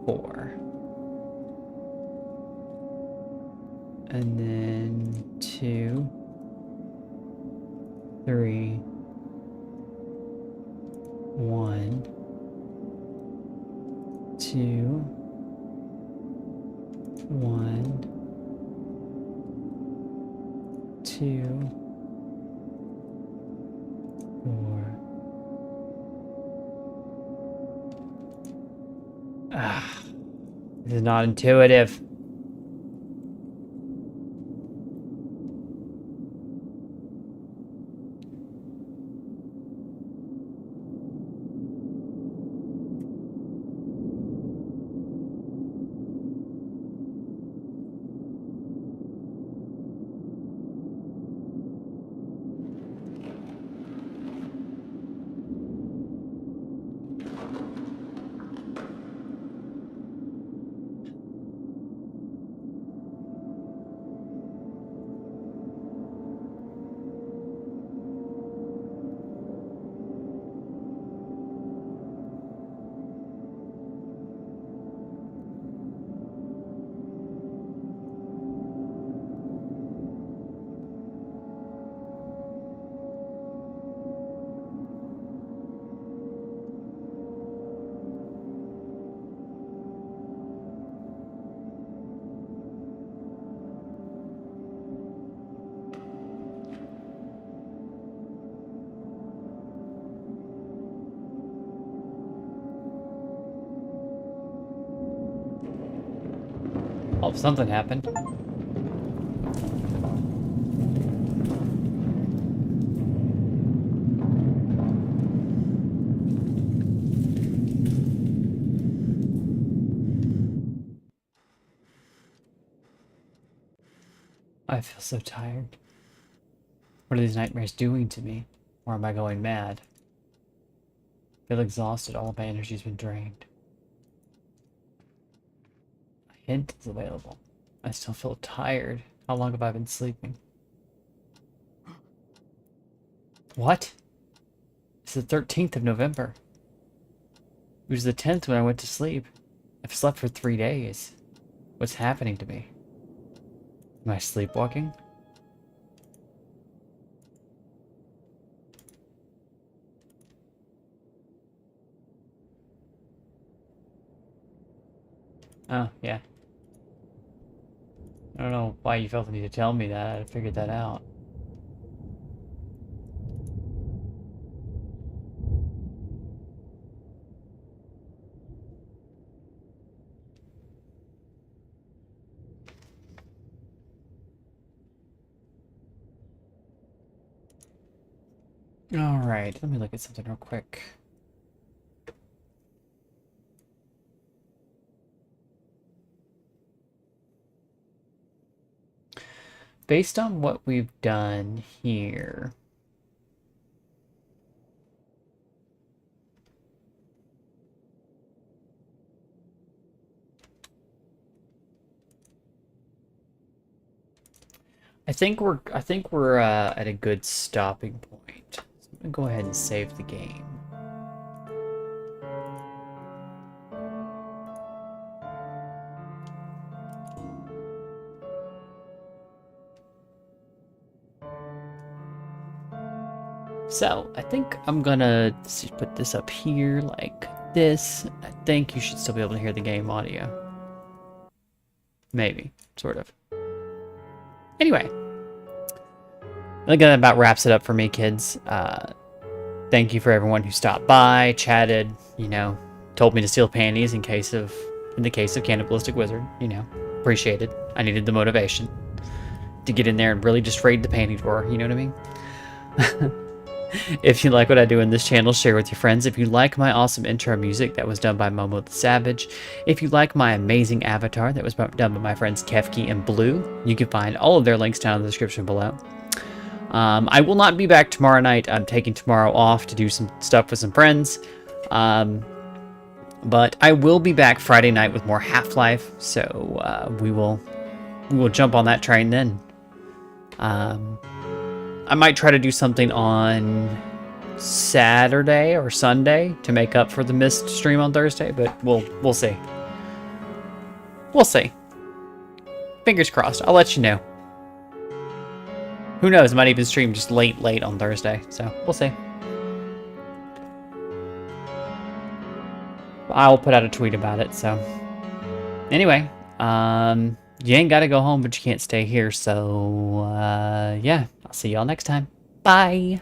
4. And then 2 3 1 2 1 2 4. Ah, this is not intuitive. Well, something happened. I feel so tired. What are these nightmares doing to me? Or am I going mad? I feel exhausted. All of my energy's been drained. A hint is available. I still feel tired. How long have I been sleeping? What? It's the 13th of November. It was the 10th when I went to sleep. I've slept for 3 days. What's happening to me? Am I sleepwalking? Oh, yeah. I don't know why you felt the need to tell me that. I figured that out. Alright, let me look at something real quick. Based on what we've done here... I think we're at a good stopping point. So I'm gonna go ahead and save the game. So I think I'm gonna put this up here like this. I think you should still be able to hear the game audio. Maybe, sort of. Anyway, I think that about wraps it up for me, kids. Thank you for everyone who stopped by, chatted, you know, told me to steal panties in the case of Cannibalistic Wizard, you know, appreciated. I needed the motivation to get in there and really just raid the panty drawer, you know what I mean? If you like what I do in this channel, share with your friends. If you like my awesome intro music that was done by Momo the Savage, if you like my amazing avatar that was done by my friends Kefki and Blue, you can find all of their links down in the description below. I will not be back tomorrow night. I'm taking tomorrow off to do some stuff with some friends. But I will be back Friday night with more Half-Life, so we will jump on that train then. I might try to do something on Saturday or Sunday to make up for the missed stream on Thursday, but we'll see. We'll see. Fingers crossed. I'll let you know. Who knows? I might even stream just late on Thursday, so we'll see. I'll put out a tweet about it, so. Anyway, you ain't gotta go home, but you can't stay here, so, yeah. I'll see y'all next time. Bye!